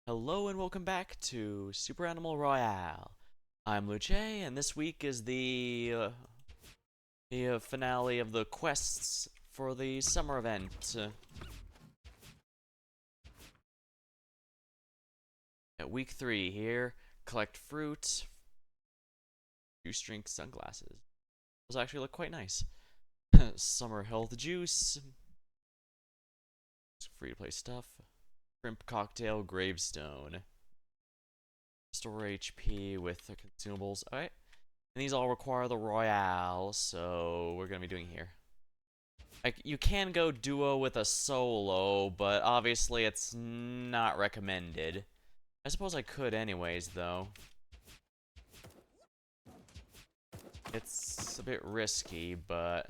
Hello and welcome back to Super Animal Royale. I'm Luce, and this week is the finale of the quests for the summer event. At week 3 here, collect fruit, juice drink, sunglasses. Those actually look quite nice. Summer health juice, free to play stuff, shrimp cocktail, gravestone, restore HP with the consumables. Alright. And these all require the Royale, so we're gonna be doing here. Like, you can go duo with a solo, but obviously it's not recommended. I suppose I could anyways, though. It's a bit risky, but...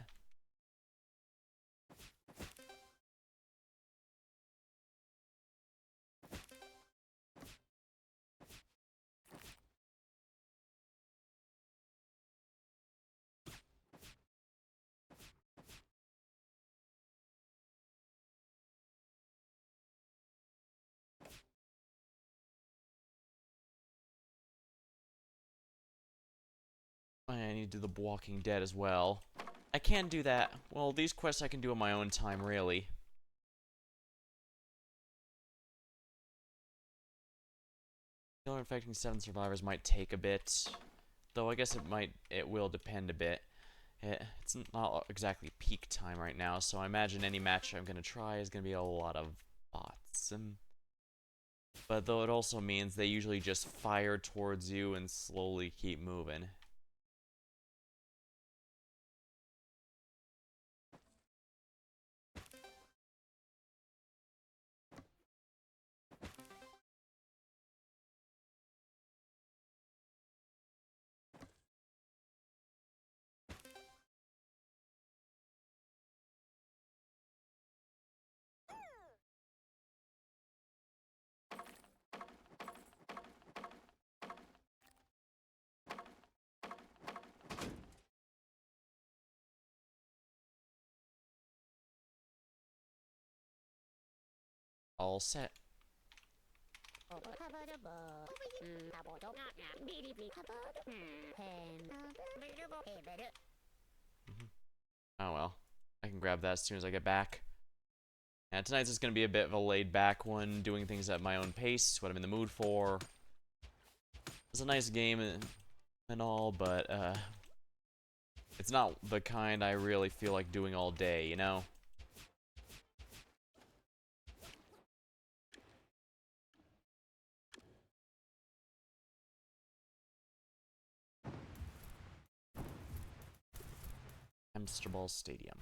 I need to do the Walking Dead as well. I can do that. Well, these quests I can do on my own time, really. Infecting 7 survivors might take a bit. Though I guess it will depend a bit. It's not exactly peak time right now, so I imagine any match I'm gonna try is gonna be a lot of bots. But though it also means they usually just fire towards you and slowly keep moving. All set. Oh well. I can grab that as soon as I get back. And tonight's just gonna be a bit of a laid back one, doing things at my own pace, what I'm in the mood for. It's a nice game and all, but it's not the kind I really feel like doing all day, you know? Hamster Ball Stadium.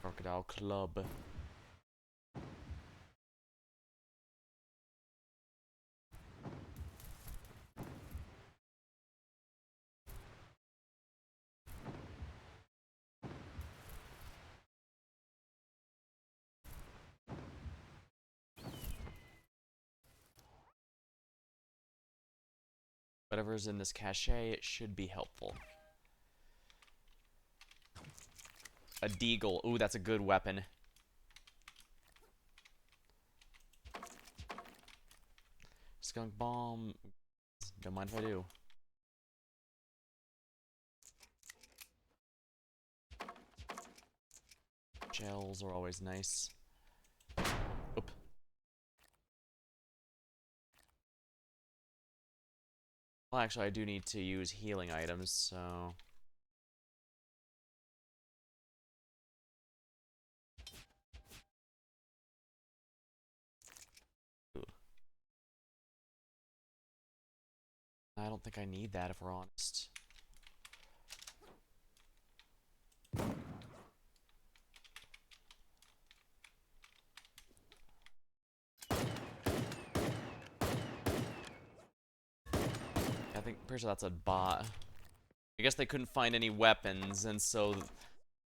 Crocodile Club. Whatever's in this cache, it should be helpful. A deagle. Ooh, that's a good weapon. Skunk bomb. Don't mind if I do. Gels are always nice. Oop. Well, actually, I do need to use healing items, so... Ooh. I don't think I need that, if we're honest. I think, pretty sure that's a bot. I guess they couldn't find any weapons, and so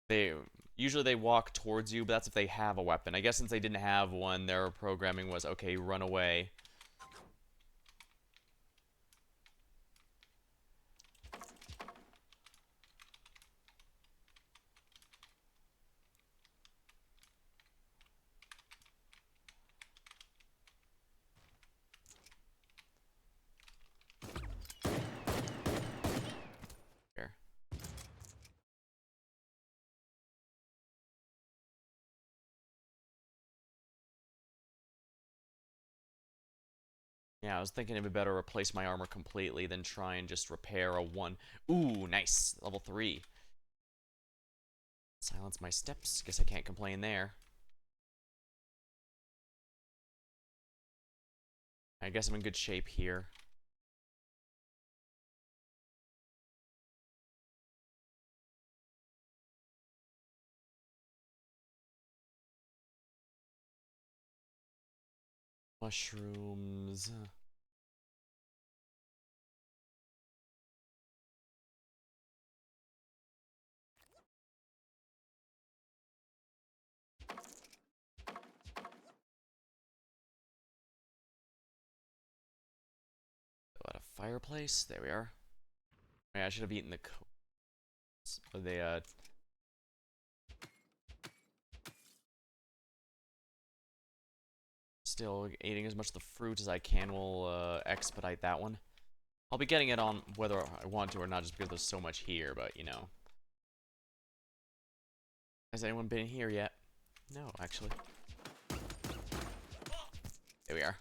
they... Usually they walk towards you, but that's if they have a weapon. I guess since they didn't have one, their programming was, okay, run away. Yeah, I was thinking it'd be better replace my armor completely than try and just repair a 1. Ooh, nice. Level 3. Silence my steps. Guess I can't complain there. I guess I'm in good shape here. Mushrooms. What, a fireplace? There we are. Oh, yeah, I should have eaten the coats. But they, still eating as much of the fruit as I can will, expedite that one. I'll be getting it on whether I want to or not, just because there's so much here, but, you know. Has anyone been here yet? No, actually. There we are.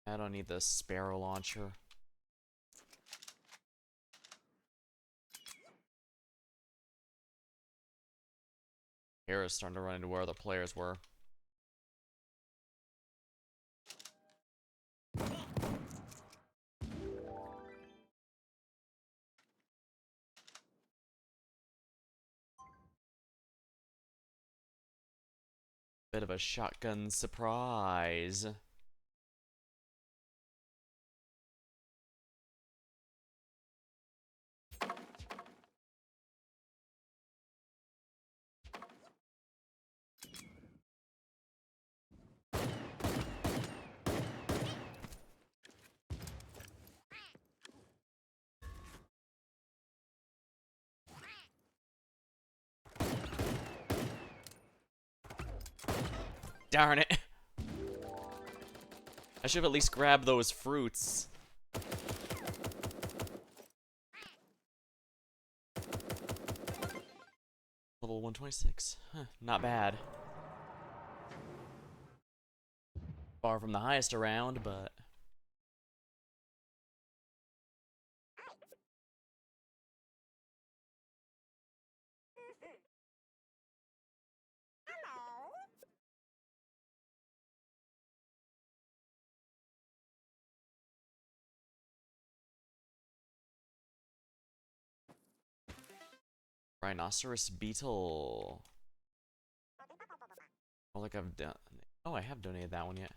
I don't need the sparrow launcher. Here is starting to run into where other players were. Bit of a shotgun surprise. Darn it. I should have at least grabbed those fruits. Level 126. Huh, not bad. Far from the highest around, but... Rhinoceros beetle. Oh, like I've done... Oh, I have donated that one yet.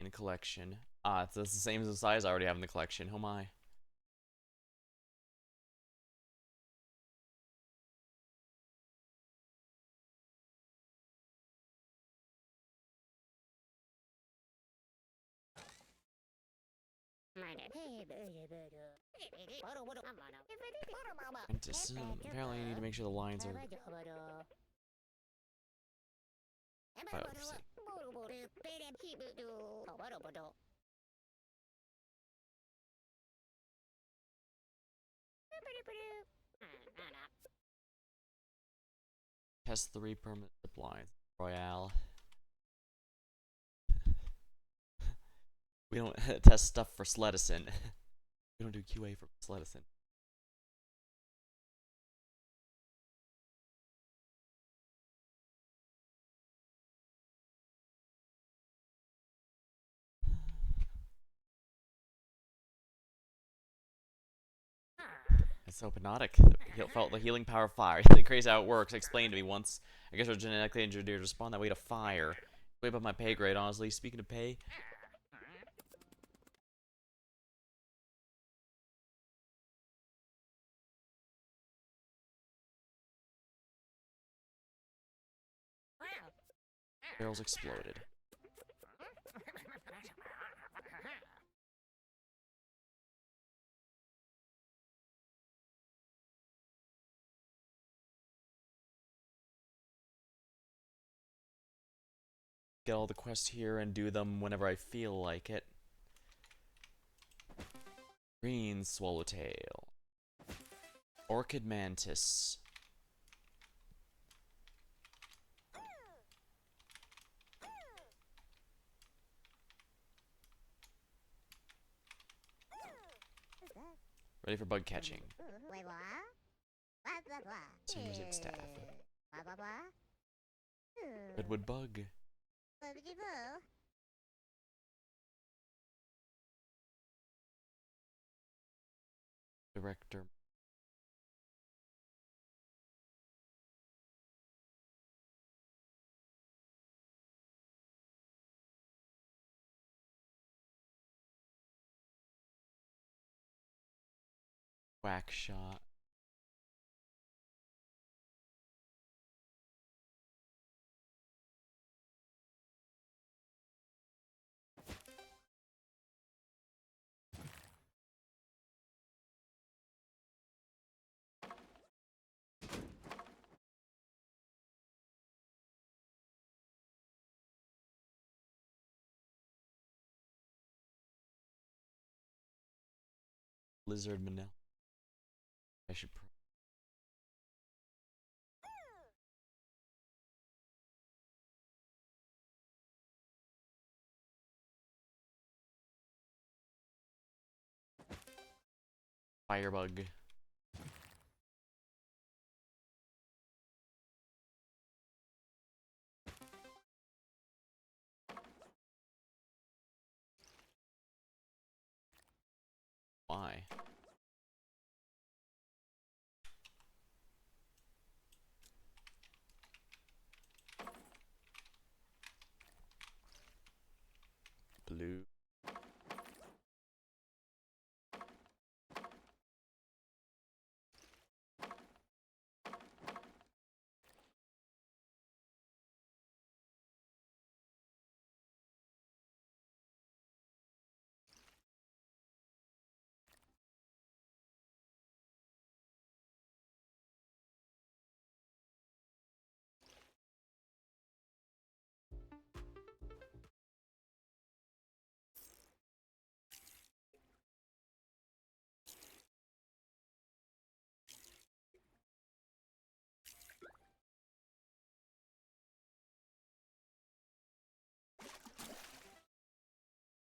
In a collection. Ah, it's the same as the size I already have in the collection. Oh my. Apparently I need to make sure the lines are... Test 3 permanent zip lines. Royale. We don't test stuff for Sledison. We don't do QA for Sledison. It's so hypnotic. He felt the healing power of fire. It's crazy how it works. Explained to me once. I guess we're genetically engineered to respond that way to fire. Way above my pay grade, honestly. Speaking of pay, Barrels exploded. Get all the quests here and do them whenever I feel like it. Green swallowtail. Orchid mantis. Ready for bug catching. Music staff. Redwood bug. Director. Whack shot. Lizard manila. I should Firebug. Why? Blue.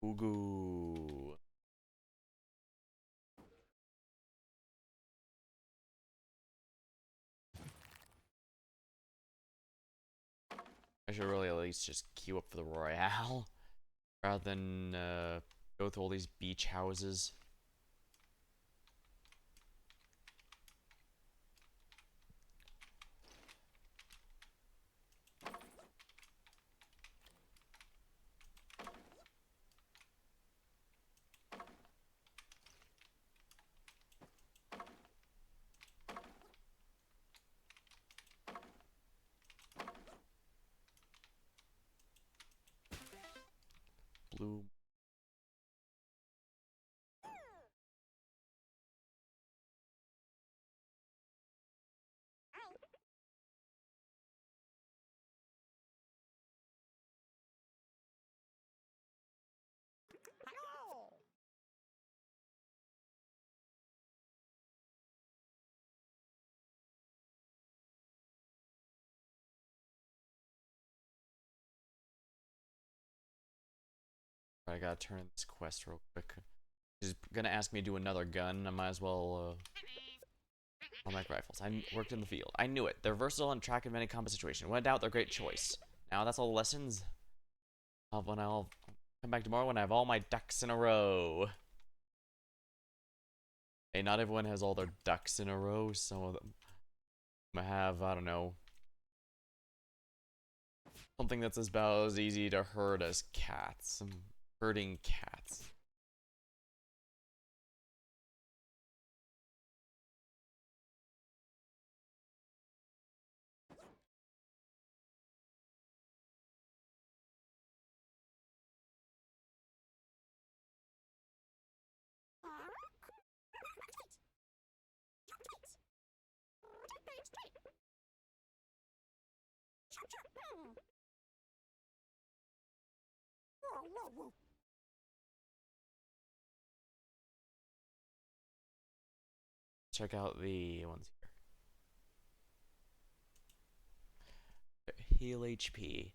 Ugu. I should really at least just queue up for the Royale rather than go through all these beach houses. Blue. I gotta turn this quest real quick. She's gonna ask me to do another gun. I might as well automatic rifles. I worked in the field. I knew it. They're versatile and track in many combat situations. When in doubt, they're a great choice. Now that's all the lessons. I'll come back tomorrow when I have all my ducks in a row. Hey, not everyone has all their ducks in a row. Some of them have, I don't know, something that's about as easy to herd as cats. Herding cats. check out the ones here. Heal HP.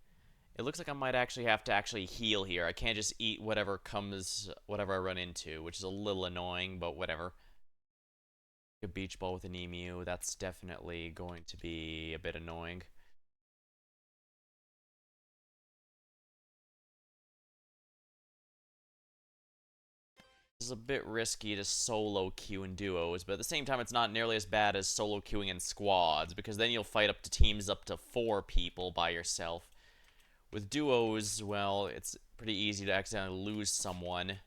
It looks like I might actually have to heal here. I can't just eat whatever comes, whatever I run into, which is a little annoying, but whatever. A beach ball with an emu, that's definitely going to be a bit annoying. This is a bit risky to solo queue in duos, but at the same time it's not nearly as bad as solo queuing in squads, because then you'll fight up to teams up to 4 people by yourself. With duos, well, it's pretty easy to accidentally lose someone.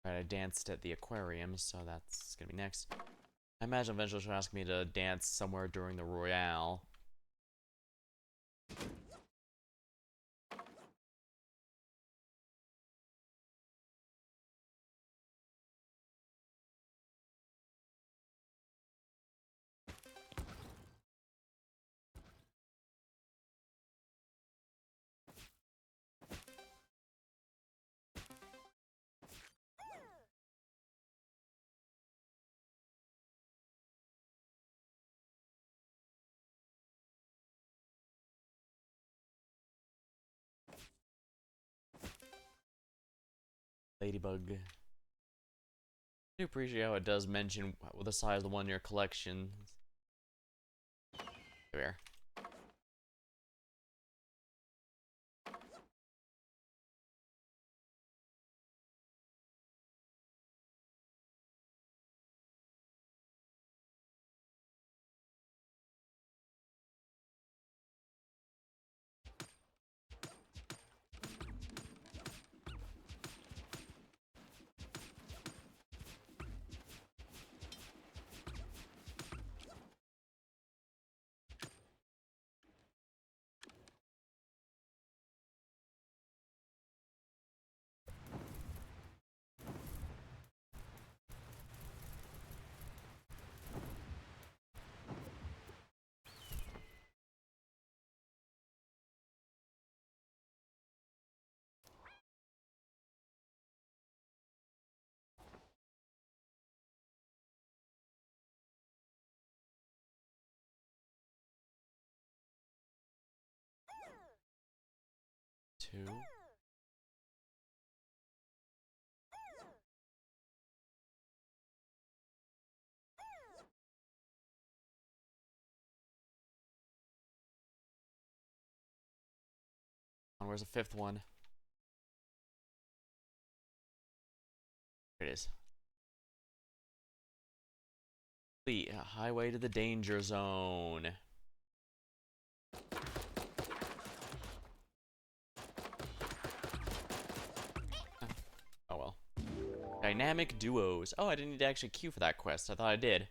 Alright, I danced at the aquarium, so that's gonna be next. I imagine eventually she'll ask me to dance somewhere during the Royale. Ladybug. I do appreciate how it does mention the size of the one in your collection. There. Two. Where's the 5th one? Here it is. The highway to the danger zone. Oh well. Dynamic duos. Oh, I didn't need to actually queue for that quest. I thought I did.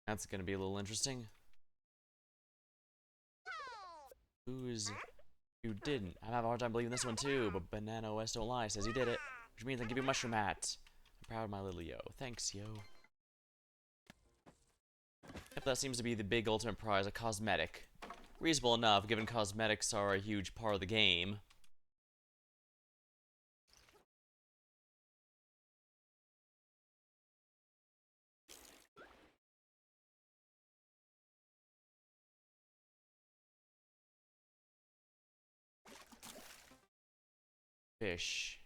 That's gonna be a little interesting. Who didn't? I'm having a hard time believing this one too, but Banana OS don't lie, says he did it. Which means I give you a mushroom hat. I'm proud of my little yo. Thanks, yo. Yep, that seems to be the big ultimate prize, a cosmetic. Reasonable enough, given cosmetics are a huge part of the game. Fish.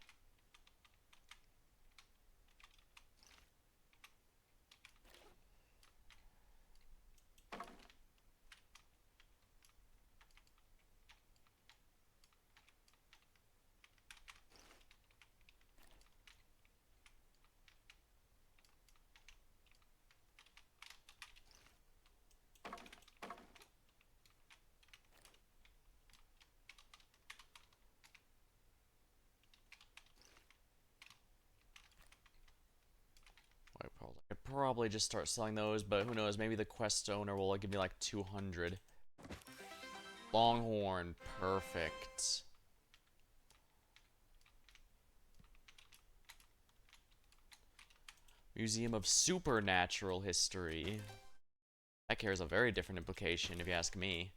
probably just start selling those, but who knows, maybe the quest owner will give me like 200. Longhorn, perfect. Museum of Supernatural History. That carries a very different implication, if you ask me.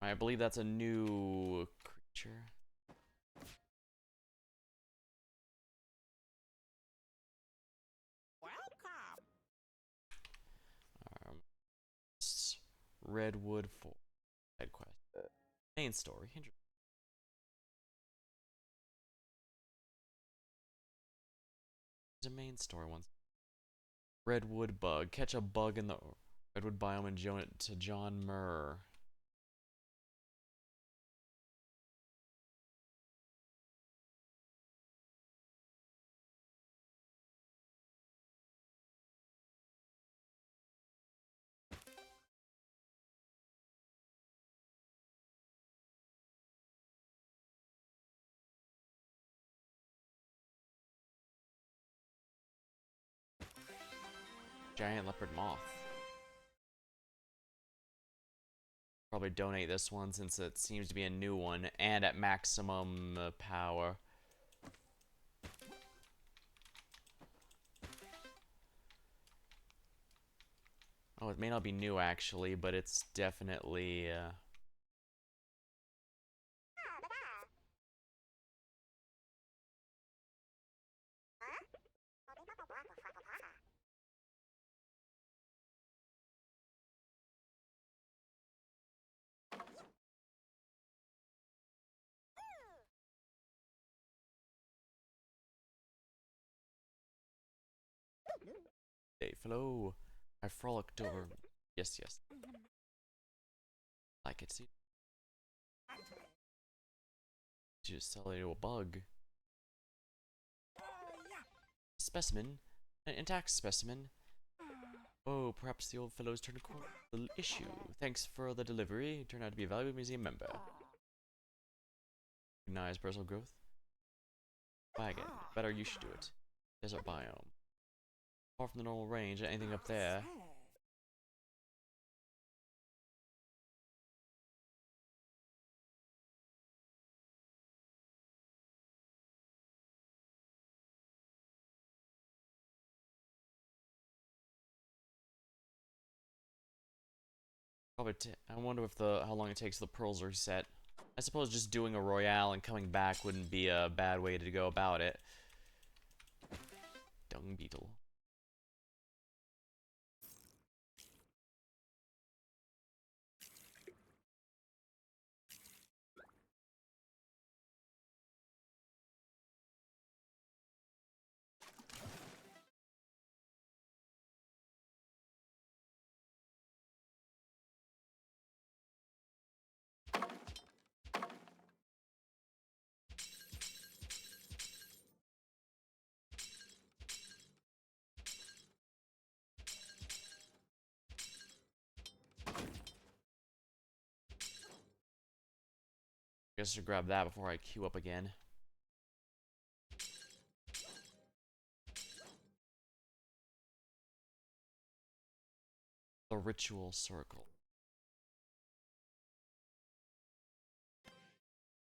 I believe that's a new creature. Um, Redwood for side quest. Main story. There's a main story once. Redwood bug. Catch a bug in the redwood biome and join it to John Murr. Giant leopard moth. Probably donate this one since it seems to be a new one and at maximum power. Oh, it may not be new actually, but it's definitely hey, hello. I frolicked over. Yes, yes. I could see. Just sell it to a bug. Specimen. An intact specimen. Oh, perhaps the old fellow's turned a corner. The issue. Thanks for the delivery. Turned out to be a valuable museum member. Recognize personal growth. Wagon. Better you should do it. Desert biome. Far from the normal range. Anything up there? Probably. I wonder if how long it takes the pearls to reset. I suppose just doing a royale and coming back wouldn't be a bad way to go about it. Dung beetle. I guess I should grab that before I queue up again. The ritual circle.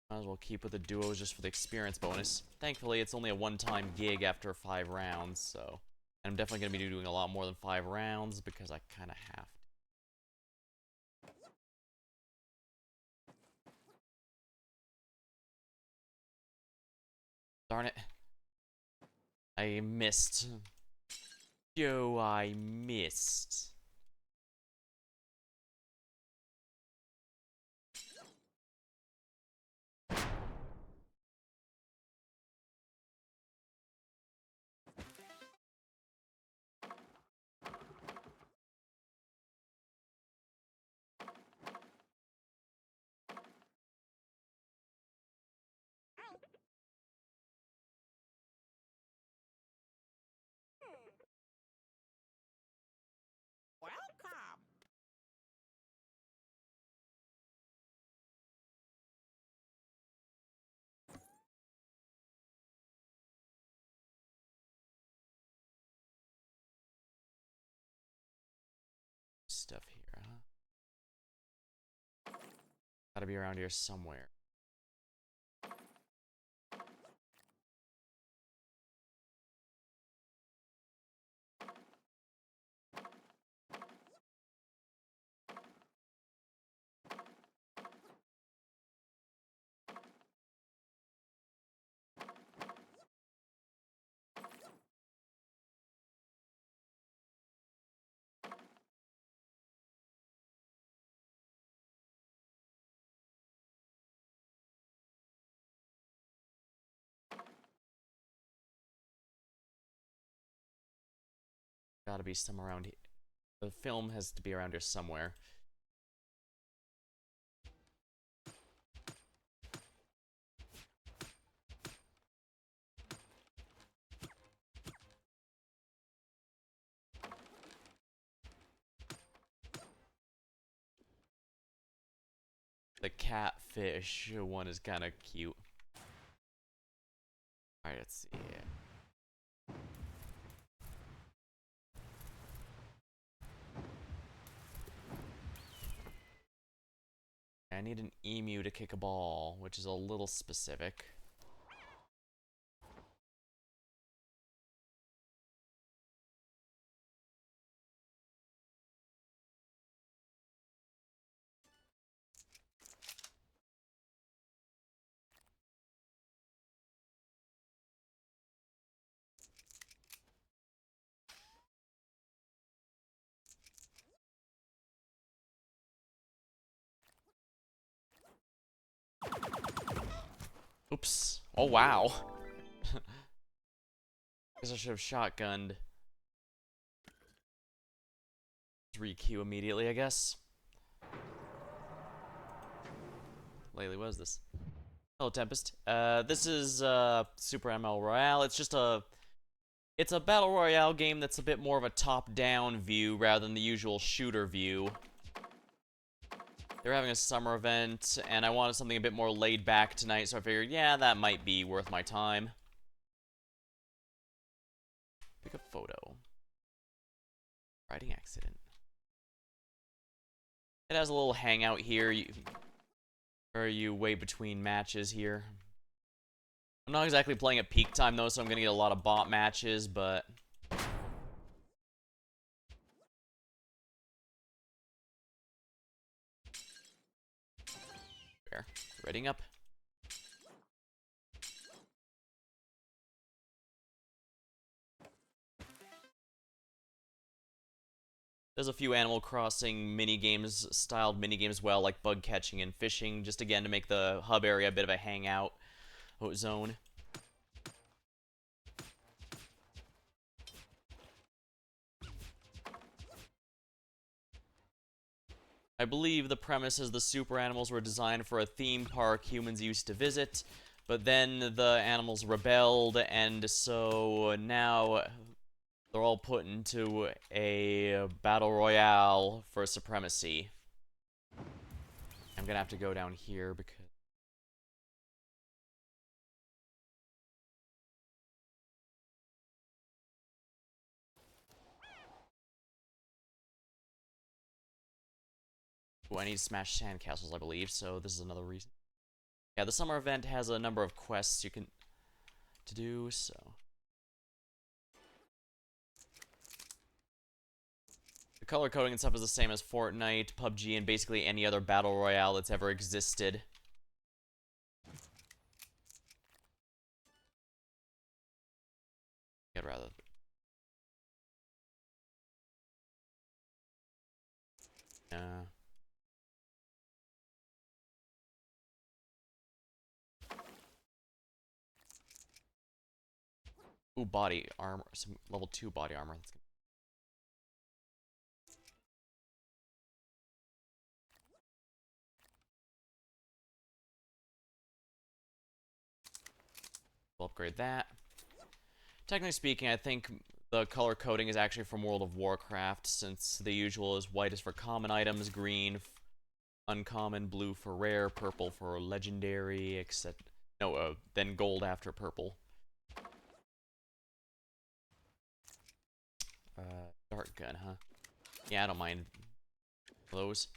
Might as well keep with the duos just for the experience bonus. Thankfully, it's only a one-time gig after 5 rounds, so... And I'm definitely going to be doing a lot more than 5 rounds, because I kind of have to. Darn it. I missed. Yo, I missed. Gotta be around here somewhere. Gotta be somewhere around here. The film has to be around here somewhere. The catfish one is kind of cute. Alright, let's see. I need an emu to kick a ball, which is a little specific. Oops. Oh, wow. Guess I should have shotgunned. Re-queue immediately, I guess. Lately, what is this? Hello, Tempest. This is, Super ML Royale. It's just it's a battle royale game that's a bit more of a top-down view rather than the usual shooter view. They're having a summer event, and I wanted something a bit more laid back tonight, so I figured, yeah, that might be worth my time. Pick a photo. Riding accident. It has a little hangout here, where you wait between matches here. I'm not exactly playing at peak time, though, so I'm gonna get a lot of bot matches, but... Fair. Reading up. There's a few Animal Crossing mini-games, styled mini-games well, like bug catching and fishing, just again to make the hub area a bit of a hangout zone. I believe the premise is the super animals were designed for a theme park humans used to visit, but then the animals rebelled, and so now they're all put into a battle royale for supremacy. I'm gonna have to go down here because... Ooh, I need to smash sandcastles, I believe, so this is another reason. Yeah, the summer event has a number of quests you can do, so... The color coding and stuff is the same as Fortnite, PUBG, and basically any other battle royale that's ever existed. I'd rather... Ooh, body armor. Some level 2 body armor. We'll upgrade that. Technically speaking, I think the color coding is actually from World of Warcraft, since the usual is white is for common items, green uncommon, blue for rare, purple for legendary, except... No, then gold after purple. Dart gun, huh? Yeah, I don't mind those.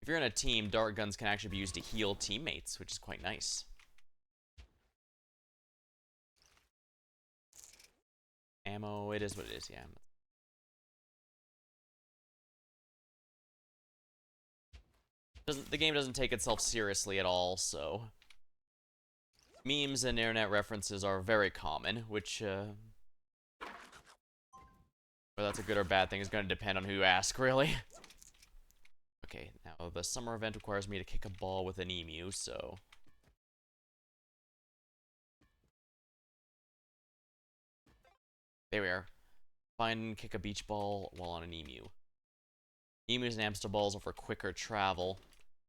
If you're in a team, dart guns can actually be used to heal teammates, which is quite nice. Ammo, it is what it is, yeah. The game doesn't take itself seriously at all, so... Memes and internet references are very common, which, whether that's a good or bad thing is going to depend on who you ask, really. Okay, now the summer event requires me to kick a ball with an emu, so... There we are. Find and kick a beach ball while on an emu. Emus and hamster balls are for quicker travel,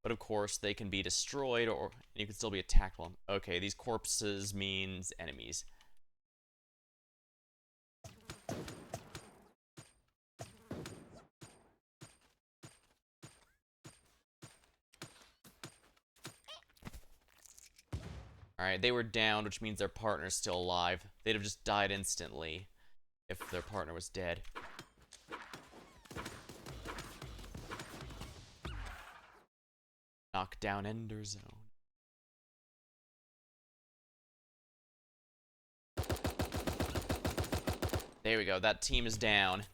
but of course they can be destroyed or you can still be attacked while... Okay, these corpses means enemies. Alright, they were downed, which means their partner's still alive. They'd have just died instantly if their partner was dead. Knock down Ender Zone. There we go, that team is down.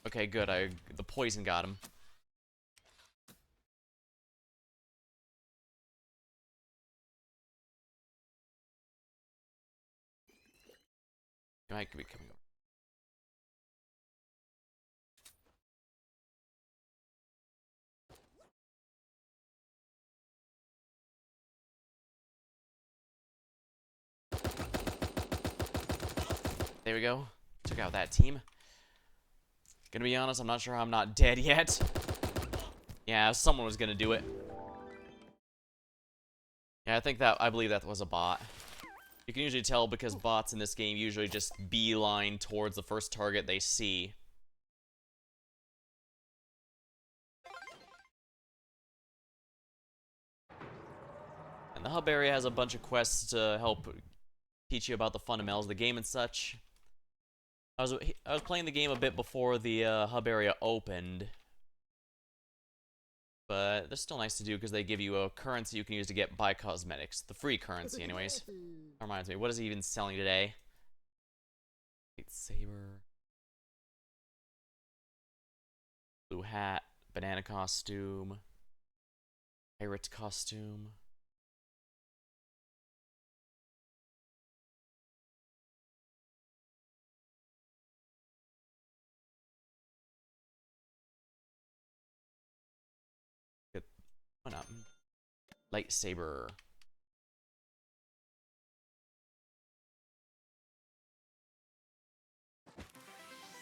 Okay, good. The poison got him. He might be coming over. There we go. Took out that team. Gonna be honest, I'm not sure how I'm not dead yet. Yeah, someone was gonna do it. Yeah, I believe that was a bot. You can usually tell because bots in this game usually just beeline towards the first target they see. And the hub area has a bunch of quests to help teach you about the fundamentals of the game and such. I was playing the game a bit before the hub area opened. But they're still nice to do because they give you a currency you can use to get buy cosmetics. The free currency, anyways. That reminds me, what is he even selling today? Lightsaber. Blue hat. Banana costume. Pirate costume. Why not? Lightsaber.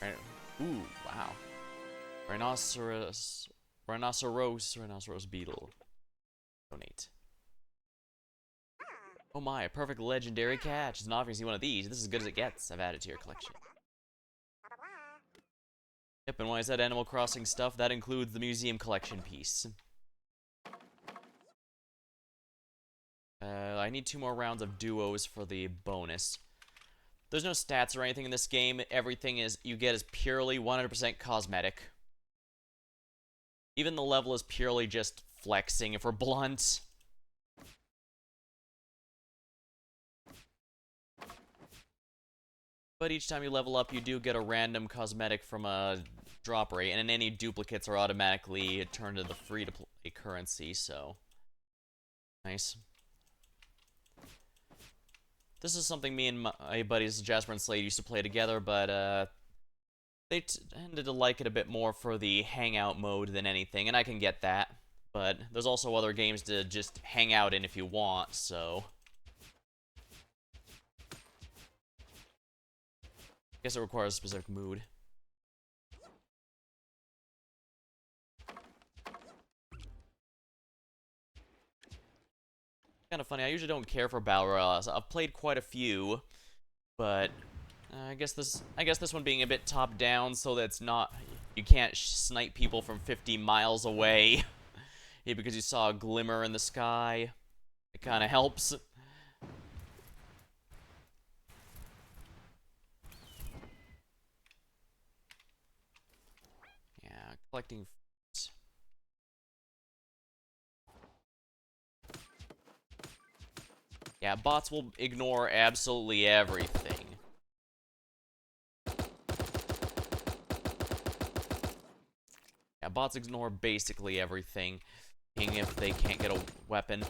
Right. Ooh, wow. Rhinoceros beetle. Donate. Oh my, a perfect legendary catch. It's not often you see one of these. This is as good as it gets. I've added to your collection. Yep, and when I said Animal Crossing stuff, that includes the museum collection piece. I need 2 more rounds of duos for the bonus. There's no stats or anything in this game. Everything you get is purely 100% cosmetic. Even the level is purely just flexing, if we're blunt. But each time you level up, you do get a random cosmetic from a drop rate, and then any duplicates are automatically turned into the free-to-play currency, so... Nice. This is something me and my buddies Jasper and Slade used to play together, but they tended to like it a bit more for the hangout mode than anything, and I can get that. But there's also other games to just hang out in if you want, so... I guess it requires a specific mood. Kind of funny, I usually don't care for battle royales. I've played quite a few, but I guess this one being a bit top down, so that it's not You can't snipe people from 50 miles away. Yeah, because you saw a glimmer in the sky. It kind of helps. Yeah, collecting. Yeah, bots will ignore absolutely everything. Yeah, bots ignore basically everything, even if they can't get a weapon.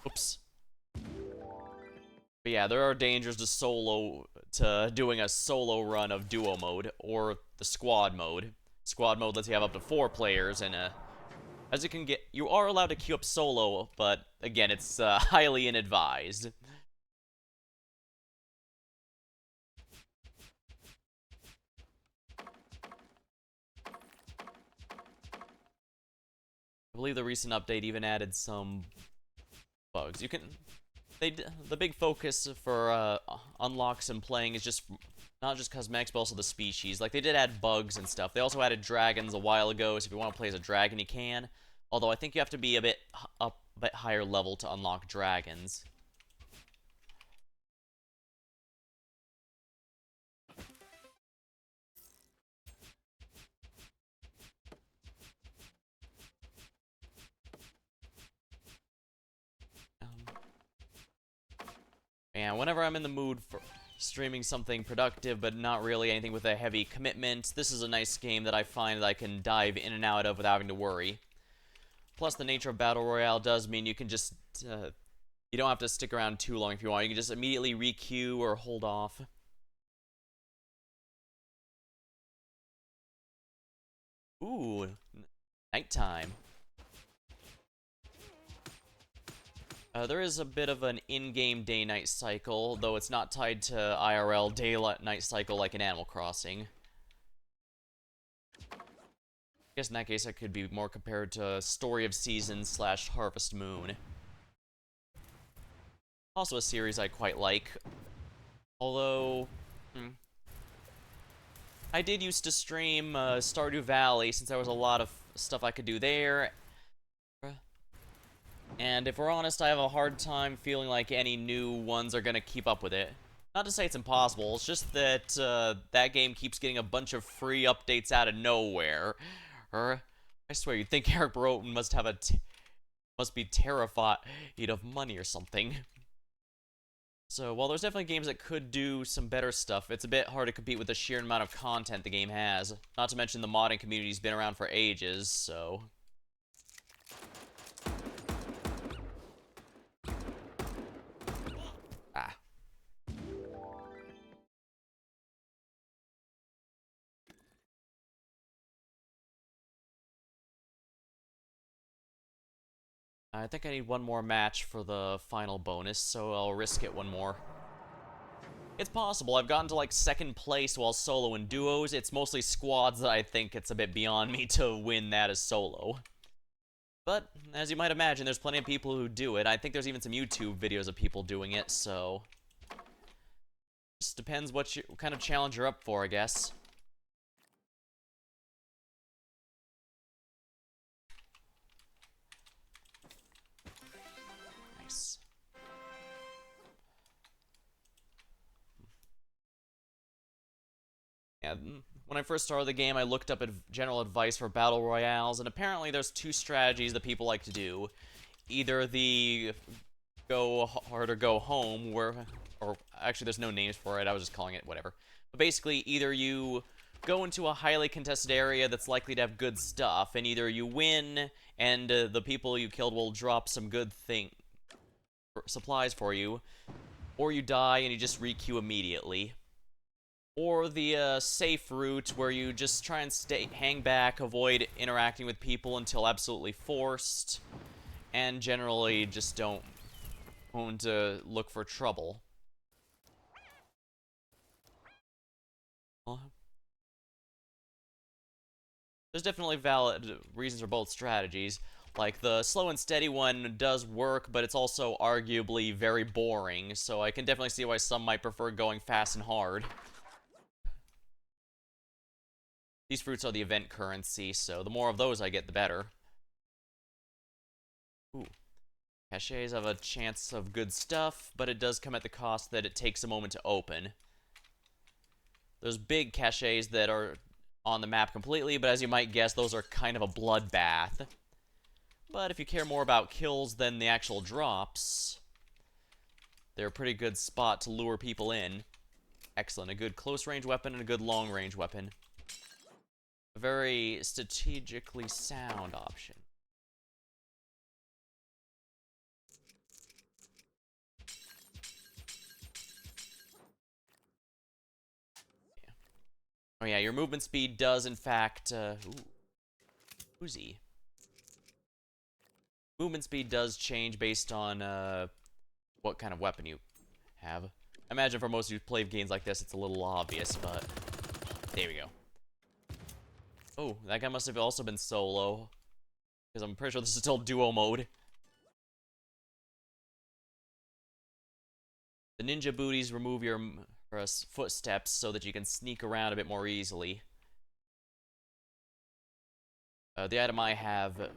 Oops. But yeah, there are dangers to doing a solo run of duo mode, or the squad mode. Squad mode lets you have up to 4 players, and as you can get, you are allowed to queue up solo, but again, it's highly inadvised. I believe the recent update even added some bugs. You can, the big focus for unlocks and playing is just not just cosmetics, but also the species. Like, they did add bugs and stuff. They also added dragons a while ago, so if you want to play as a dragon, you can. Although I think you have to be a bit higher level to unlock dragons. And whenever I'm in the mood for streaming something productive, but not really anything with a heavy commitment, this is a nice game that I find that I can dive in and out of without having to worry. Plus, the nature of Battle Royale does mean you can just, you don't have to stick around too long if you want. You can just immediately re-queue or hold off. Ooh, nighttime. There is a bit of an in-game day-night cycle, though it's not tied to IRL day-night cycle like in Animal Crossing. I guess in that case, it could be more compared to Story of Seasons / Harvest Moon. Also a series I quite like. Although, I did used to stream Stardew Valley since there was a lot of stuff I could do there. And if we're honest, I have a hard time feeling like any new ones are gonna keep up with it. Not to say it's impossible, it's just that that game keeps getting a bunch of free updates out of nowhere. I swear, you'd think Eric Broughton must be terrified of money or something. So, while there's definitely games that could do some better stuff, it's a bit hard to compete with the sheer amount of content the game has. Not to mention the modding community's been around for ages, so... Ah. I think I need one more match for the final bonus, so I'll risk it one more. It's possible. I've gotten to, like, 2nd place while solo and duos. It's mostly squads that I think it's a bit beyond me to win that as solo. But, as you might imagine, there's plenty of people who do it. I think there's even some YouTube videos of people doing it, so... Just depends what kind of challenge you're up for, I guess. Nice. Yeah, when I first started the game, I looked up general advice for battle royales, and apparently there's 2 strategies that people like to do. Either the go hard or go home, or actually there's no names for it, I was just calling it whatever. But basically, either you go into a highly contested area that's likely to have good stuff, and either you win, and the people you killed will drop some good supplies for you, or you die and you just re-queue immediately. Or the safe route where you just try and hang back, avoid interacting with people until absolutely forced, and generally just don't want to look for trouble. Well, there's definitely valid reasons for both strategies. Like, the slow and steady one does work, but it's also arguably very boring, so I can definitely see why some might prefer going fast and hard. These fruits are the event currency, so the more of those I get, the better. Ooh. Caches have a chance of good stuff, but it does come at the cost that it takes a moment to open. Those big caches that are on the map completely, but as you might guess, those are kind of a bloodbath. But if you care more about kills than the actual drops, they're a pretty good spot to lure people in. Excellent. A good close-range weapon and a good long-range weapon. A very strategically sound option. Yeah. Oh yeah, your movement speed does in fact, ooh. Woozy. Movement speed does change based on, what kind of weapon you have. I imagine for most of you who play games like this, it's a little obvious, but there we go. Oh, that guy must have also been solo, because I'm pretty sure this is still duo mode. The ninja booties remove your footsteps so that you can sneak around a bit more easily. The item I have,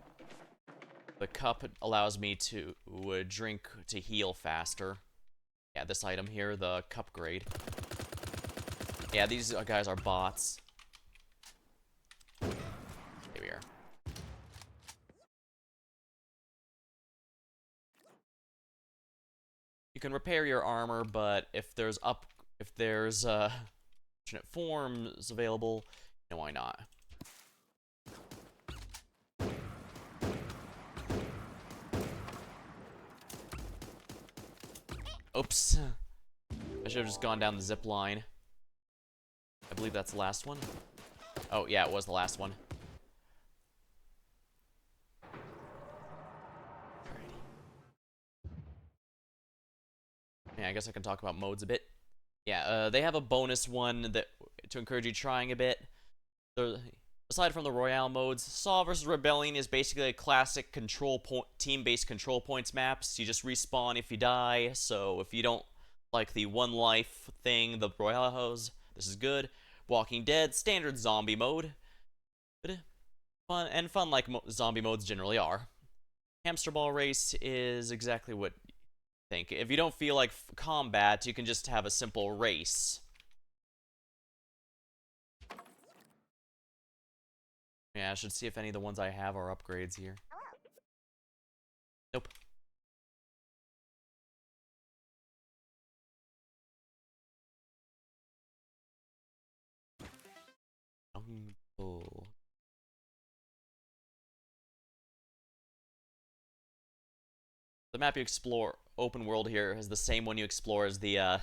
the cup allows me to drink to heal faster. Yeah, this item here, the cup grade. Yeah, these guys are bots. Here we are. You can repair your armor, but if there's alternate forms available, you know, why not? Oops. I should have just gone down the zip line. I believe that's the last one. Oh, yeah, it was the last one. Yeah, I guess I can talk about modes a bit. Yeah, they have a bonus one that to encourage you trying a bit. Aside from the Royale modes, SAR vs. Rebellion is basically a classic team-based control points maps. You just respawn if you die, so if you don't like the one life thing, the Royale hoes, this is good. Walking Dead, standard zombie mode. Fun like zombie modes generally are. Hamster Ball Race is exactly what you think. If you don't feel like combat, you can just have a simple race. Yeah, I should see if any of the ones I have are upgrades here. Nope. Oh. The map you explore, open world here, is the same one you explore as the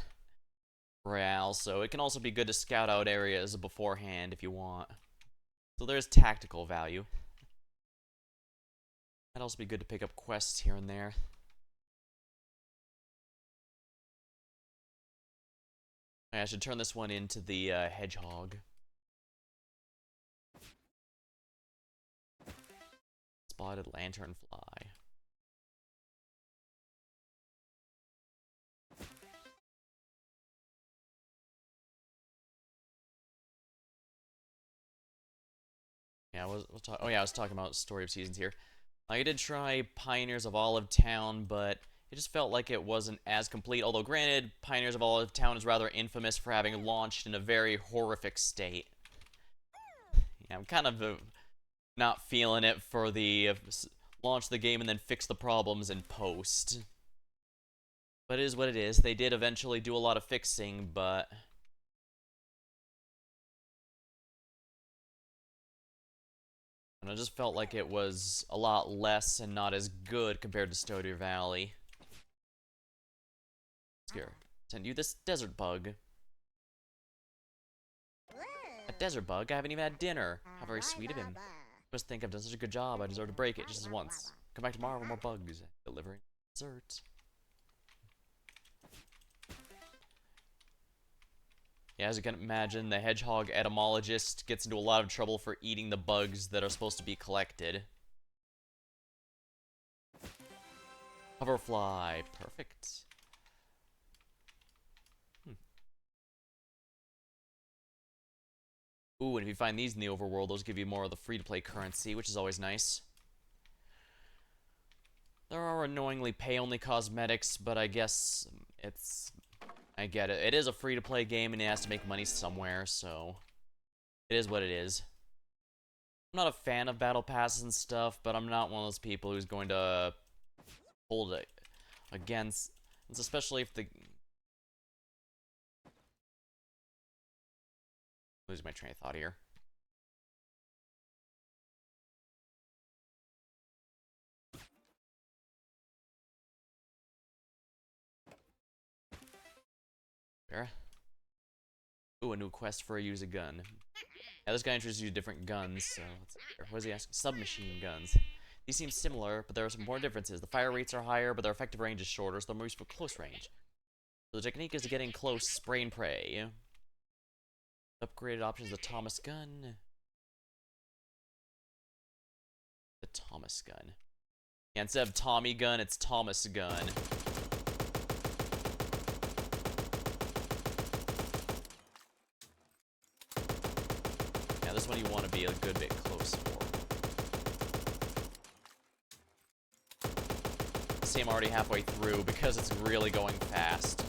Royale, so it can also be good to scout out areas beforehand if you want. So there's tactical value. That'd also be good to pick up quests here and there. I should turn this one into the hedgehog. Spotted lanternfly. Yeah, I was talking about Story of Seasons here. I did try Pioneers of Olive Town, but it just felt like it wasn't as complete. Although, granted, Pioneers of Olive Town is rather infamous for having launched in a very horrific state. Yeah, I'm kind of not feeling it for the launch the game and then fix the problems in post. But it is what it is. They did eventually do a lot of fixing, but and I just felt like it was a lot less and not as good compared to Stardew Valley. Here, send you this desert bug. A desert bug? I haven't even had dinner. How very sweet of him. I must think I've done such a good job, I deserve to break it just as once. Come back tomorrow for more bugs. Delivering dessert. Yeah, as you can imagine, the hedgehog etymologist gets into a lot of trouble for eating the bugs that are supposed to be collected. Hoverfly. Perfect. Ooh, and if you find these in the overworld, those give you more of the free-to-play currency, which is always nice. There are annoyingly pay-only cosmetics, but I guess it's... I get it. It is a free-to-play game, and it has to make money somewhere, so... It is what it is. I'm not a fan of battle passes and stuff, but I'm not one of those people who's going to hold it against... It's especially if the... Losing my train of thought here. There. Ooh, a new quest for a use a gun. Yeah, this guy introduces you to different guns, so let's see here. What does he ask? Submachine guns. These seem similar, but there are some more differences. The fire rates are higher, but their effective range is shorter, so they're more useful for close range. So the technique is getting close, spray and pray. Upgraded options, the Thomas gun. The Thomas gun. Yeah, instead of Tommy gun, it's Thomas gun. Yeah, this one you want to be a good bit close for. See, I'm already halfway through because it's really going fast.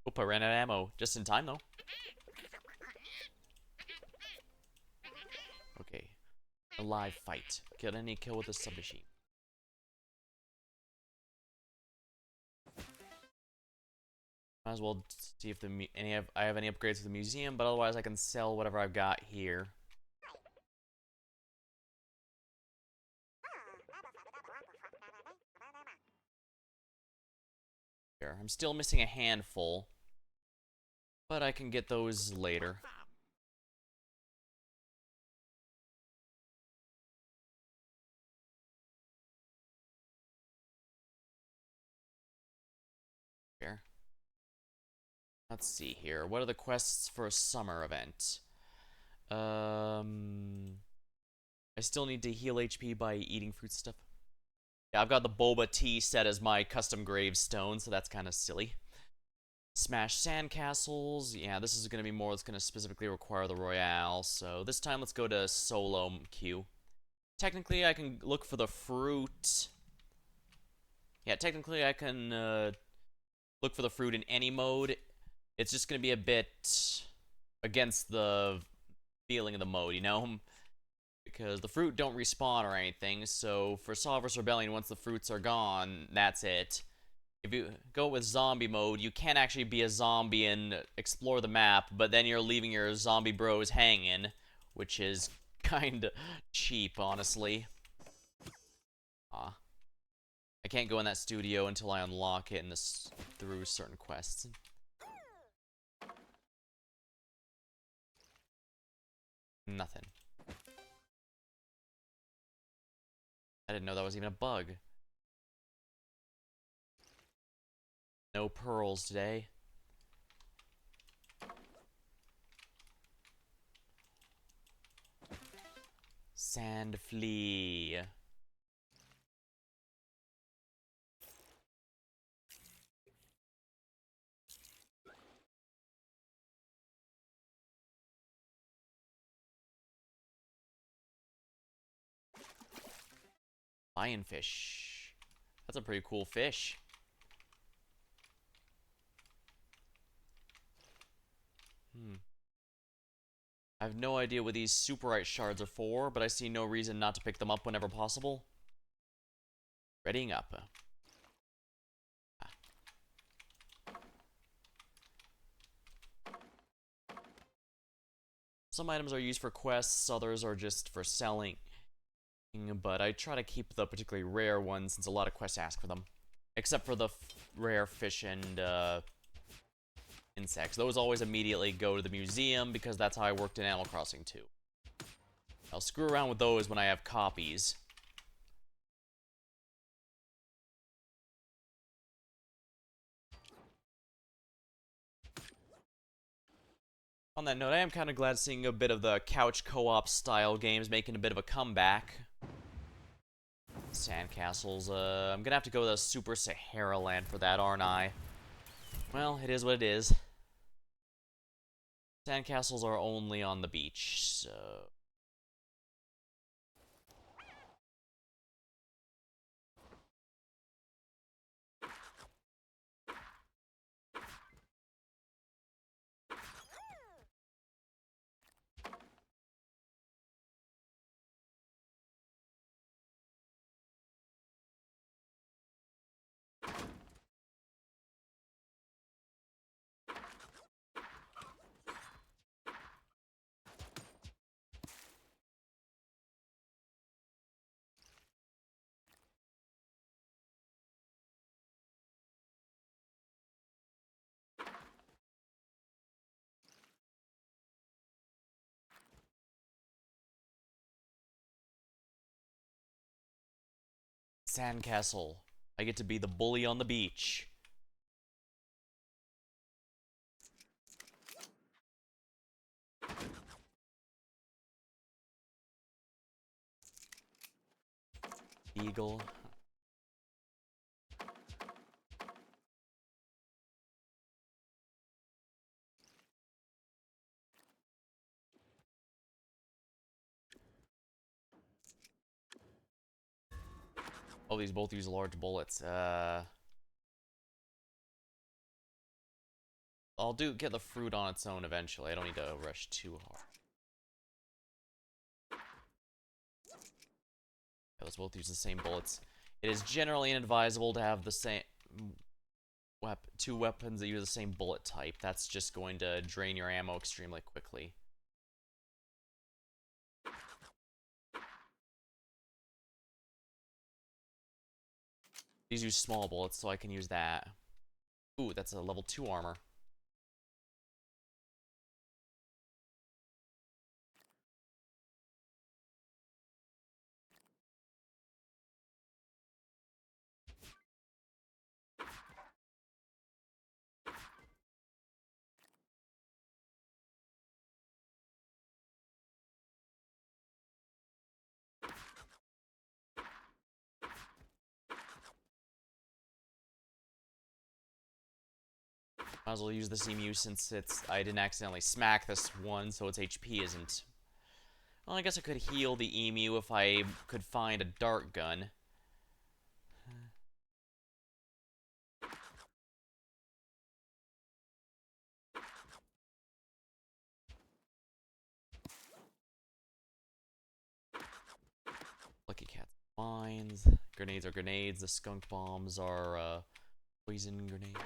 Oop, I ran out of ammo. Just in time, though. Okay. A live fight. Get any kill with a submachine. Might as well see if I have any upgrades for the museum, but otherwise I can sell whatever I've got here. Here, I'm still missing a handful, but I can get those later. Here. Let's see here. What are the quests for a summer event? I still need to heal HP by eating fruit stuff. Yeah, I've got the boba tea set as my custom gravestone, so that's kind of silly. Smash sandcastles. Yeah, this is going to be more that's going to specifically require the Royale. So this time, let's go to solo queue. Technically, I can look for the fruit. Yeah, technically, I can look for the fruit in any mode. It's just going to be a bit against the feeling of the mode, you know? Because the fruit don't respawn or anything, so for SAR vs. Rebellion, once the fruits are gone, that's it. If you go with zombie mode, you can actually be a zombie and explore the map, but then you're leaving your zombie bros hanging, which is kinda cheap, honestly. I can't go in that studio until I unlock it through certain quests. Nothing. I didn't know that was even a bug. No pearls today. Sand flea. Lionfish. That's a pretty cool fish. I have no idea what these superite shards are for, but I see no reason not to pick them up whenever possible. Readying up. Some items are used for quests, others are just for selling. But I try to keep the particularly rare ones since a lot of quests ask for them. Except for the rare fish and insects. Those always immediately go to the museum because that's how I worked in Animal Crossing 2. I'll screw around with those when I have copies. On that note, I am kind of glad seeing a bit of the couch co-op style games making a bit of a comeback. Sandcastles, I'm gonna have to go to Super Sahara Land for that, aren't I? Well, it is what it is. Sandcastles are only on the beach, so... Sandcastle. I get to be the bully on the beach. Eagle. Oh, these both use large bullets. I'll get the fruit on its own eventually. I don't need to rush too hard. Yeah, those both use the same bullets. It is generally inadvisable to have the same two weapons that use the same bullet type. That's just going to drain your ammo extremely quickly. These use small bullets, so I can use that. Ooh, that's a level 2 armor. Might as well use this emu since I didn't accidentally smack this one, so its HP isn't... Well, I guess I could heal the emu if I could find a dart gun. Lucky Cat's mines. Grenades are grenades. The skunk bombs are poison grenades.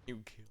You kill.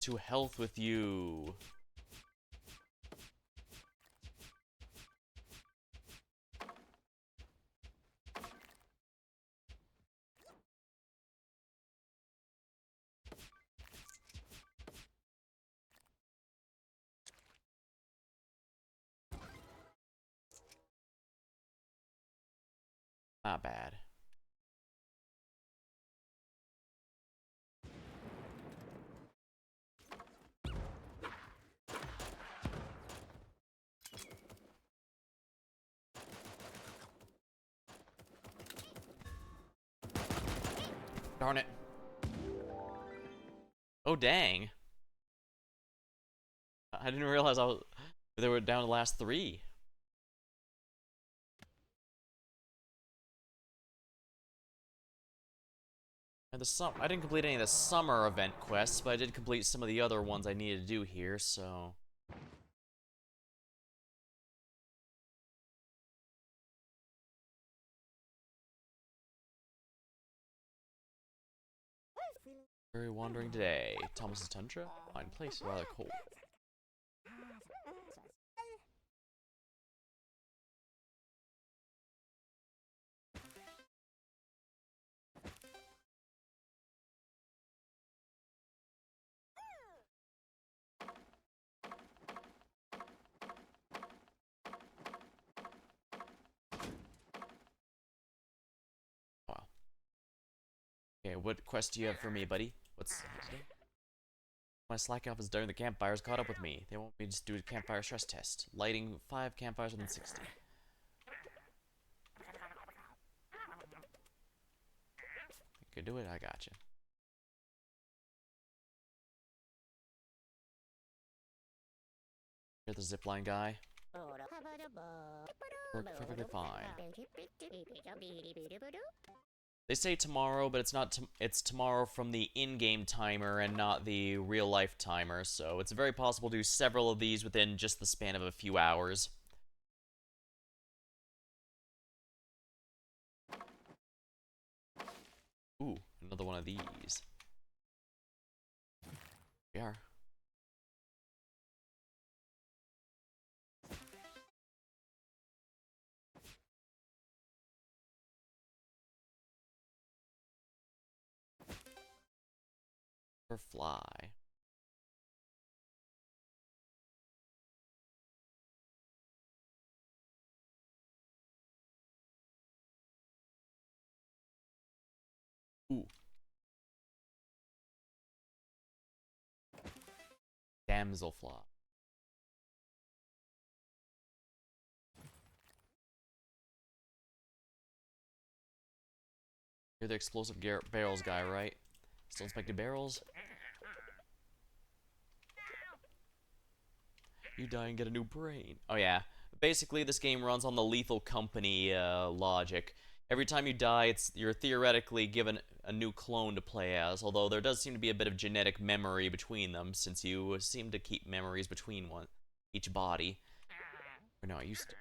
to health with you. Not bad. Darn it. Oh, dang. I didn't realize they were down to the last 3. And I didn't complete any of the summer event quests, but I did complete some of the other ones I needed to do here, so... Very wandering today. Thomas's Tundra? Fine place, rather cold. Wow. Okay, what quest do you have for me, buddy? What's... My slack off is during the campfires caught up with me. They want me to just do a campfire stress test. Lighting 5 campfires within 60. You can do it, I gotcha. You're the zipline guy. Perfectly fine. They say tomorrow, but it's not. It's tomorrow from the in-game timer and not the real-life timer, so it's very possible to do several of these within just the span of a few hours. Ooh, another one of these. We are. Or fly. Ooh. Damselfly. You're the explosive barrels guy, right? Still inspecting barrels? You die and get a new brain. Oh yeah. Basically, this game runs on the Lethal Company logic. Every time you die, you're theoretically given a new clone to play as, although there does seem to be a bit of genetic memory between them, since you seem to keep memories between each body. Or no, I used to.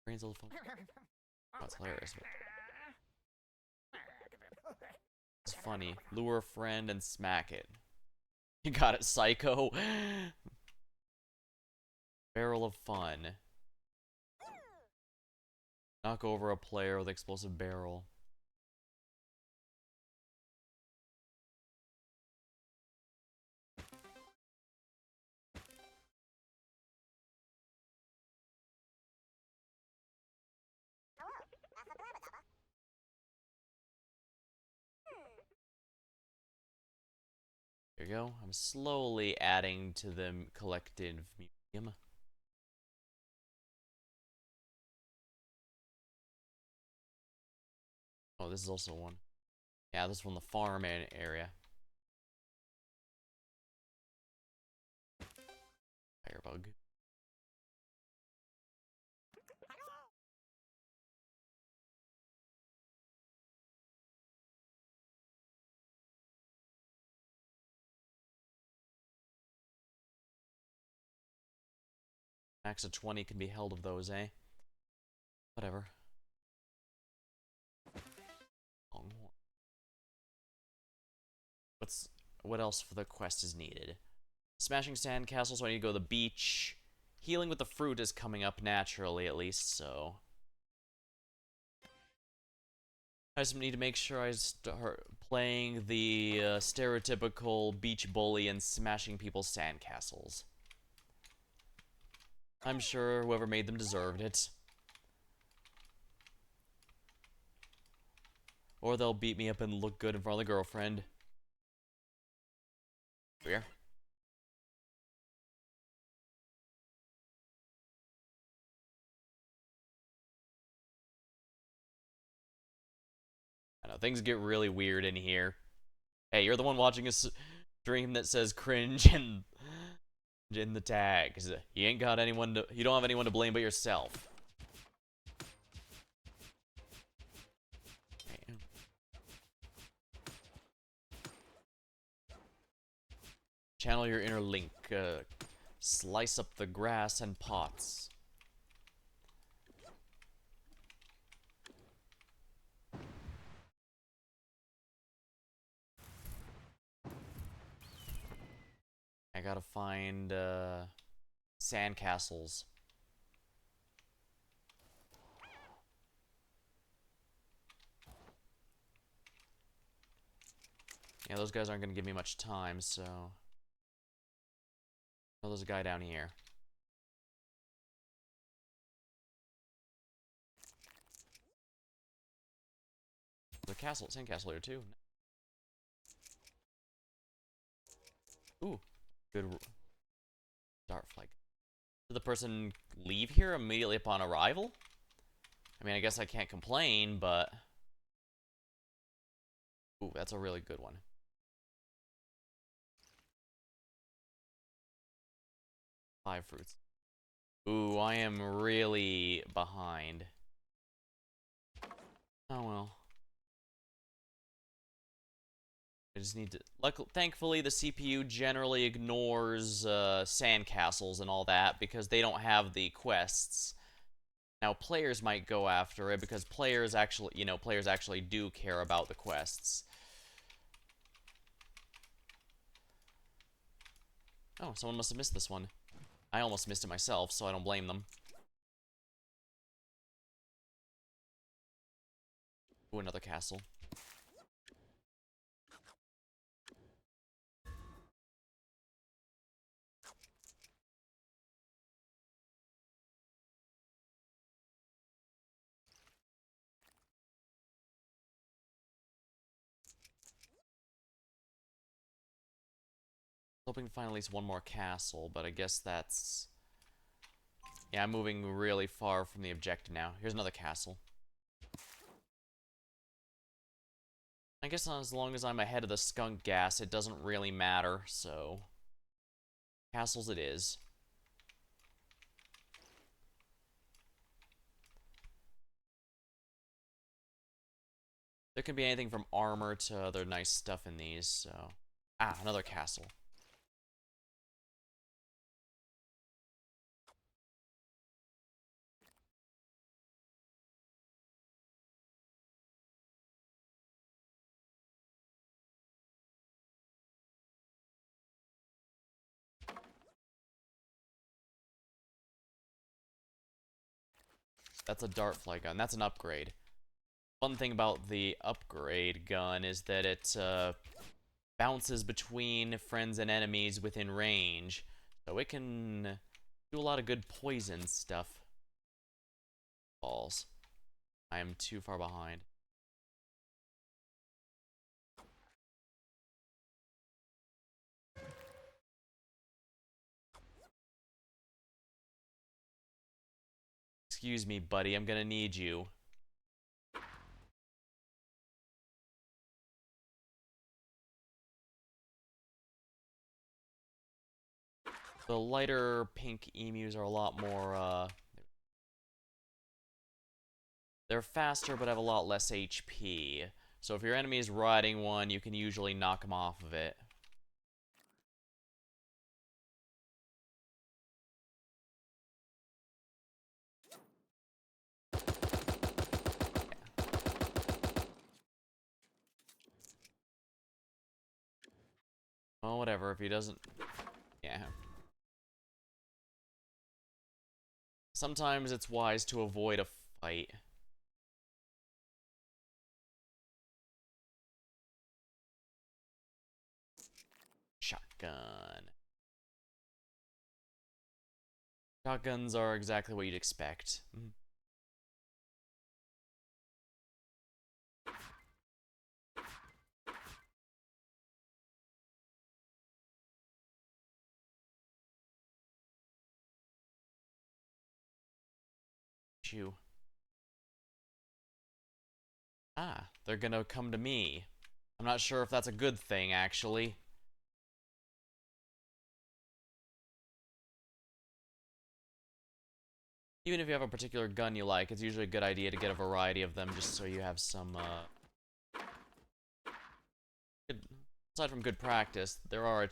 Brains all fun. Oh, it's hilarious. But it's funny. Lure a friend and smack it. You got it, psycho. Barrel of fun. Knock over a player with explosive barrel. There you go. I'm slowly adding to the collective museum. Oh, this is also one. Yeah, this is from the farm area. Firebug. Max of 20 can be held of those, eh? Whatever. Longhorn. What else for the quest is needed? Smashing sandcastles when you go to the beach. Healing with the fruit is coming up naturally, at least, so... I just need to make sure I start playing the stereotypical beach bully and smashing people's sandcastles. I'm sure whoever made them deserved it. Or they'll beat me up and look good in front of the girlfriend. Here. I know, things get really weird in here. Hey, you're the one watching a stream that says cringe and in the tags. You ain't got anyone to, you don't have anyone to blame but yourself. Channel your inner link. Slice up the grass and pots. I gotta find sandcastles. Yeah, those guys aren't gonna give me much time, so... Oh, there's a guy down here. There's a castle, sandcastle here too. Ooh, good dart flag. Did the person leave here immediately upon arrival? I mean, I guess I can't complain, but... Ooh, that's a really good one. Five fruits. Ooh, I am really behind. Oh well. I just need to... Thankfully, the CPU generally ignores sandcastles and all that because they don't have the quests. Now, players might go after it because players actually, players actually do care about the quests. Oh, someone must have missed this one. I almost missed it myself, so I don't blame them. Ooh, another castle. Hoping to find at least one more castle, but I guess that's... Yeah, I'm moving really far from the objective now. Here's another castle. I guess as long as I'm ahead of the skunk gas, it doesn't really matter, so... Castles it is. There can be anything from armor to other nice stuff in these, so... Ah, another castle. That's a dart fly gun. That's an upgrade. One thing about the upgrade gun is that it bounces between friends and enemies within range. So it can do a lot of good poison stuff. Balls. I am too far behind. Excuse me, buddy. I'm gonna need you. The lighter pink emus are a lot more, they're faster, but have a lot less HP. So if your enemy is riding one, you can usually knock them off of it. Well, whatever. If he doesn't... Yeah. Sometimes it's wise to avoid a fight. Shotgun. Shotguns are exactly what you'd expect. Chew. Ah, they're gonna come to me. I'm not sure if that's a good thing, actually. Even if you have a particular gun you like, it's usually a good idea to get a variety of them just so you have some, good, aside from good practice, there are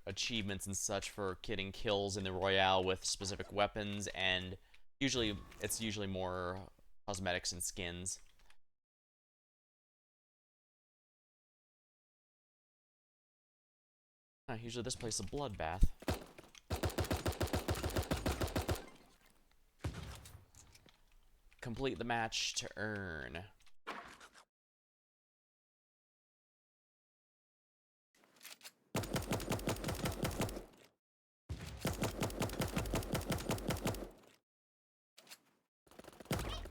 achievements and such for getting kills in the Royale with specific weapons, and it's usually more cosmetics and skins. Usually this place is a bloodbath. Complete the match to earn.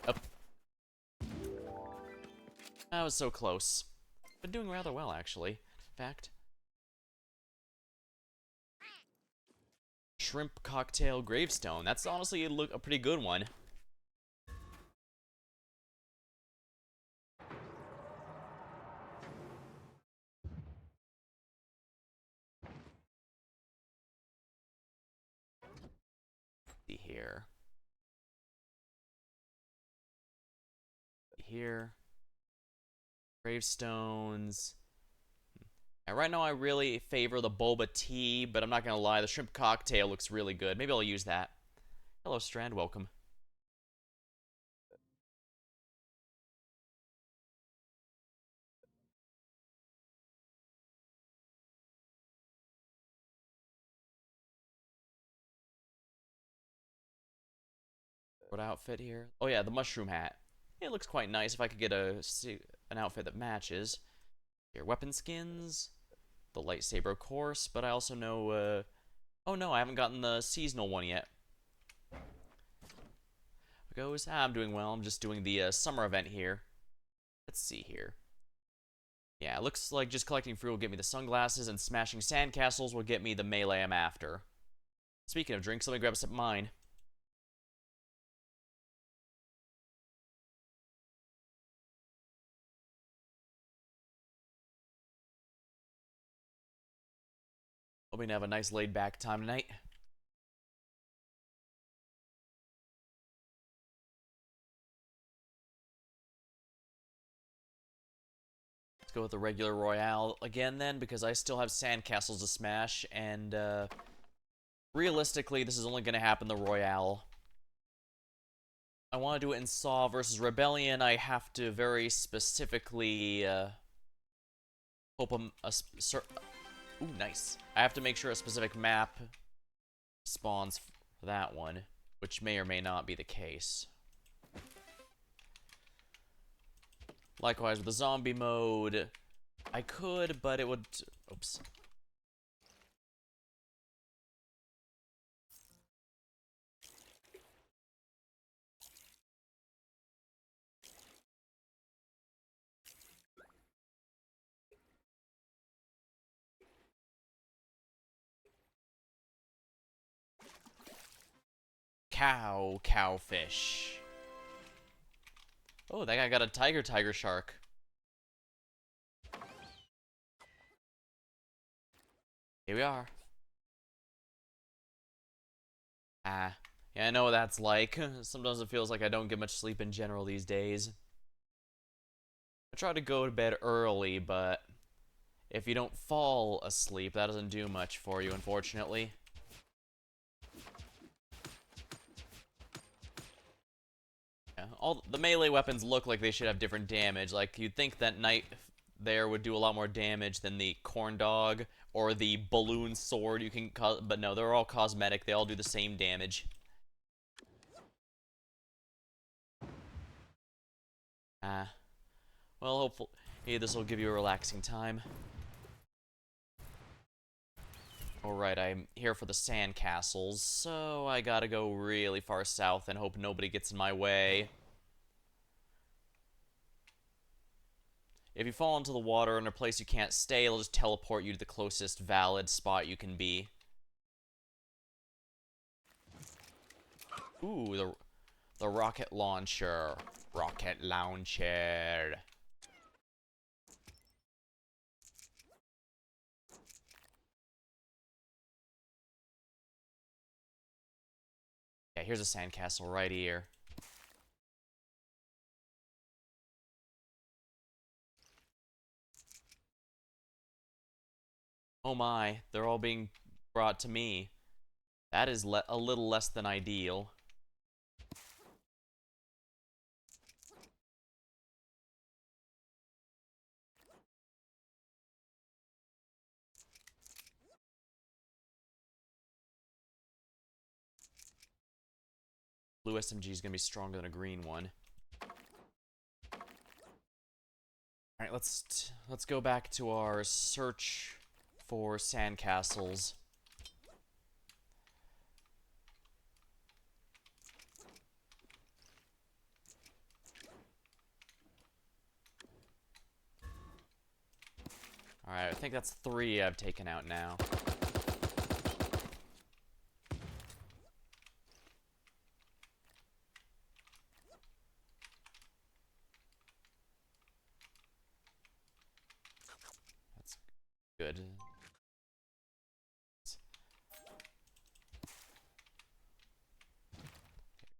Up. That was so close. Been doing rather well, actually. In fact. Shrimp cocktail gravestone. That's honestly a pretty good one. See here. Here. Gravestones. And right now I really favor the boba tea, but I'm not gonna lie, the shrimp cocktail looks really good. Maybe I'll use that. Hello, Strand. Welcome. What outfit here? Oh yeah, the mushroom hat. It looks quite nice if I could get an outfit that matches. Here, weapon skins. The lightsaber, of course, but I also know, oh no, I haven't gotten the seasonal one yet. Goes, I'm doing well. I'm just doing the summer event here. Let's see here. Yeah, it looks like just collecting fruit will get me the sunglasses, and smashing sandcastles will get me the melee I'm after. Speaking of drinks, let me grab a sip of mine. Hoping to have a nice laid-back time tonight. Let's go with the regular Royale again then, because I still have sandcastles to smash, and realistically, this is only going to happen the Royale. I want to do it in SAW versus Rebellion. I have to very specifically hope ooh, nice. I have to make sure a specific map spawns for that one, which may or may not be the case. Likewise with the zombie mode, I could, but it would... Oops. Cowfish. Oh, that guy got a tiger shark. Here we are. Yeah, I know what that's like. Sometimes it feels like I don't get much sleep in general these days. I try to go to bed early, but if you don't fall asleep, that doesn't do much for you, unfortunately. Yeah, all the melee weapons look like they should have different damage. Like, you'd think that knight there would do a lot more damage than the corn dog or the balloon sword you can but no, they're all cosmetic. They all do the same damage. Ah. Well, hopefully, hey, this will give you a relaxing time. Alright, I'm here for the sandcastles, so I gotta go really far south and hope nobody gets in my way. If you fall into the water in a place you can't stay, it'll just teleport you to the closest valid spot you can be. Ooh, the rocket launcher. Rocket launcher. Yeah, here's a sandcastle right here. Oh my, they're all being brought to me. That is a little less than ideal. Blue SMG is gonna be stronger than a green one. All right, let's go back to our search for sandcastles. All right, I think that's 3 I've taken out now. That's good.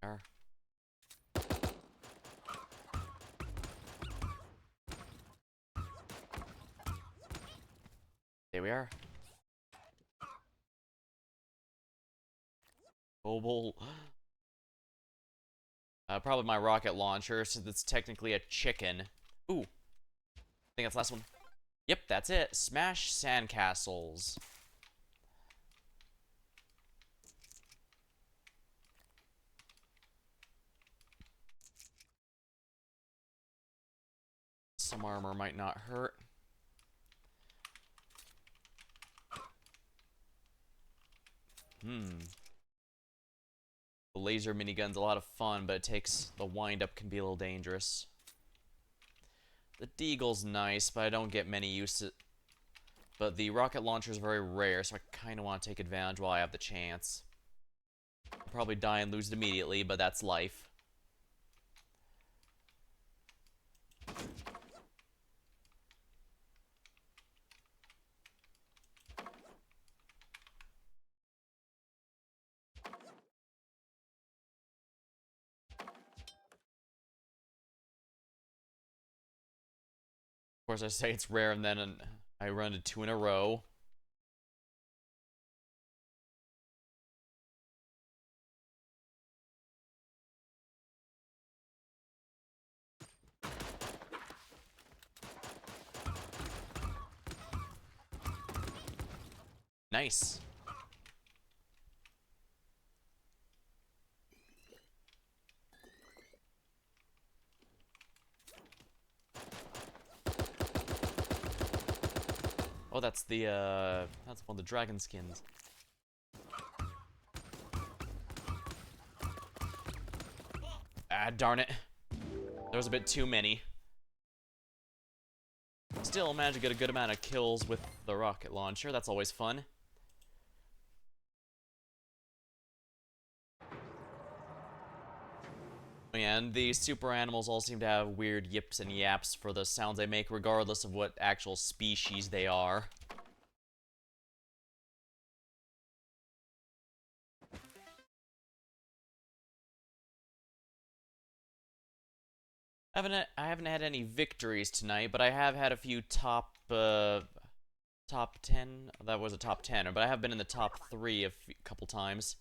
There. There we are. Mobile. Probably my rocket launcher, since it's technically a chicken. Ooh, I think that's the last one. Yep, that's it. Smash sandcastles. Some armor might not hurt. The laser minigun's a lot of fun, but the wind-up can be a little dangerous. The deagle's nice, but I don't get many use it. But the rocket launcher is very rare, so I kind of want to take advantage while I have the chance. I'll probably die and lose it immediately, but that's life. Of course, I say it's rare, and then I run into 2 in a row. Nice. Oh, that's one of the dragon skins. Ah, darn it. There was a bit too many. Still managed to get a good amount of kills with the rocket launcher. That's always fun. And the super animals all seem to have weird yips and yaps for the sounds they make, regardless of what actual species they are. I haven't had any victories tonight, but I have had a few top 10. That was a top 10, but I have been in the top 3 a couple times.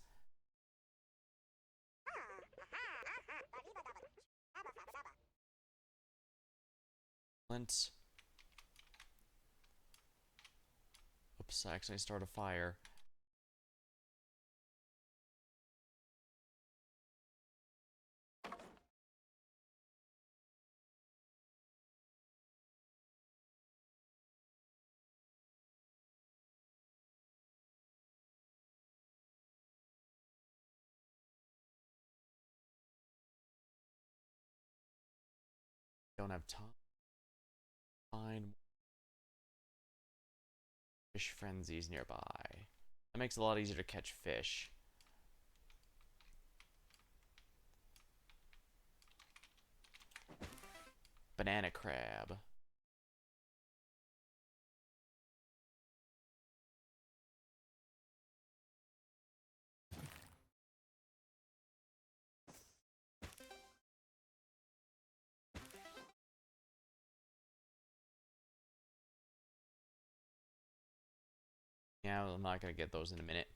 Oops, I accidentally started a fire. Don't have time. Find fish frenzies nearby. That makes it a lot easier to catch fish. Banana crab. Yeah, I'm not gonna get those in a minute.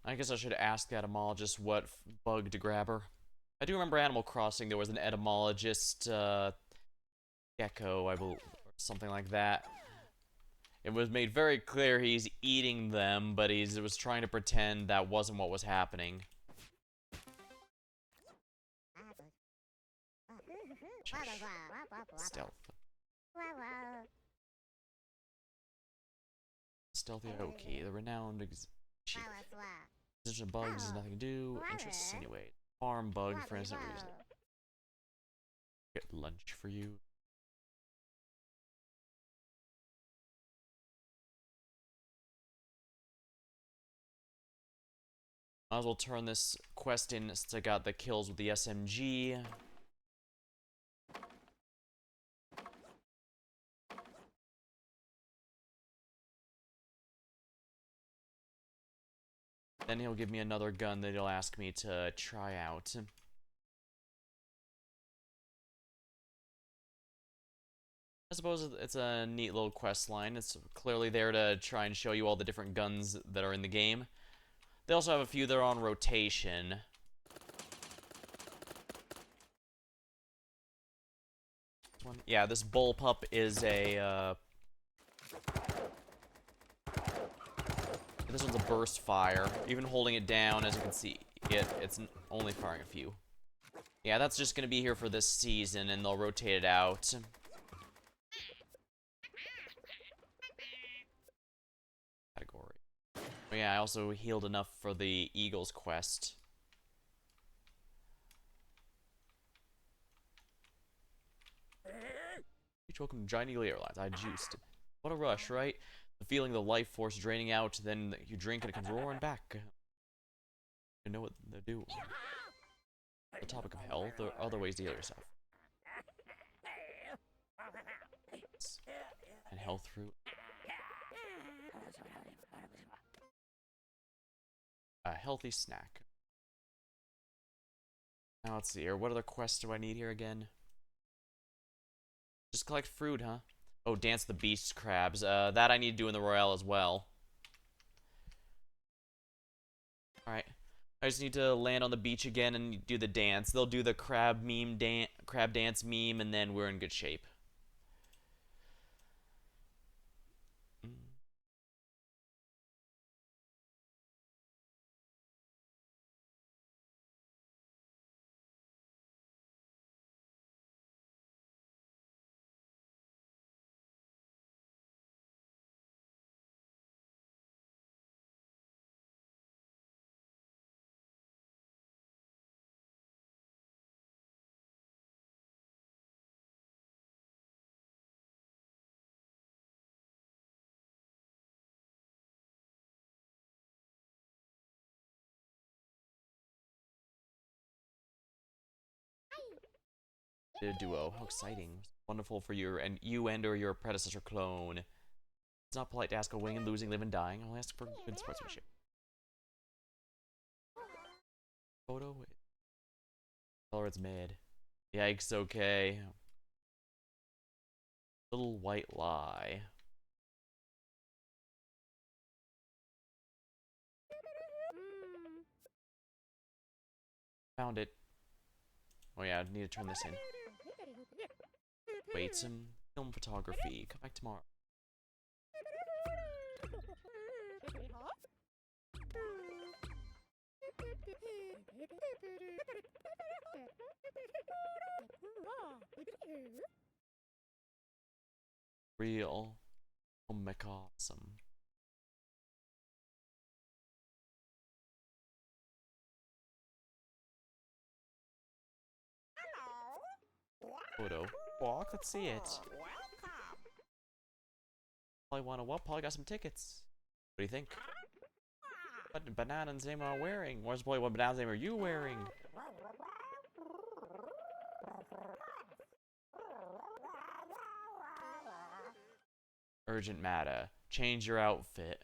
I guess I should ask the etymologist what bug to grab her. I do remember Animal Crossing, there was an etymologist, gecko, I believe, or something like that. It was made very clear he's eating them, but he was trying to pretend that wasn't what was happening. Stealth. Stealthy Oki, the renowned chief. Position bugs has nothing to do. Interests anyway. Farm bug for innocent reason. Get lunch for you. Might as well turn this quest in since I got the kills with the SMG. Then he'll give me another gun that he'll ask me to try out. I suppose it's a neat little quest line. It's clearly there to try and show you all the different guns that are in the game. They also have a few that are on rotation. This one? Yeah, this bullpup is a, this one's a burst fire. Even holding it down, as you can see, it's only firing a few. Yeah, that's just gonna be here for this season, and they'll rotate it out. Category. But yeah, I also healed enough for the Eagles quest. Welcome to Giant Eagle Airlines. I juiced. What a rush, right? The feeling of the life force draining out, then you drink and it comes roaring back. You know what they do. The topic of health, there are other ways to heal yourself. And health fruit. A healthy snack. Now let's see here. What other quests do I need here again? Just collect fruit, huh? Oh, dance the beast crabs. That I need to do in the Royale as well. Alright. I just need to land on the beach again and do the dance. They'll do the crab dance meme, and then we're in good shape. Duo. How exciting. Wonderful for you and or your predecessor clone. It's not polite to ask a winning, losing, living, dying. I'll ask for good sportsmanship. Photo? Color it's mid. Yikes, okay. Little white lie. Found it. Oh yeah, I need to turn this in. Wait, some film photography. Come back tomorrow. Real. Oh my god, awesome. Photo. Walk, let's see it. Probably wanna what? Probably got some tickets. What do you think? What banana's name am I wearing? Where's boy? What banana's name are you wearing? Urgent matter. Change your outfit.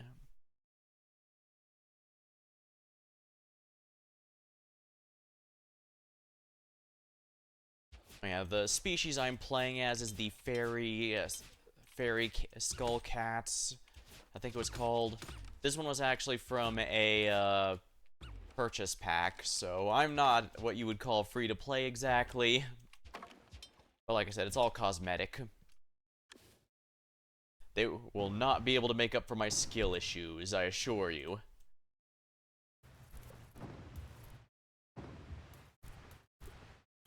Yeah, the species I'm playing as is the fairy skull cats. I think it was called. This one was actually from a purchase pack, so I'm not what you would call free to play exactly. But like I said, it's all cosmetic. They will not be able to make up for my skill issues, I assure you.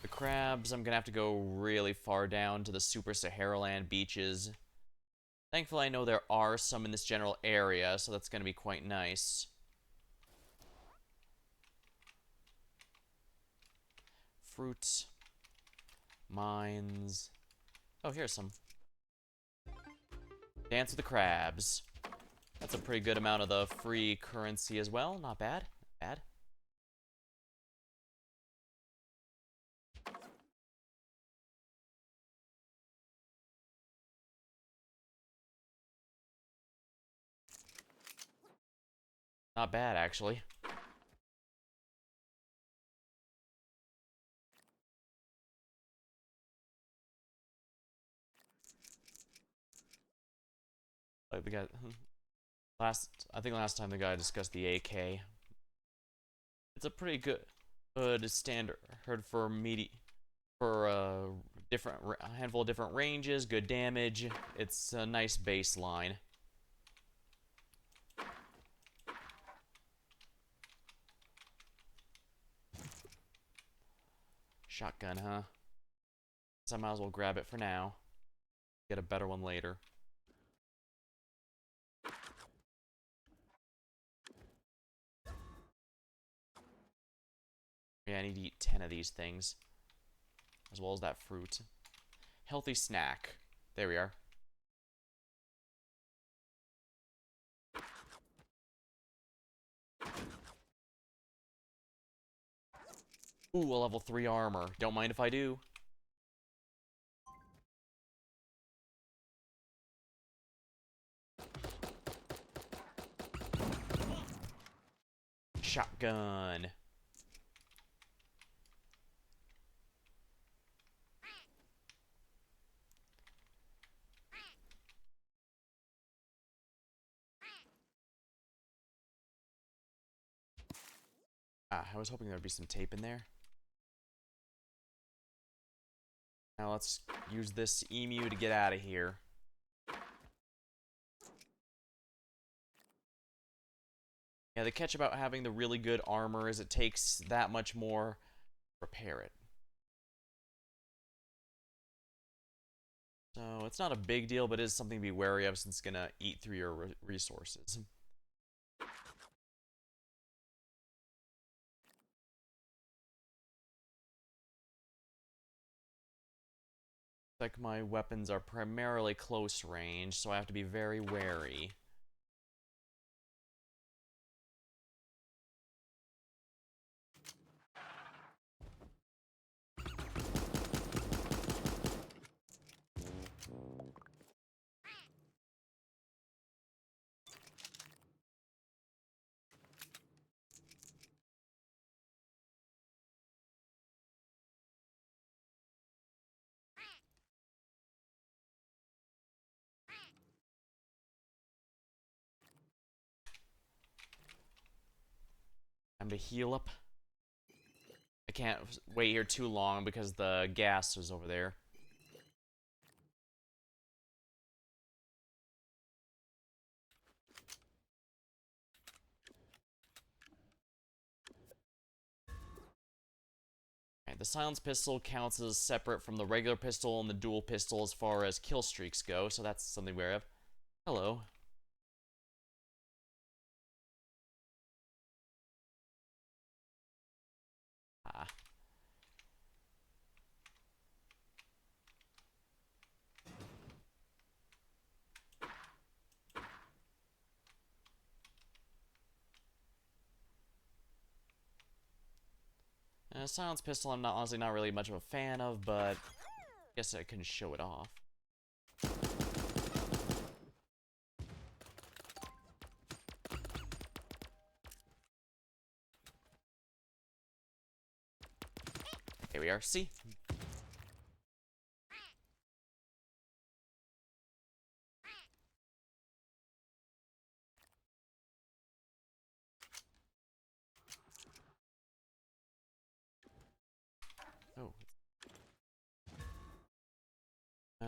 The crabs, I'm gonna have to go really far down to the Super Sahara Land beaches. Thankfully, I know there are some in this general area, so that's gonna be quite nice. Fruits. Mines. Oh, here's some. Dance with the crabs. That's a pretty good amount of the free currency as well. Not bad. Not bad. Not bad, actually. Like the guy... I think last time the guy discussed the AK. It's a pretty good standard for a handful of different ranges, good damage. It's a nice baseline. Shotgun, huh? So I might as well grab it for now. Get a better one later. Yeah, I need to eat 10 of these things. As well as that fruit. Healthy snack. There we are. Ooh, a level 3 armor. Don't mind if I do. Shotgun. Ah, I was hoping there'd be some tape in there. Now let's use this emu to get out of here. Yeah, the catch about having the really good armor is it takes that much more to repair it. So it's not a big deal, but it is something to be wary of since it's gonna eat through your resources. Like my weapons are primarily close range, so I have to be very wary. Time to heal up. I can't wait here too long because the gas is over there. Right, the silence pistol counts as separate from the regular pistol and the dual pistol as far as kill streaks go, so that's something we're of. Hello. Ah. Silence pistol I'm honestly not really much of a fan of, but I guess I can show it off. Here we are. See? Oh.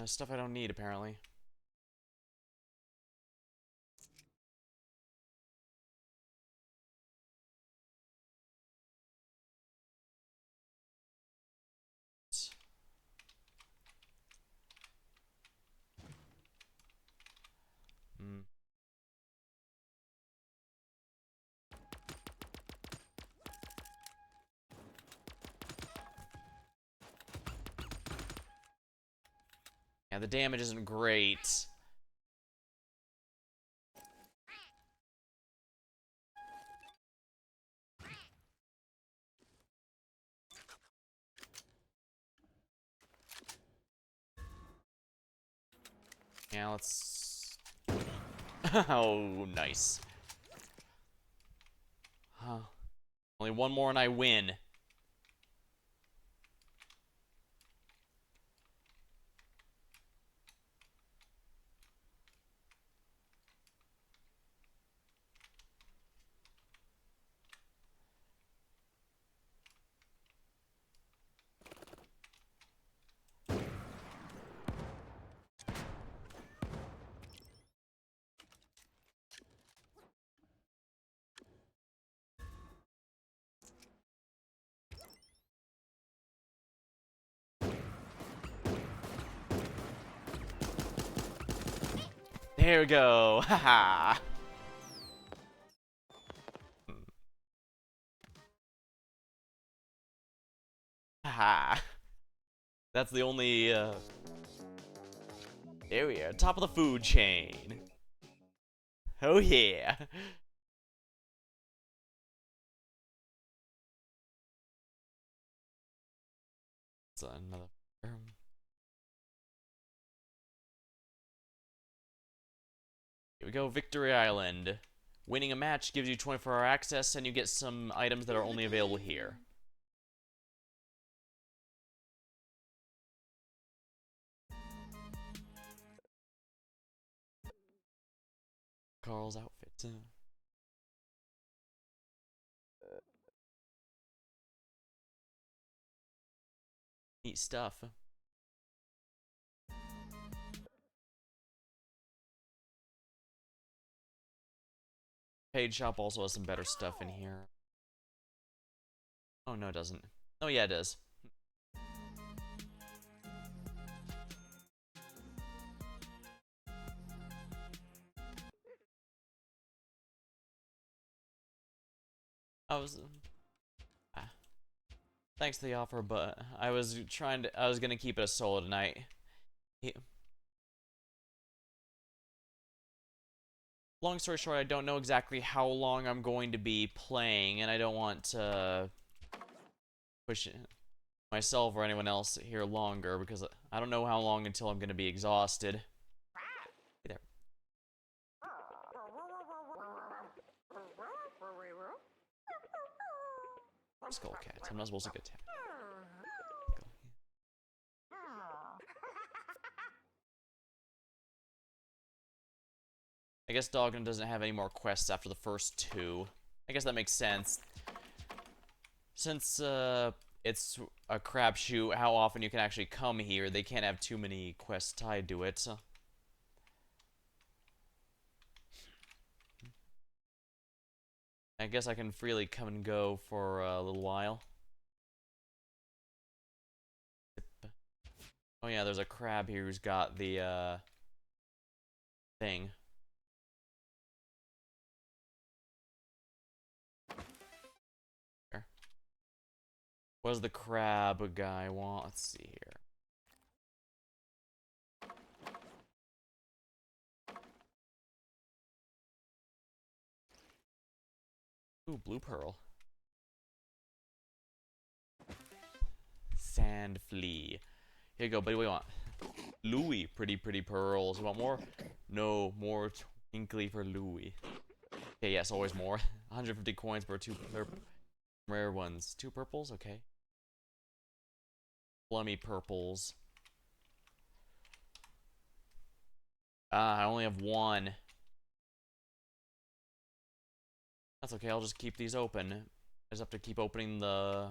Stuff I don't need, apparently. Hmm. Yeah, the damage isn't great. Yeah, let's... Oh, nice. Huh. Only one more and I win. There we go. Haha. Haha. That's the only, There we are. Top of the food chain. Oh, yeah. It's another... Here we go, Victory Island. Winning a match gives you 24-hour access, and you get some items that are only available here. Carl's outfit. Neat stuff. Paid shop also has some better stuff in here. Oh, no, it doesn't. Oh, yeah, it does. I was... Thanks to the offer, but I was gonna keep it a solo tonight. Long story short, I don't know exactly how long I'm going to be playing, and I don't want to push myself or anyone else here longer, because I don't know how long until I'm gonna be exhausted. Hey there. Skull cat. I'm not supposed to get tapped. I guess Dogden doesn't have any more quests after the first two. I guess that makes sense. Since it's a crapshoot how often you can actually come here, they can't have too many quests tied to it. So. I guess I can freely come and go for a little while. Oh yeah, there's a crab here who's got the thing. What does the crab guy want? Let's see here. Ooh, blue pearl. sand flea. Here you go, buddy. What do you want? Louis, pretty pearls. You want more? No, more twinkly for Louis. Okay, yes, always more. 150 coins for two rare ones. Two purples? Okay. Plummy purples. Ah, I only have one. That's okay, I'll just keep these open. I just have to keep opening the...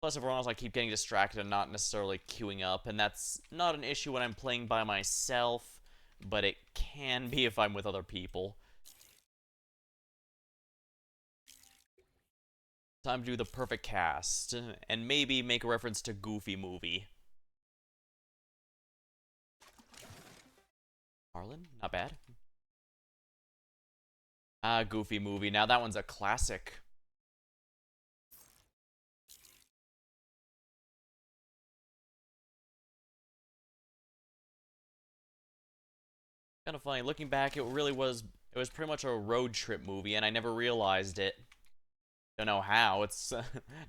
Plus, everyone else, I keep getting distracted and not necessarily queuing up, and that's not an issue when I'm playing by myself, but it can be if I'm with other people. Time to do the perfect cast, and maybe make a reference to Goofy movie. Marlin? Not bad. Ah, Goofy movie. Now that one's a classic. Kind of funny. Looking back, it was pretty much a road trip movie, and I never realized it. Don't know how. It's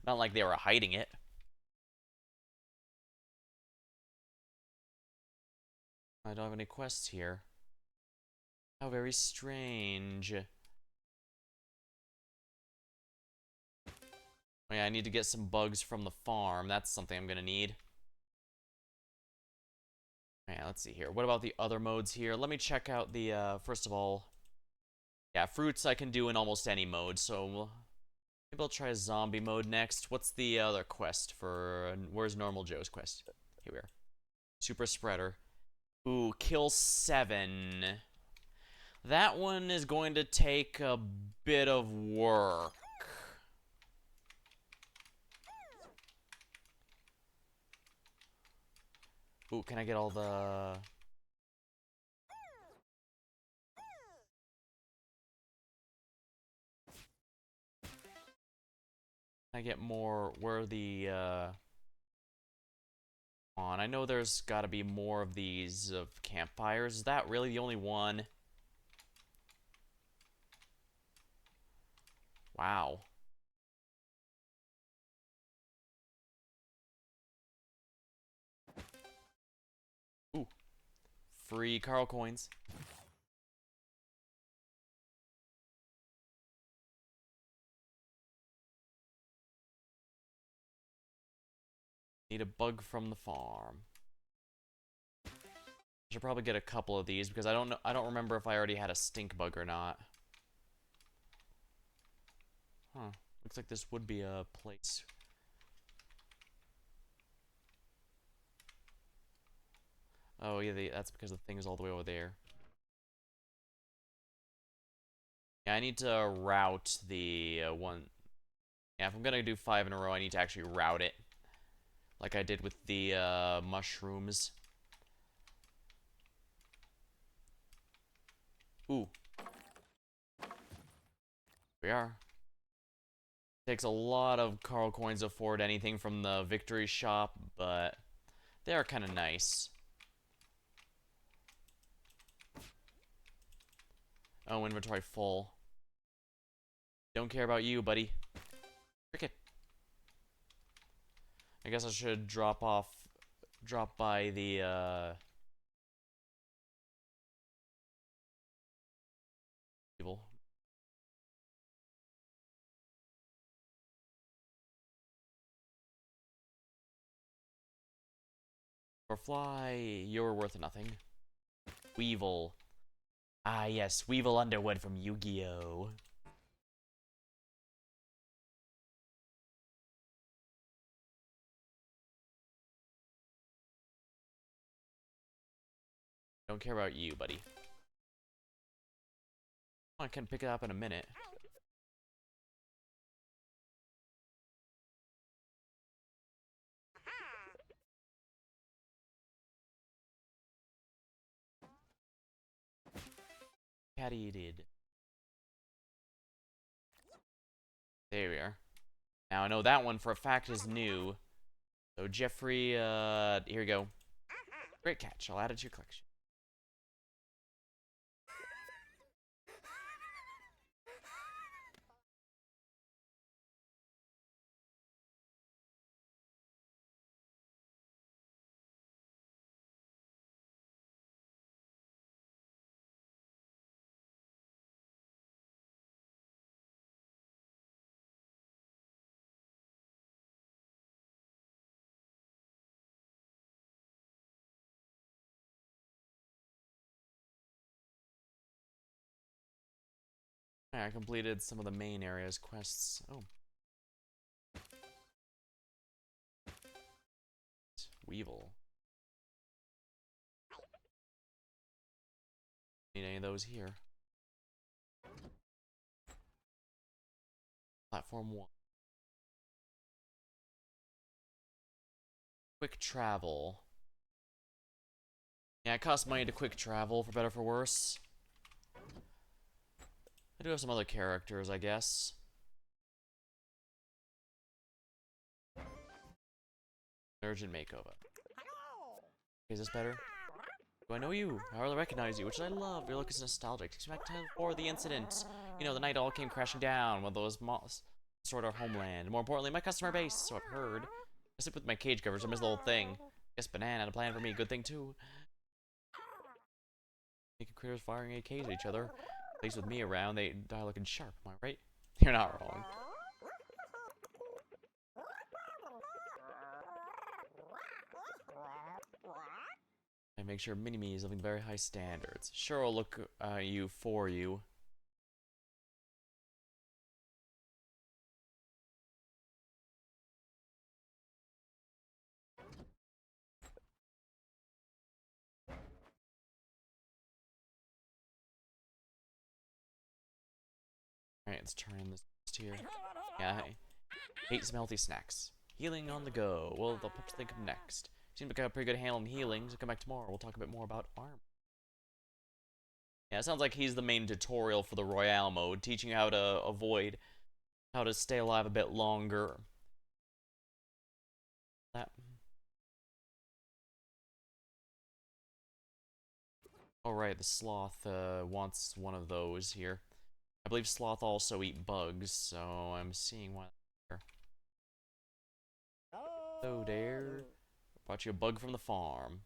not like they were hiding it. I don't have any quests here. How very strange. Oh yeah, I need to get some bugs from the farm. That's something I'm gonna need. Yeah, let's see here. What about the other modes here? Let me check out the, first of all... Yeah, fruits I can do in almost any mode, so... Maybe I'll try zombie mode next. What's the other quest for... Where's Normal Joe's quest? Here we are. Super Spreader. Ooh, kill 7. That one is going to take a bit of work. Ooh, can I get all the... Can I get more... Where are the, on? I know there's gotta be more of these of campfires. Is that really the only one? Wow. Ooh. Free Carl coins. Need a bug from the farm. I should probably get a couple of these because I don't remember if I already had a stink bug or not. Huh. Looks like this would be a place. Oh yeah, that's because the thing is all the way over there. Yeah, I need to route the one. Yeah, if I'm gonna do 5 in a row, I need to actually route it. Like I did with the mushrooms. Ooh. We are. Takes a lot of Carl coins to afford anything from the victory shop, but they are kind of nice. Oh, inventory full. Don't care about you, buddy. Cricket. I guess I should drop by the, evil. Or fly, you're worth nothing. Weevil. Ah, yes, Weevil Underwood from Yu-Gi-Oh! Don't care about you, buddy. Oh, I can pick it up in a minute. Catty did. There we are. Now I know that one for a fact is new. So Jeffrey, here we go. Great catch. I'll add it to your collection. I completed some of the main areas quests. Oh. Weevil. Need any of those here. Platform 1. Quick travel. Yeah, it costs money to quick travel, for better or for worse. I do have some other characters, I guess. Urgent makeover. Is this better? Do I know you? I hardly recognize you, which I love. Your look is nostalgic. Takes me back to before the incident. You know, the night all came crashing down when those moths destroyed our homeland. More importantly, my customer base, so I've heard. I sleep with my cage covers, I miss the whole thing. Guess Banana had a plan for me, good thing too. Making critters firing AKs at each other. At least with me around, they die looking sharp, am I right? You're not wrong. I make sure Mini-Me is living very high standards. Sure, I'll look you for you. Alright, let's turn this here. Yeah, I hate smelty snacks. Healing on the go. Well, they'll perhaps think of next. Seems like I have a pretty good handle on healing, so come back tomorrow. We'll talk a bit more about armor. Yeah, it sounds like he's the main tutorial for the Royale mode, teaching you how to avoid, how to stay alive a bit longer. That. Oh right, the sloth wants one of those here. I believe sloth also eat bugs, so I'm seeing one there. Hello there. Brought you a bug from the farm.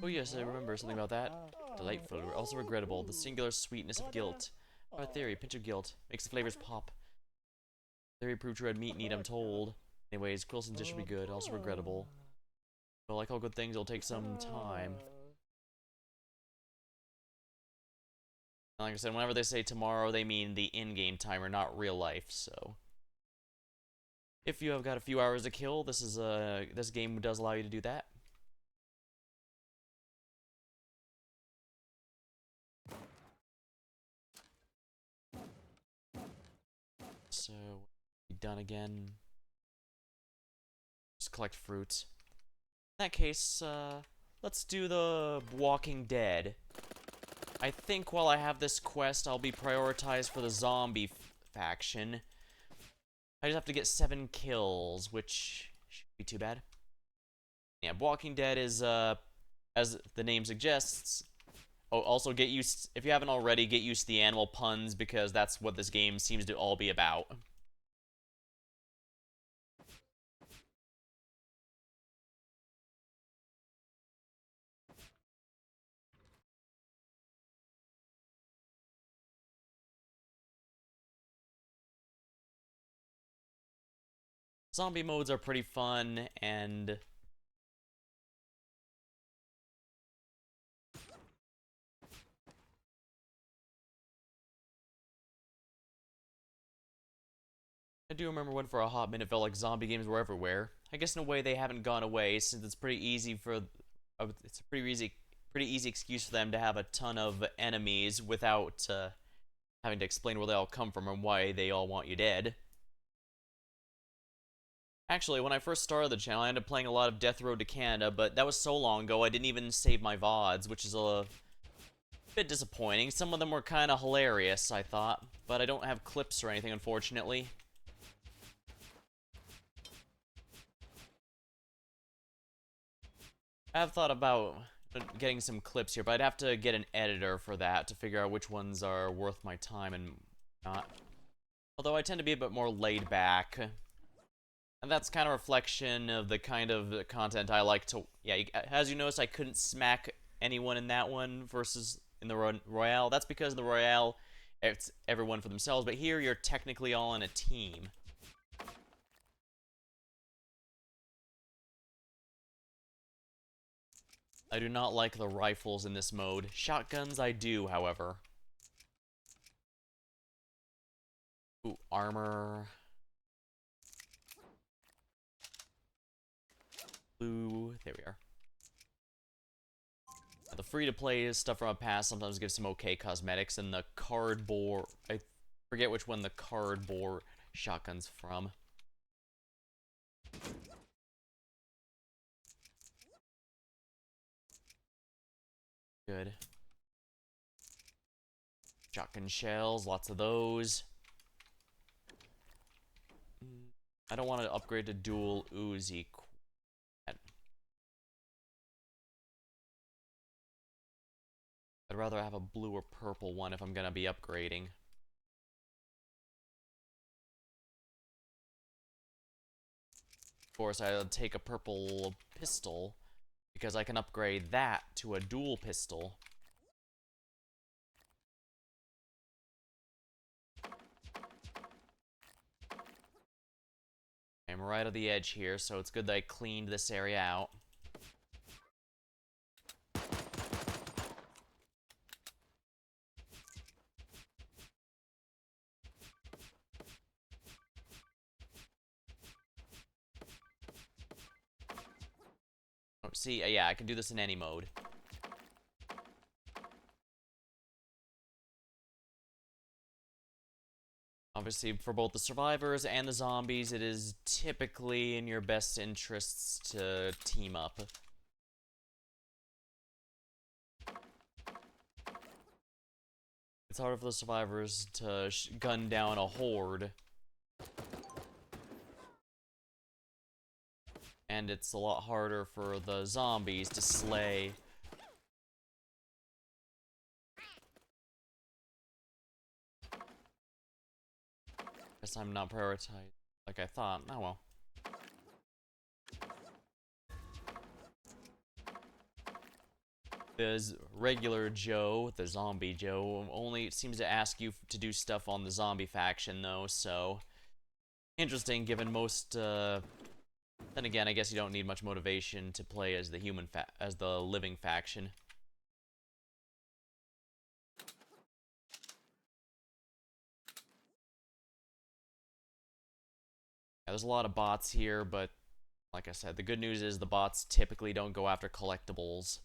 Oh yes, I remember something about that. Delightful, also regrettable. The singular sweetness of guilt. Our theory, a pinch of guilt, makes the flavors pop. Theory proved red meat need, I'm told. Anyways, Quilson's dish should be good, also regrettable. But like all good things, it'll take some time. Like I said, whenever they say tomorrow, they mean the in-game timer, not real life, so. If you have got a few hours to kill, this game does allow you to do that. So, be done again. Just collect fruit. In that case, let's do the Walking Dead. I think while I have this quest, I'll be prioritized for the zombie faction. I just have to get 7 kills, which shouldn't be too bad. Yeah, Walking Dead is, as the name suggests. Oh, also get used, if you haven't already, get used to the animal puns, because that's what this game seems to all be about. Zombie modes are pretty fun, and I do remember when for a hot minute felt like zombie games were everywhere. I guess in a way they haven't gone away, since it's pretty easy for it's a pretty easy excuse for them to have a ton of enemies without having to explain where they all come from and why they all want you dead. Actually, when I first started the channel, I ended up playing a lot of Death Road to Canada, but that was so long ago I didn't even save my VODs, which is a bit disappointing. Some of them were kind of hilarious, I thought, but I don't have clips or anything, unfortunately. I have thought about getting some clips here, but I'd have to get an editor for that to figure out which ones are worth my time and not. Although I tend to be a bit more laid back. And that's kind of a reflection of the kind of content I like to... Yeah, as you noticed, I couldn't smack anyone in that one versus in the Royale. That's because in the Royale, it's everyone for themselves, but here you're technically all in a team. I do not like the rifles in this mode. Shotguns I do, however. Ooh, armor. Blue. There we are. The free-to-play stuff from a past sometimes gives some okay cosmetics, and the cardboard... I forget which one the cardboard shotgun's from. Good. Shotgun shells, lots of those. I don't want to upgrade to dual Uzi. I'd rather have a blue or purple one if I'm gonna be upgrading. Of course, I'll take a purple pistol because I can upgrade that to a dual pistol. I'm right at the edge here, so it's good that I cleaned this area out. Oh, see, yeah, I can do this in any mode. Obviously, for both the survivors and the zombies, it is typically in your best interests to team up. It's harder for the survivors to gun down a horde. And it's a lot harder for the zombies to slay. Guess I'm not prioritized like I thought. Oh well. The regular Joe, the zombie Joe, only seems to ask you to do stuff on the zombie faction, though, so... Interesting, given most, Then again, I guess you don't need much motivation to play as the as the living faction. Yeah, there's a lot of bots here, but... Like I said, the good news is the bots typically don't go after collectibles.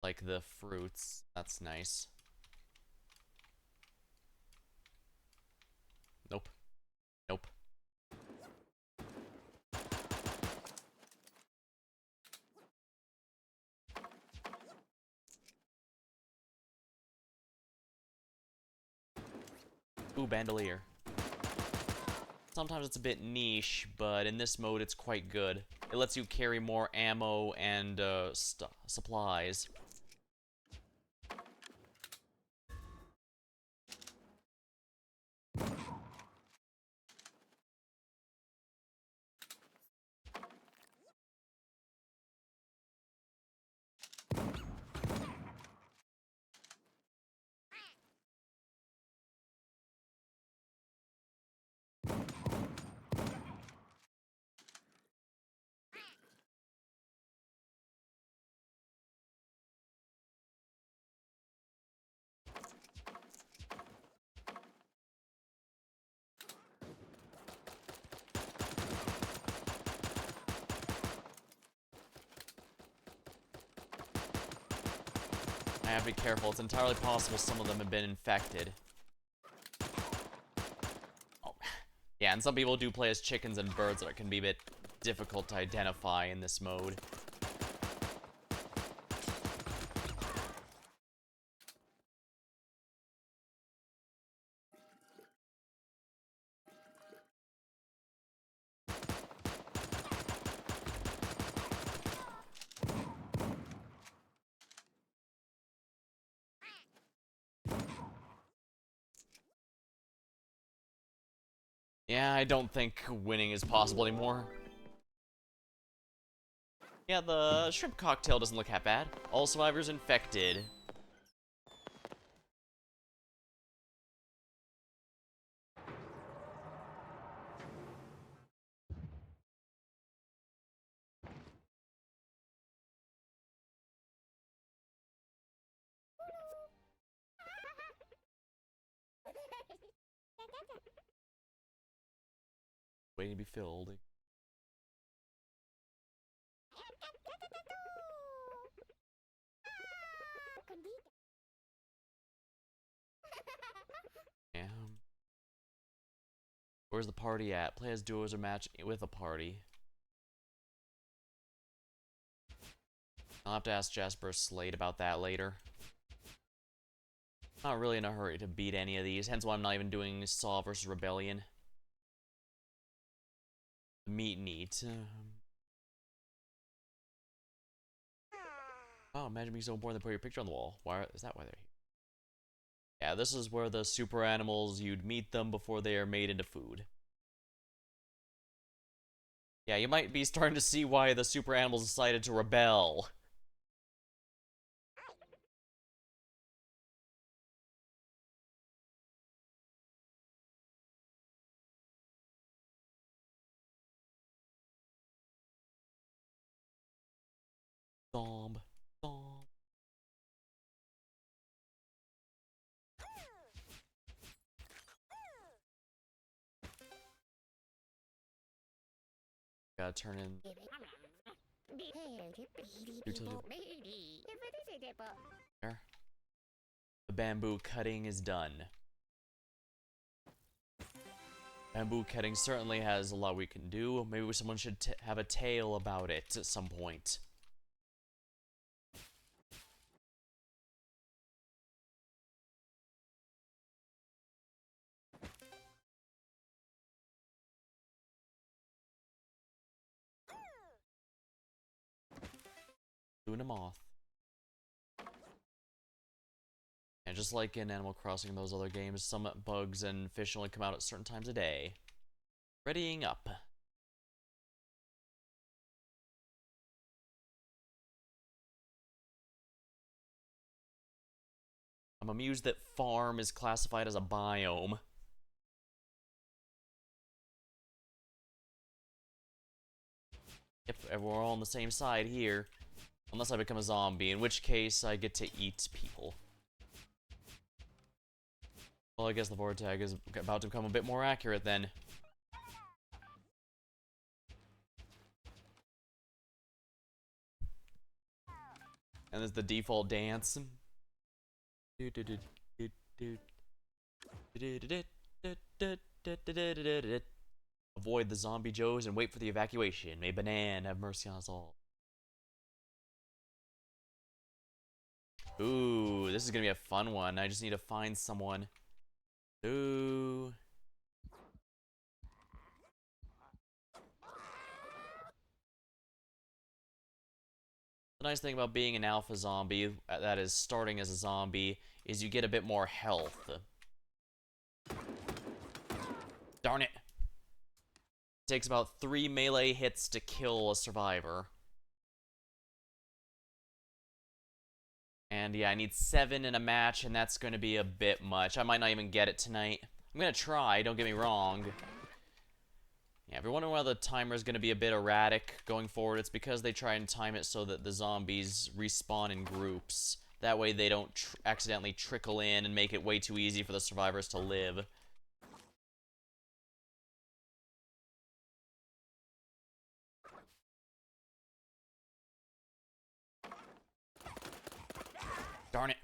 Like the fruits. That's nice. Nope. Nope. Ooh, bandolier. Sometimes it's a bit niche, but in this mode it's quite good. It lets you carry more ammo and supplies. I have to be careful. It's entirely possible some of them have been infected. Oh. Yeah, and some people do play as chickens and birds, so it can be a bit difficult to identify in this mode. Yeah, I don't think winning is possible anymore. Yeah, the shrimp cocktail doesn't look that bad. All survivors infected. Waiting to be filled. Damn. Where's the party at? Play as duos or match with a party. I'll have to ask Jasper Slade about that later. Not really in a hurry to beat any of these, hence why I'm not even doing Saw versus Rebellion. Meet neat. Oh, imagine being so bored they put your picture on the wall. Why is that why they're here? Yeah, this is where the super animals, you'd meet them before they are made into food. Yeah, you might be starting to see why the super animals decided to rebel. Bomb. Bomb. Gotta turn in. There. The bamboo cutting is done. Bamboo cutting certainly has a lot we can do. Maybe someone should have a tale about it at some point. Doing a moth. And just like in Animal Crossing and those other games, some bugs and fish only come out at certain times a day. Readying up. I'm amused that farm is classified as a biome. Yep, we're all on the same side here. Unless I become a zombie, in which case I get to eat people. Well, I guess the vortag is about to become a bit more accurate then. And there's the default dance. Avoid the zombie joes and wait for the evacuation. May Banan have mercy on us all. Ooh, this is gonna be a fun one. I just need to find someone. Ooh. The nice thing about being an alpha zombie, that is starting as a zombie, is you get a bit more health. Darn it. It takes about 3 melee hits to kill a survivor. And yeah, I need 7 in a match, and that's going to be a bit much. I might not even get it tonight. I'm going to try, don't get me wrong. Yeah, if you're wondering why the timer is going to be a bit erratic going forward, it's because they try and time it so that the zombies respawn in groups. That way they don't accidentally trickle in and make it way too easy for the survivors to live. Darn it.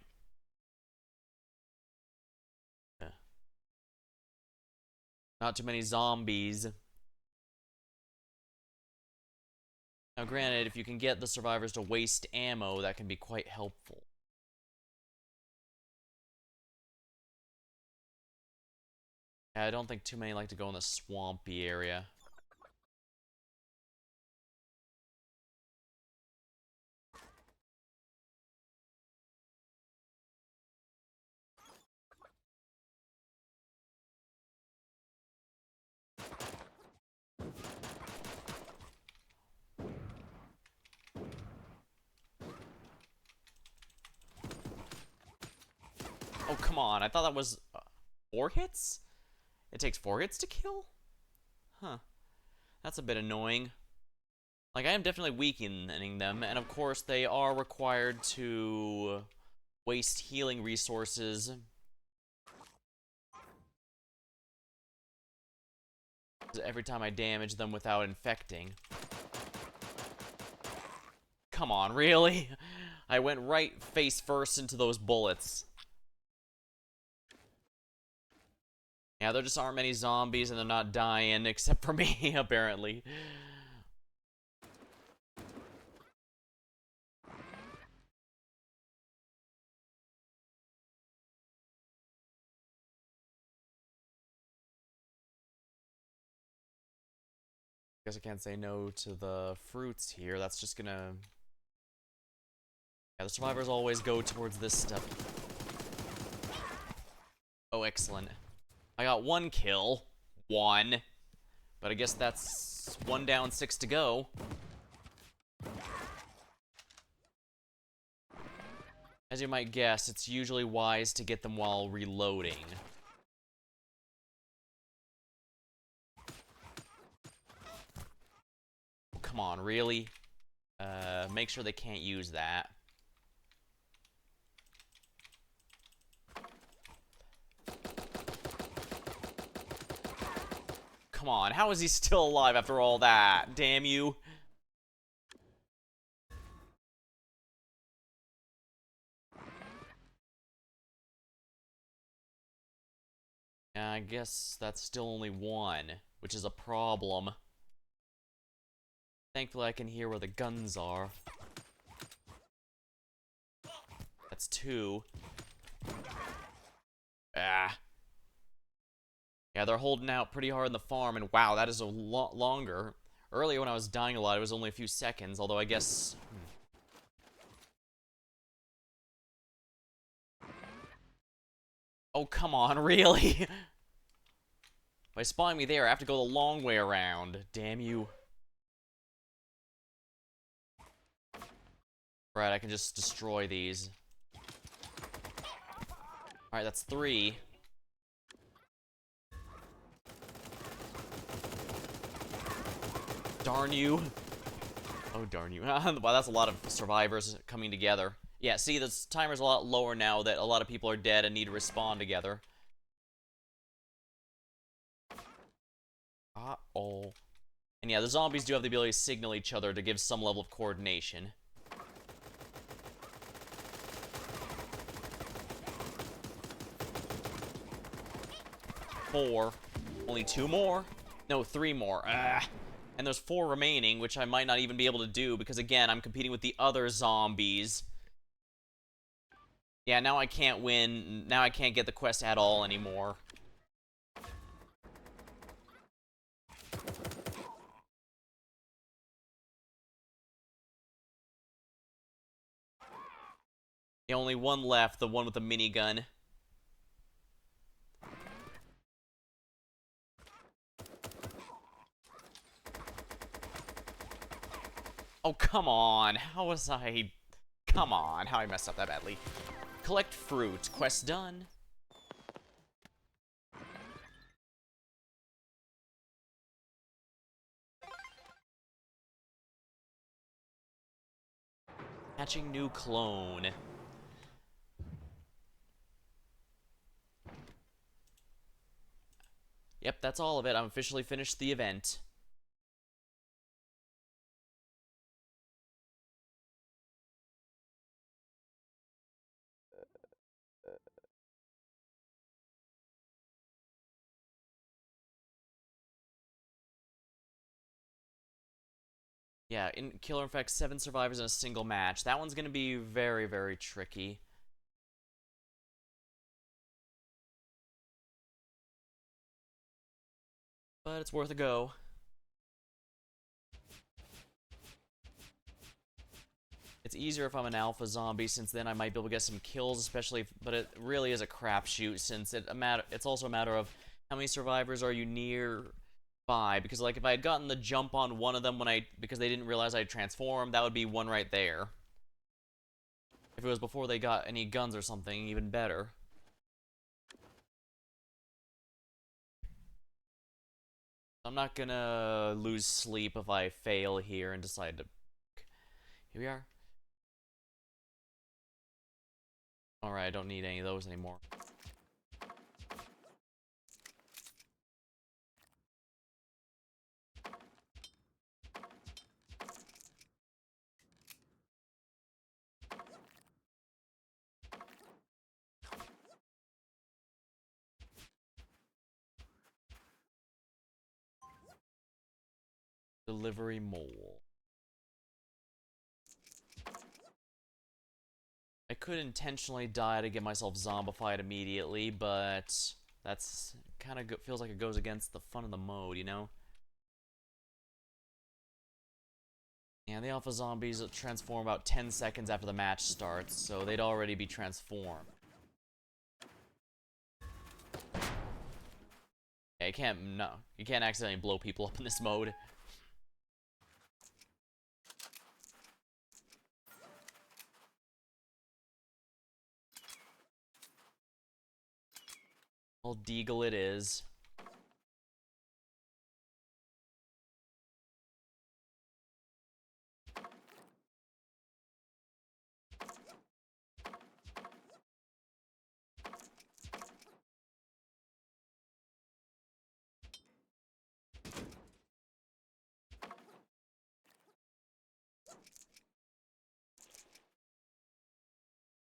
Not too many zombies. Now granted, if you can get the survivors to waste ammo, that can be quite helpful. Yeah, I don't think too many like to go in the swampy area. Oh, come on. I thought that was 4 hits? It takes 4 hits to kill? Huh. That's a bit annoying. Like, I am definitely weakening them, and of course they are required to waste healing resources. every time I damage them without infecting. Come on, really? I went right face first into those bullets. Yeah, there just aren't many zombies and they're not dying, except for me, apparently. Guess I can't say no to the fruits here. That's just gonna... Yeah, the survivors always go towards this step. Oh, excellent. I got 1 kill. 1. But I guess that's 1 down, 6 to go. As you might guess, it's usually wise to get them while reloading. Come on, really? Make sure they can't use that. Come on, how is he still alive after all that? Damn you. I guess that's still only 1, which is a problem. Thankfully, I can hear where the guns are. That's 2. Ah. Yeah, they're holding out pretty hard in the farm, and wow, that is a lot longer. Earlier, when I was dying a lot, it was only a few seconds, although I guess... Oh, come on, really? By spawning me there, I have to go the long way around. Damn you. Right, I can just destroy these. Alright, that's 3. Darn you. Oh, darn you. Well, that's a lot of survivors coming together. Yeah, see, the timer's a lot lower now that a lot of people are dead and need to respawn together. Uh-oh. And yeah, the zombies do have the ability to signal each other to give some level of coordination. 4. Only 2 more? No, 3 more. Ah. And there's 4 remaining, which I might not even be able to do because, again, I'm competing with the other zombies. Yeah, now I can't win. Now I can't get the quest at all anymore. Yeah, only 1 left, the one with the minigun. Oh, come on. How was I... Come on. How I messed up that badly. Collect fruit. Quest done. Hatching new clone. Yep, that's all of it. I'm officially finished the event. Yeah, Killer infects 7 survivors in a single match. That one's gonna be very, very tricky. But it's worth a go. It's easier if I'm an alpha zombie, since then I might be able to get some kills, especially but it really is a crapshoot, since it's also a matter of how many survivors are you nearby, because like if I had gotten the jump on one of them because they didn't realize I'd transformed, that would be 1 right there. If it was before they got any guns or something, even better. I'm not gonna lose sleep if I fail here and decide to... Here we are. Alright, I don't need any of those anymore. Delivery mole. I could intentionally die to get myself zombified immediately, but that's kind of feels like it goes against the fun of the mode, you know? And the alpha zombies transform about 10 seconds after the match starts, so they'd already be transformed. Yeah, you can't accidentally blow people up in this mode. Well, Deagle it is.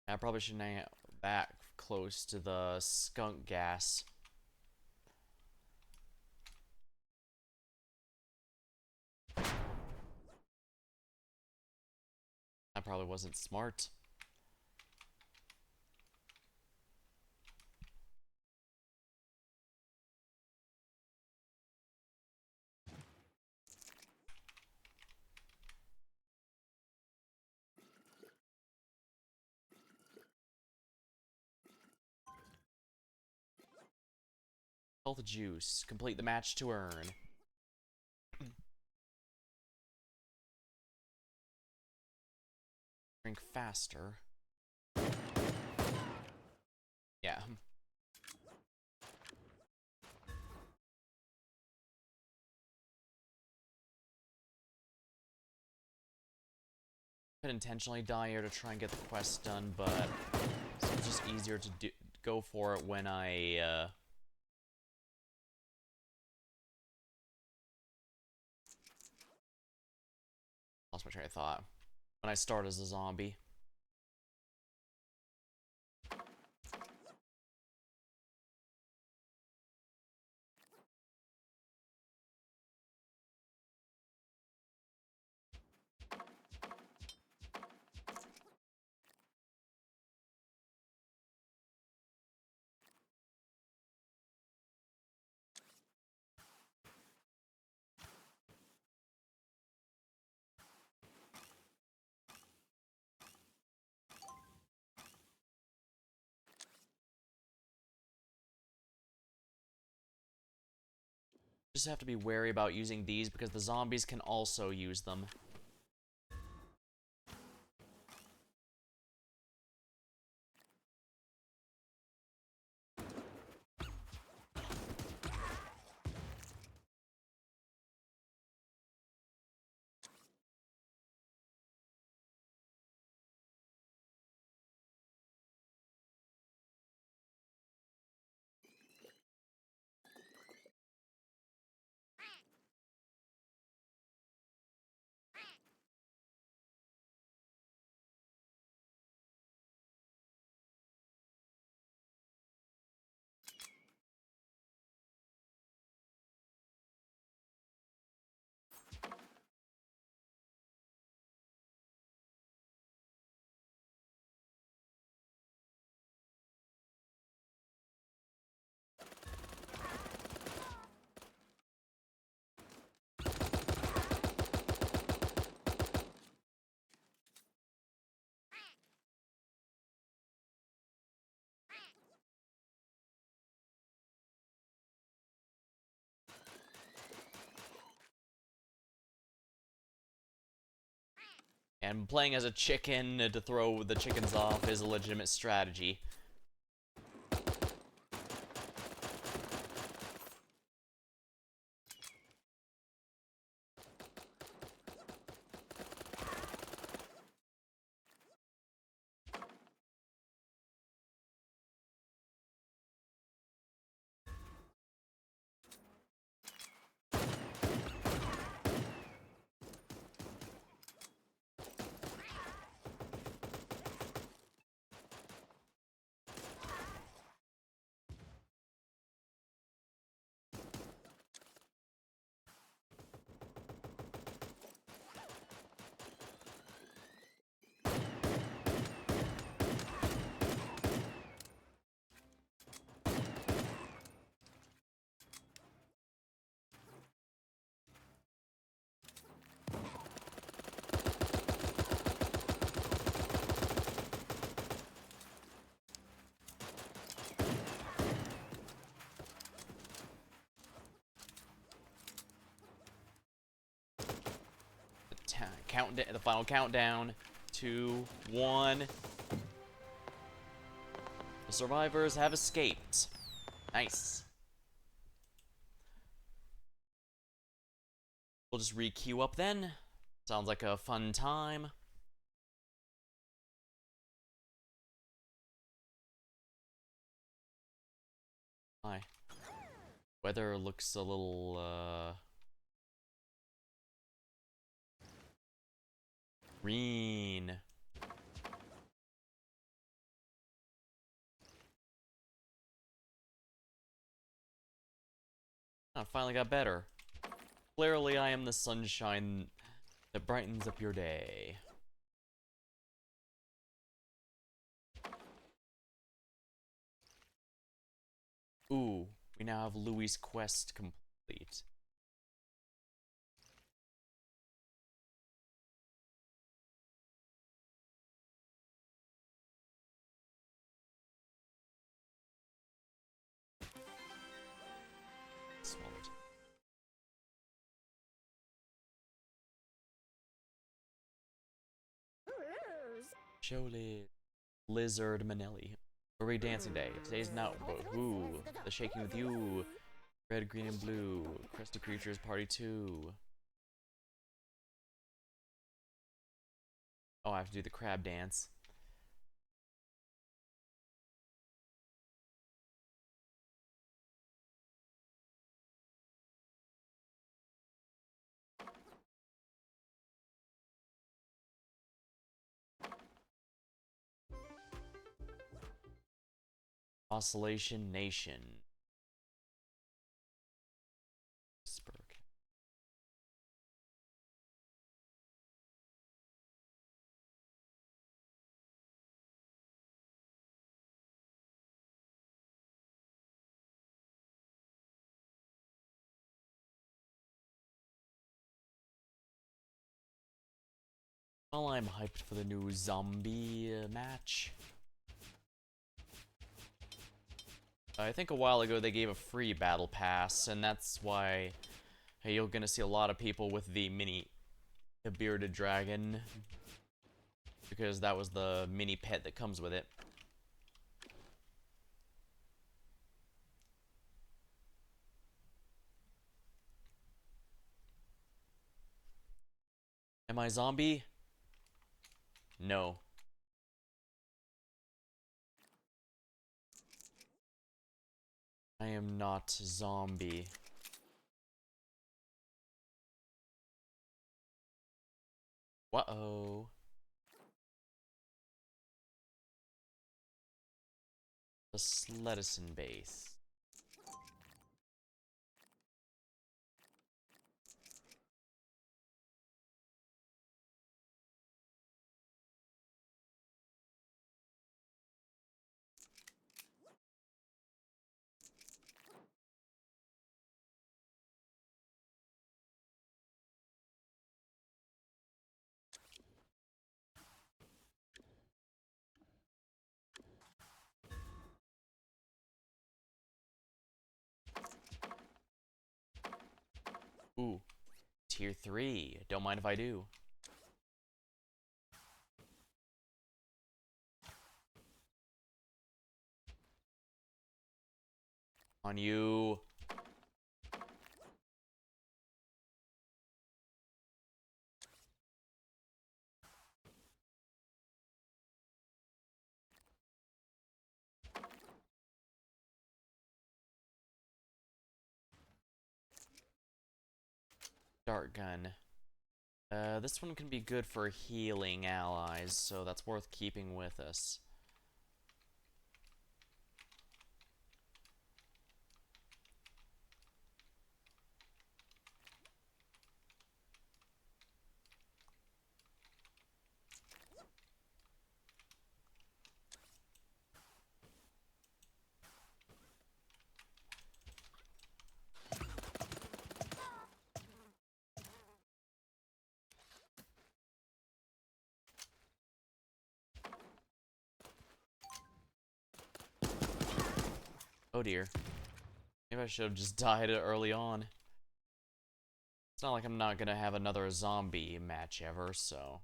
I probably shouldn't hang out back close to the skunk gas. That probably wasn't smart. Health juice. Complete the match to earn. Drink faster. Yeah. Could intentionally die here to try and get the quest done, but it's just easier to go for it when I lost my train of thought. When I start as a zombie. Just have to be wary about using these because the zombies can also use them. And playing as a chicken to throw the chickens off is a legitimate strategy. the final countdown. 2, 1. The survivors have escaped. Nice. We'll just re-queue up then. Sounds like a fun time. Hi. Weather looks a little, green. Oh, it finally got better. Clearly, I am the sunshine that brightens up your day. Ooh, we now have Louis' quest complete. Swallowed. Jolie. Lizard Manelli. Furry dancing day. Today's not who. The shaking with you. Red, green, and blue. Crested creatures party 2. Oh, I have to do the crab dance. Oscillation Nation. Pittsburgh. Well, I'm hyped for the new zombie match. I think a while ago they gave a free battle pass, and that's why you're gonna see a lot of people with the bearded dragon, because that was the mini pet that comes with it. Am I zombie? No. I am not zombie. Uh-oh. The Sledison base. Ooh. Tier 3. Don't mind if I do. On you. Dart gun. This one can be good for healing allies, so that's worth keeping with us. Oh dear. Maybe I should have just died early on. It's not like I'm not gonna have another zombie match ever, so...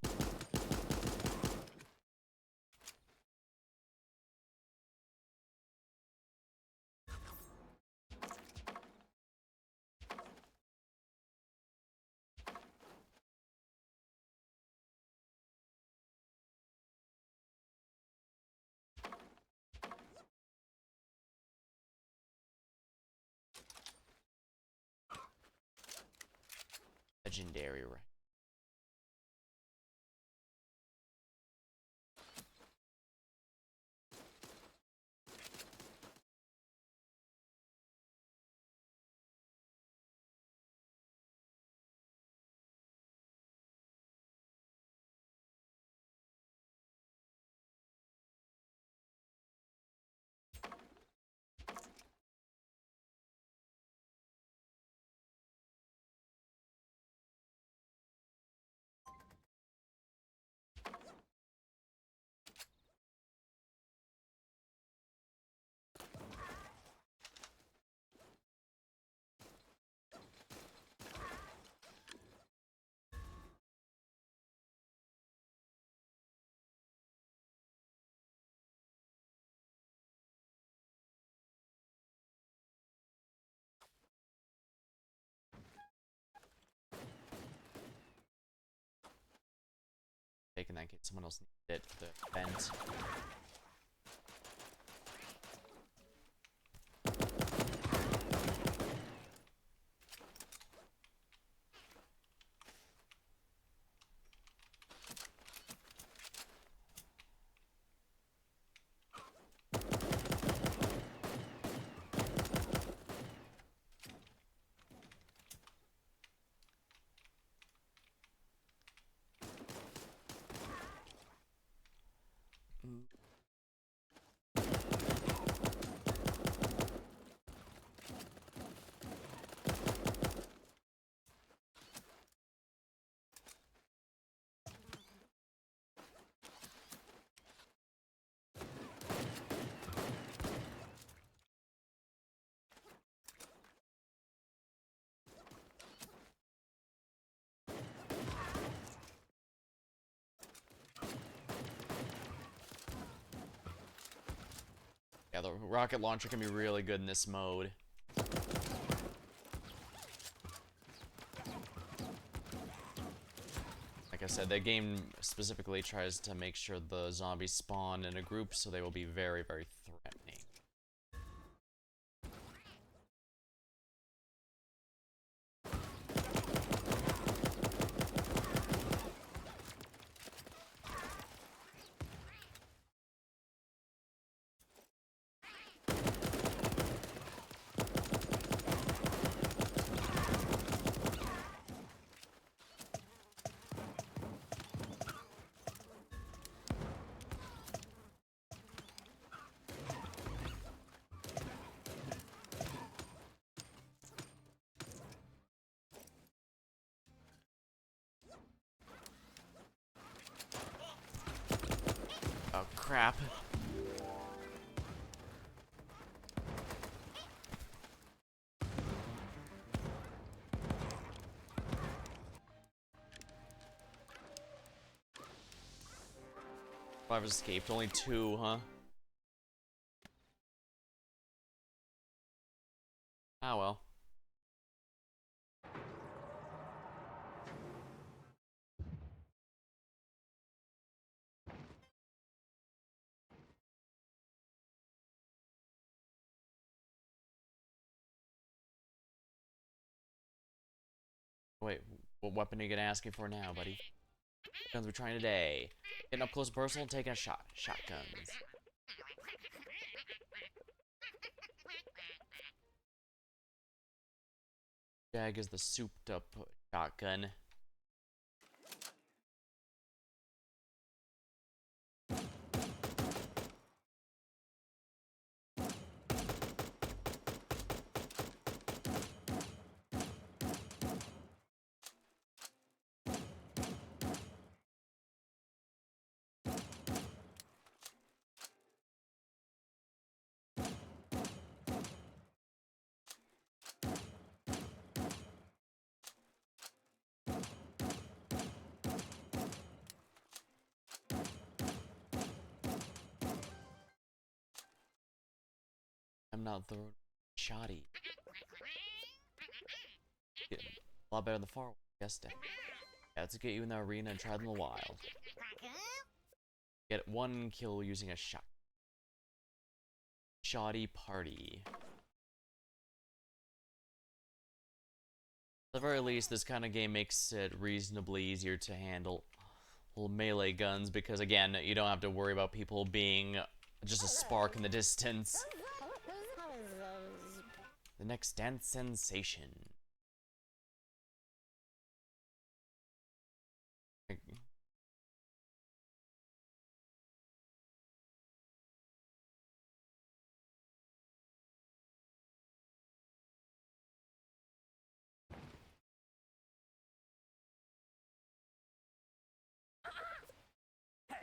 Legendary, right? Taking that in case someone else needed it for the event. Yeah, the rocket launcher can be really good in this mode. Like I said, that game specifically tries to make sure the zombies spawn in a group, so they will be very, very threatening. Oh, crap. I've escaped. Only 2, huh? Ah, well. Wait, what weapon are you gonna ask me for now, buddy? Guns we're trying today. Getting up close and personal, taking a shot. Shotguns. Jag is the souped up shotgun. not the shoddy. Yeah, a lot better than the far one. Guessed it. Yeah, let's get you in the arena and try them in the wild. Get 1 kill using a shot. Shoddy party. At the very least, this kind of game makes it reasonably easier to handle melee guns because, again, you don't have to worry about people being just a spark in the distance. The next dance sensation.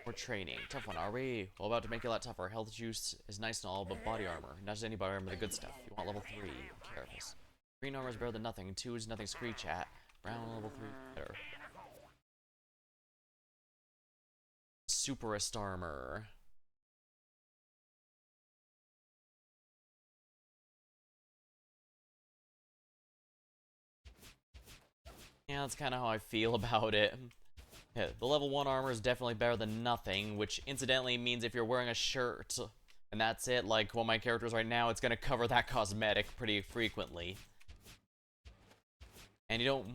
We're training. Tough one, are we? Well, about to make it a lot tougher. Health juice is nice and all, but body armor. Not just any body armor, the good stuff. You want level 3. Care of this. Green armor is better than nothing. 2 is nothing screech at. Brown level 3 better. Superist armor. Yeah, that's kind of how I feel about it. Yeah, the level 1 armor is definitely better than nothing, which incidentally means if you're wearing a shirt, and that's it, like one of my characters right now, it's gonna cover that cosmetic pretty frequently. And you don't...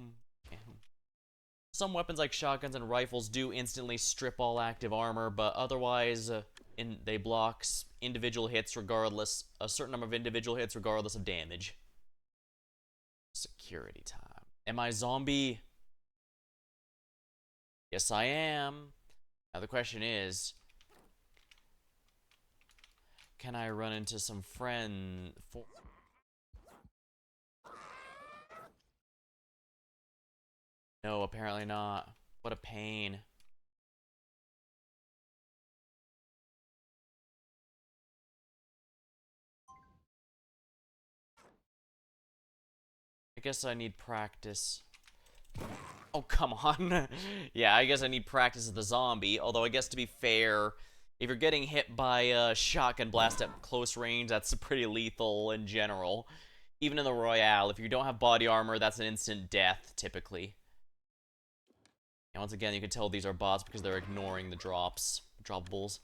Some weapons like shotguns and rifles do instantly strip all active armor, but otherwise, they block individual hits regardless, a certain number of individual hits regardless of damage. Security time. Am I zombie? Yes, I am. Now the question is, can I run into some friends? No, apparently not. What a pain. I guess I need practice. Oh, come on. Yeah, I guess I need practice as the zombie. Although, I guess to be fair, if you're getting hit by a shotgun blast at close range, that's pretty lethal in general. Even in the Royale, if you don't have body armor, that's an instant death, typically. And once again, you can tell these are bots because they're ignoring the droppables.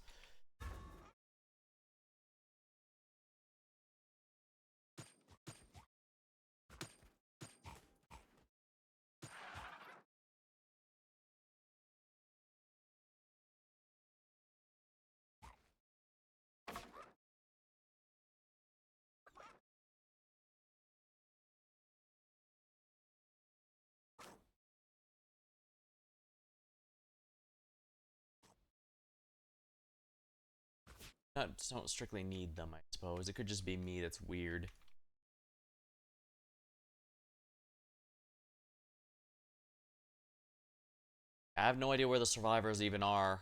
Don't strictly need them, I suppose. It could just be me that's weird. I have no idea where the survivors even are.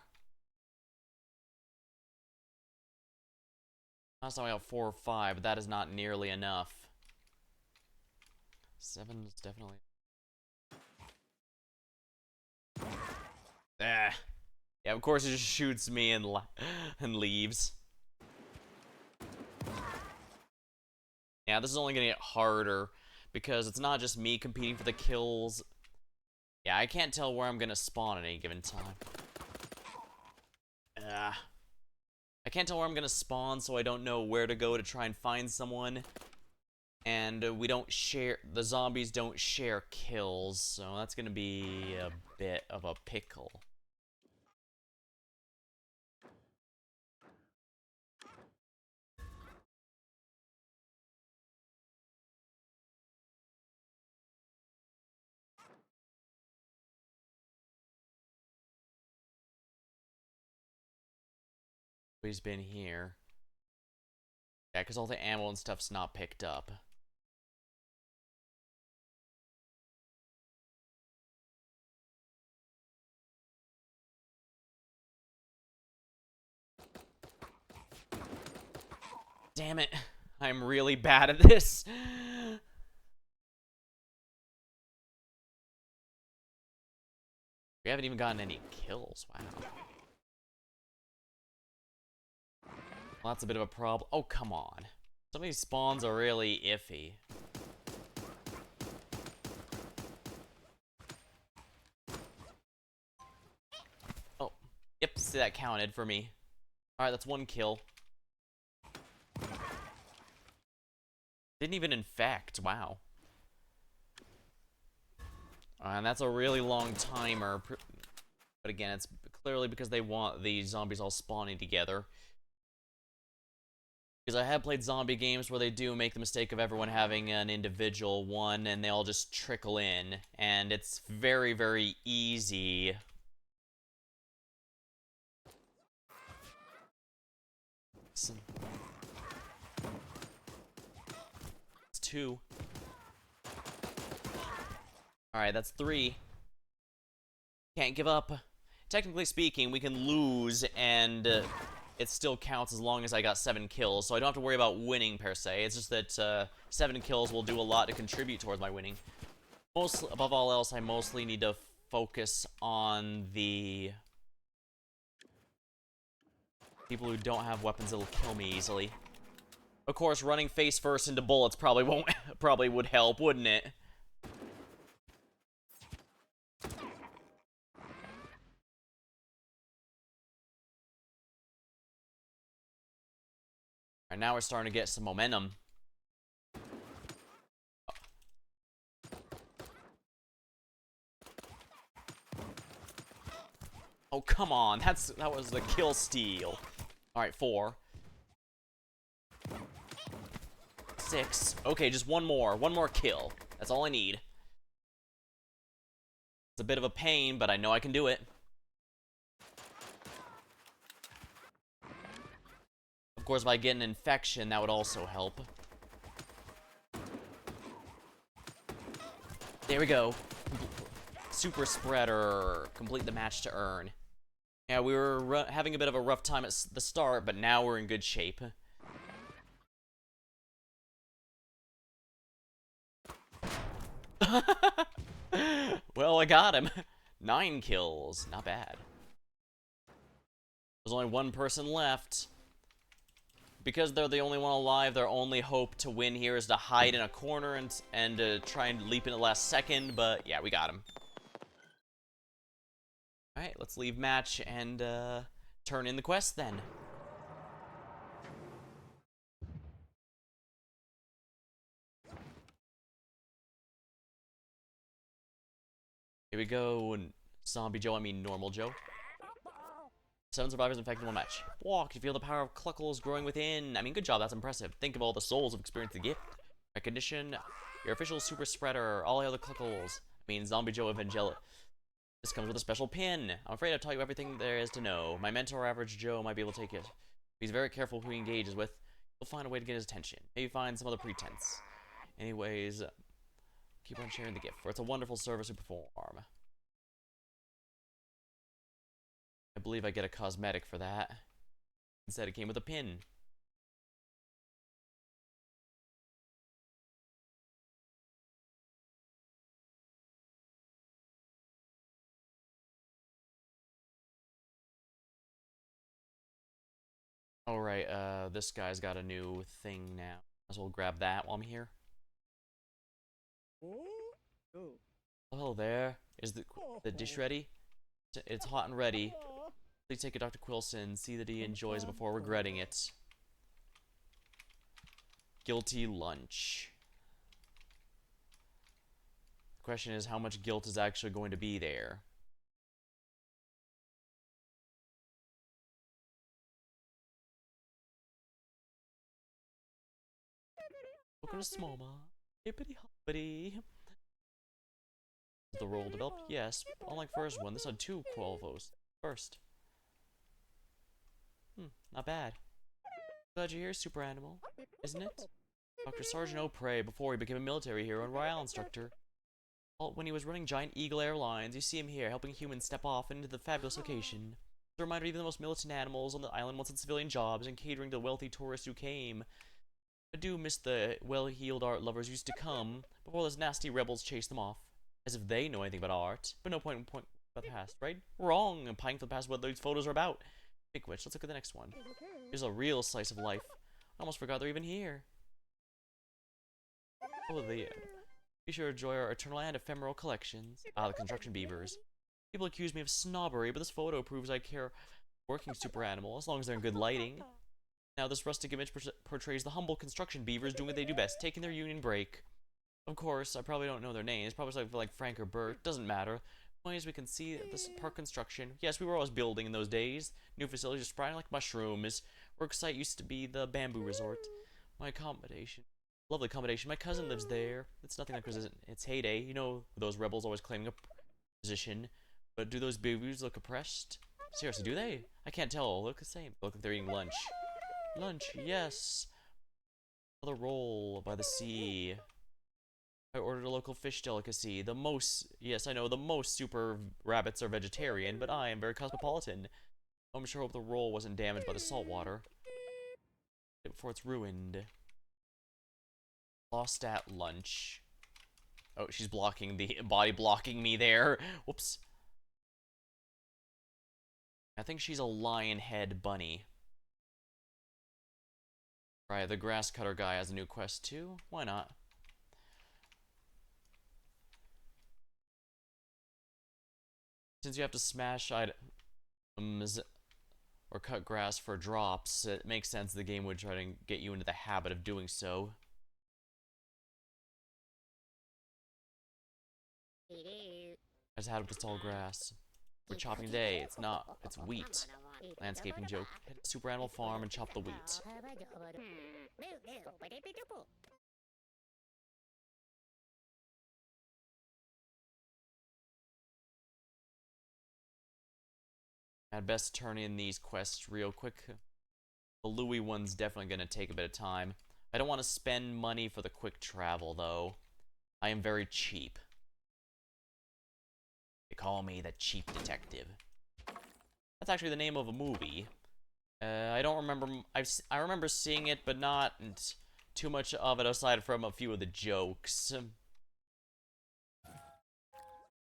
Last time I got 4 or 5, but that is not nearly enough. 7 is definitely... Ah. Yeah, of course it just shoots me and leaves. Yeah, this is only gonna get harder because it's not just me competing for the kills. Yeah, I can't tell where I'm gonna spawn at any given time. I can't tell where I'm gonna spawn, so I don't know where to go to try and find someone. And we don't share, the zombies don't share kills, so that's gonna be a bit of a pickle. He's been here. Yeah, because all the ammo and stuff's not picked up. Damn it. I'm really bad at this. We haven't even gotten any kills. Wow. Well, that's a bit of a problem. Oh, come on. Some of these spawns are really iffy. Oh, yep, see, that counted for me. Alright, that's 1 kill. Didn't even infect, wow. And that's a really long timer. But again, it's clearly because they want the zombies all spawning together. Because I have played zombie games where they do make the mistake of everyone having an individual one, and they all just trickle in. And it's very, very easy. It's 2. Alright, that's 3. Can't give up. Technically speaking, we can lose, and it still counts as long as I got 7 kills, so I don't have to worry about winning, per se. It's just that 7 kills will do a lot to contribute towards my winning. Above all else, I mostly need to focus on the people who don't have weapons that'll kill me easily. Of course, running face first into bullets probably would help, wouldn't it? Alright, now we're starting to get some momentum. Oh, come on. That was the kill steal. Alright, 4. 6. Okay, just one more. One more kill. That's all I need. It's a bit of a pain, but I know I can do it. Of course, if I get an infection, that would also help. There we go. Super spreader. Complete the match to earn. Yeah, we were having a bit of a rough time at the start, but now we're in good shape. Well, I got him. 9 kills. Not bad. There's only 1 person left. Because they're the only one alive, their only hope to win here is to hide in a corner and try and leap in the last second, but yeah, we got him. Alright, let's leave match and turn in the quest then. Here we go. Zombie Joe, I mean normal Joe. 7 survivors infected in 1 match. Walk, you feel the power of Cluckles growing within. I mean, good job, that's impressive. Think of all the souls who've experienced the gift. Recognition, your official super spreader. All the other Cluckles. I mean, Zombie Joe Evangelic. This comes with a special pin. I'm afraid I've taught you everything there is to know. My mentor, Average Joe, might be able to take it. He's very careful who he engages with. He'll find a way to get his attention. Maybe find some other pretense. Anyways, keep on sharing the gift, for it's a wonderful service we perform. I believe I get a cosmetic for that. Instead, it came with a pin. Alright, this guy's got a new thing now. Might as well grab that while I'm here. Oh, hello there. Is the dish ready? It's hot and ready. Please take it, Dr. Quilson. See that he enjoys it before regretting it. Guilty lunch. The question is, how much guilt is actually going to be there? Welcome to Smallma. Hippity hoppity. The role developed? Yes. Unlike first one, this had 2 qualvos. First. Not bad. Glad you're here, super animal. Isn't it? Dr. Sergeant O'Prey, before he became a military hero and Royale instructor. When he was running Giant Eagle Airlines, you see him here, helping humans step off into the fabulous location. It's a reminder even the most militant animals on the island once had civilian jobs and catering to the wealthy tourists who came. I do miss the well-heeled art lovers who used to come, before those nasty rebels chased them off. As if they know anything about art. But no point about the past, right? Wrong! I'm pining for the past what these photos are about. Speak of which, let's look at the next one. Here's a real slice of life. I almost forgot they're even here. Oh, be sure to enjoy our eternal and ephemeral collections. The construction beavers. People accuse me of snobbery, but this photo proves I care working super animal, as long as they're in good lighting. Now this rustic image portrays the humble construction beavers doing what they do best, taking their union break. Of course, I probably don't know their names, probably like Frank or Bert, doesn't matter. The point is we can see this park construction. Yes, we were always building in those days. New facilities are sprouting like mushrooms. Work site used to be the bamboo resort. My accommodation. Lovely accommodation. My cousin lives there. It's nothing like its heyday. You know, those rebels always claiming a position. But do those beavers look oppressed? Seriously, do they? I can't tell. Look the same. Look like they're eating lunch. Lunch, yes. Another roll by the sea. I ordered a local fish delicacy. Yes, I know, the most super rabbits are vegetarian, but I am very cosmopolitan. I'm sure hope the roll wasn't damaged by the salt water before it's ruined. Lost at lunch. Oh, she's blocking body blocking me there. Whoops. I think she's a lion head bunny. Right, the grass cutter guy has a new quest too. Why not? Since you have to smash items or cut grass for drops, it makes sense the game would try to get you into the habit of doing so. I just had to tall grass. We're chopping today. It's not. It's wheat. Landscaping joke. Hit a super animal farm and chop the wheat. I'd best turn in these quests real quick. The Louis one's definitely going to take a bit of time. I don't want to spend money for the quick travel, though. I am very cheap. They call me the cheap detective. That's actually the name of a movie. I don't remember. I remember seeing it, but not too much of it aside from a few of the jokes.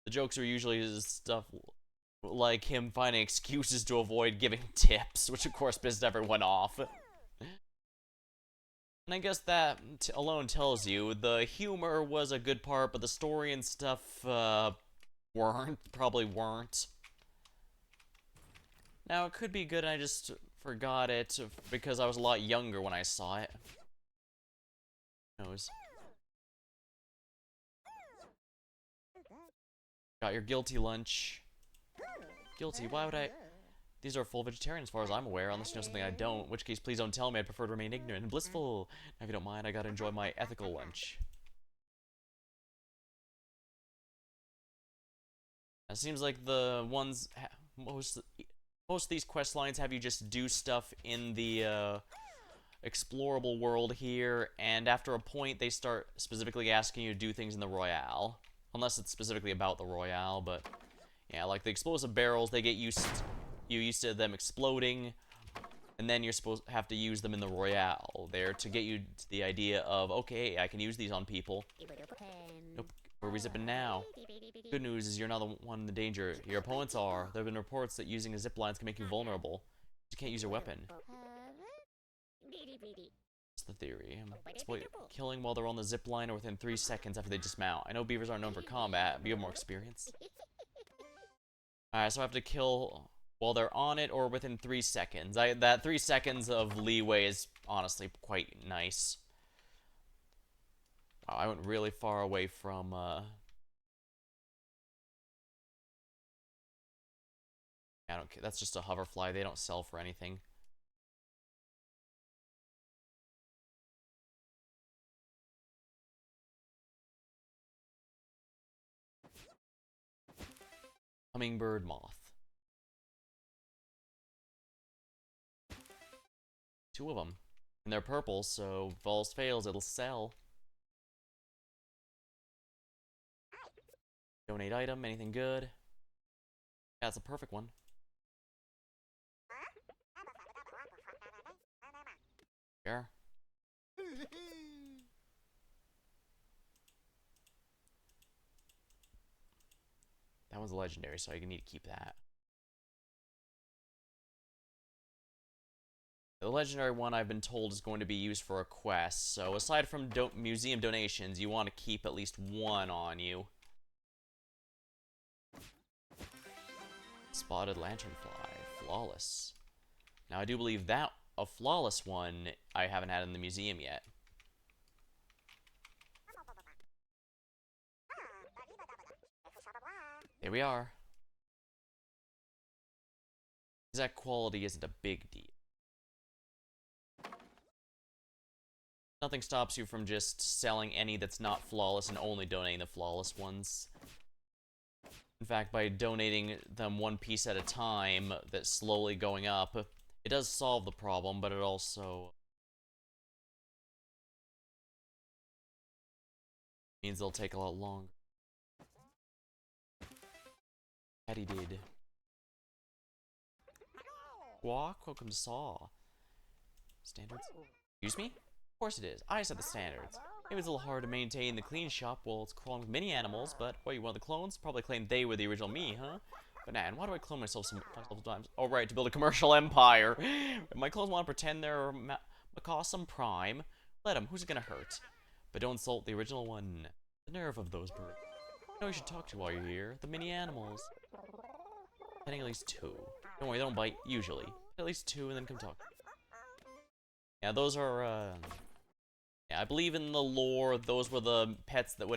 The jokes are usually stuff like him finding excuses to avoid giving tips, which of course pissed everyone off. And I guess that alone tells you the humor was a good part, but the story and stuff probably weren't. Now, it could be good, I just forgot it because I was a lot younger when I saw it. Who knows? Got your guilty lunch. Guilty? Why would I? These are full vegetarian as far as I'm aware, unless you know something I don't, in which case please don't tell me, I'd prefer to remain ignorant and blissful. Now, if you don't mind, I gotta enjoy my ethical lunch. It seems like the ones, most of these quest lines have you just do stuff in the explorable world here, and after a point they start specifically asking you to do things in the Royale. Unless it's specifically about the Royale, but yeah, like the explosive barrels, they get used to them exploding, and then you're supposed to have to use them in the Royale there to get you to the idea of, okay, I can use these on people. Nope, where are we zipping now? Good news is you're not the one in the danger. Your opponents are. There have been reports that using zip lines can make you vulnerable. You can't use your weapon. That's the theory. Exploit killing while they're on the zip line or within 3 seconds after they dismount. I know beavers aren't known for combat, but you have more experience. Alright, so I have to kill while they're on it or within 3 seconds. That 3 seconds of leeway is honestly quite nice. Wow, I went really far away from, I don't care. That's just a hoverfly. They don't sell for anything. Hummingbird moth. 2 of them. And they're purple, so if all else fails, it'll sell. Donate item, anything good? Yeah, it's a perfect one. Sure. That one's legendary, so I need to keep that. The legendary one I've been told is going to be used for a quest, so aside from museum donations, you want to keep at least one on you. Spotted lanternfly. Flawless. Now, I do believe that a flawless one I haven't had in the museum yet. Here we are. Exact quality isn't a big deal. Nothing stops you from just selling any that's not flawless and only donating the flawless ones. In fact, by donating them one piece at a time, that's slowly going up, it does solve the problem, but it also means they'll take a lot longer. That he did. Squawk, welcome to SAW. Standards? Excuse me? Of course it is. I set the standards. Maybe it's a little hard to maintain the clean shop while it's crawling with mini animals, but what, you one of the clones? Probably claimed they were the original me, huh? But man, why do I clone myself sometimes? Oh right, to build a commercial empire. If my clones want to pretend they're Macassum Prime, let them. Who's it gonna hurt? But don't insult the original one. The nerve of those birds. You know you should talk to while you're here. The mini animals. Petting at least 2. Don't worry, they don't bite, usually. At least 2 and then come talk. Yeah, those are, yeah, I believe in the lore, those were the pets that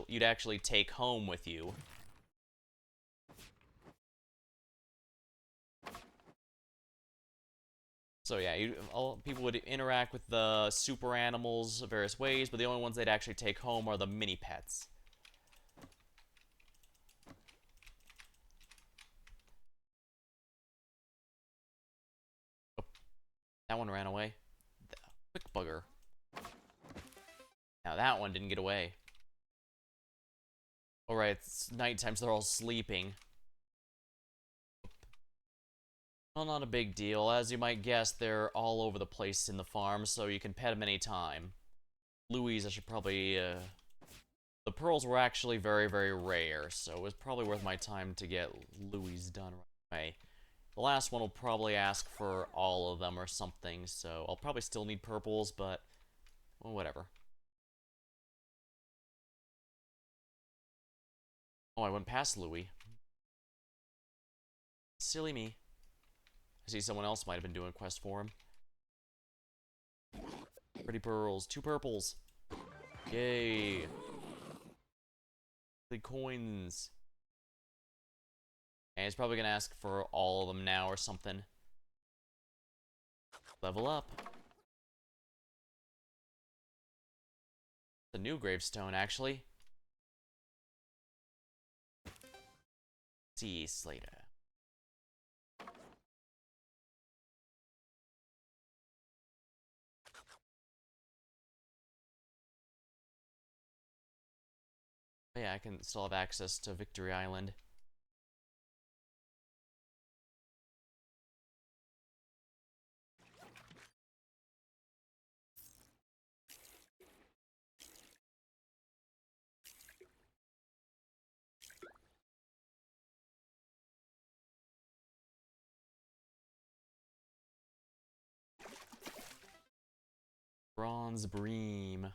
you'd actually take home with you. So yeah, people would interact with the super animals various ways, but the only ones they'd actually take home are the mini pets. Oh, that one ran away. Quick bugger. Now that one didn't get away. Alright, it's nighttime, so they're all sleeping. Well, not a big deal. As you might guess, they're all over the place in the farm, so you can pet them anytime. Louise, I should probably, the pearls were actually very, very rare, so it was probably worth my time to get Louise done right away. The last one will probably ask for all of them or something, so I'll probably still need purples, but, well, whatever. Oh, I went past Louis. Silly me. I see someone else might have been doing a quest for him. Pretty pearls. 2 purples. Yay. The coins. And he's probably gonna ask for all of them now or something. Level up. The new gravestone, actually. See Slater. Oh yeah, I can still have access to Victory Island. Bronze Bream.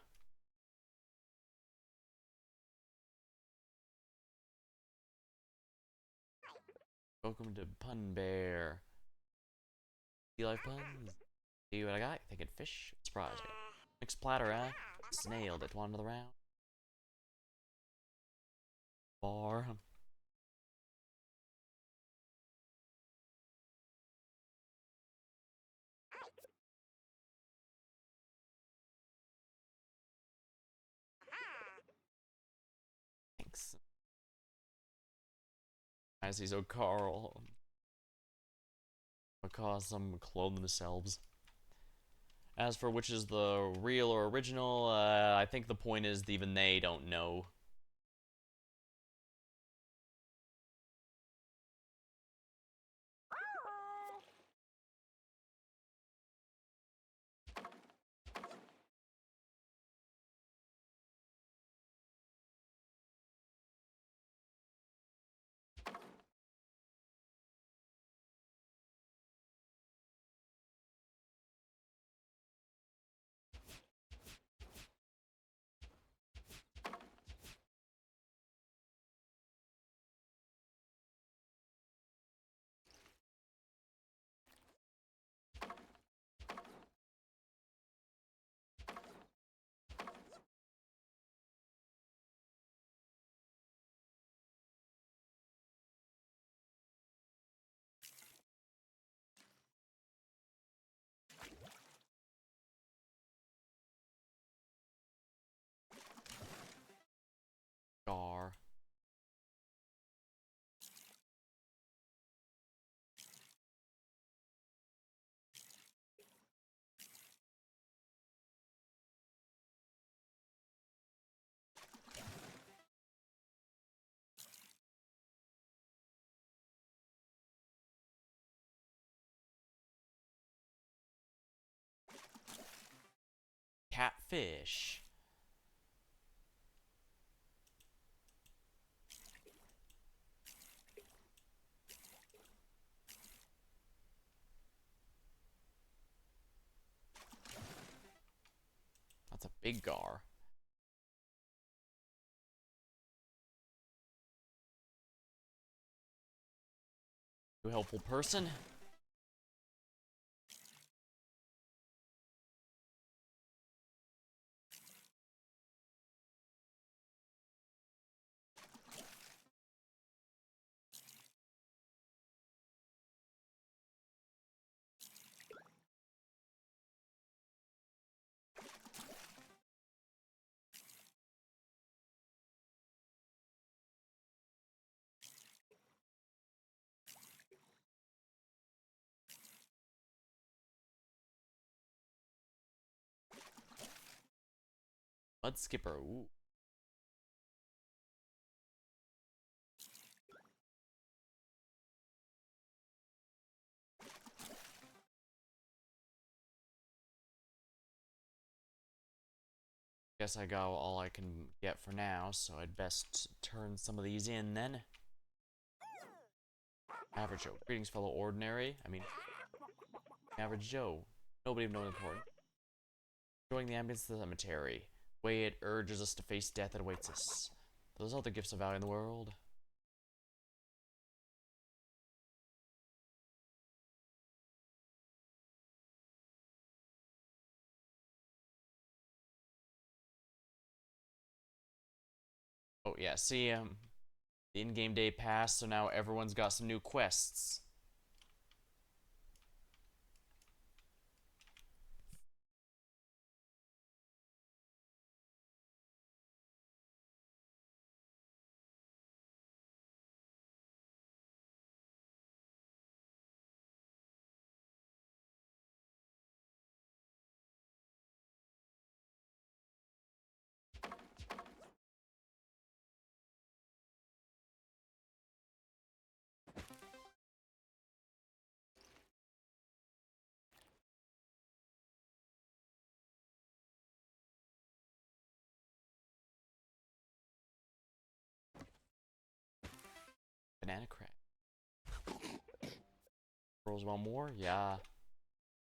Welcome to Pun Bear. You like puns? See what I got? Thinking fish? Surprise. Mixed platter, huh? Snail that wandered around. Bar. Thanks. I see, so Carl. Because some clone themselves. As for which is the real or original, I think the point is even they don't know. catfish. That's a big gar. You helpful person? Mud skipper. Ooh. Guess I got all I can get for now, so I'd best turn some of these in then. Average Joe. Greetings, fellow ordinary. I mean, average Joe. Nobody of no important. Enjoying the ambience of the cemetery. The way it urges us to face death that awaits us. Those are the gifts of value in the world. Oh yeah, see, the in-game day passed, so now everyone's got some new quests. Banana crack. Pearls one more? Yeah.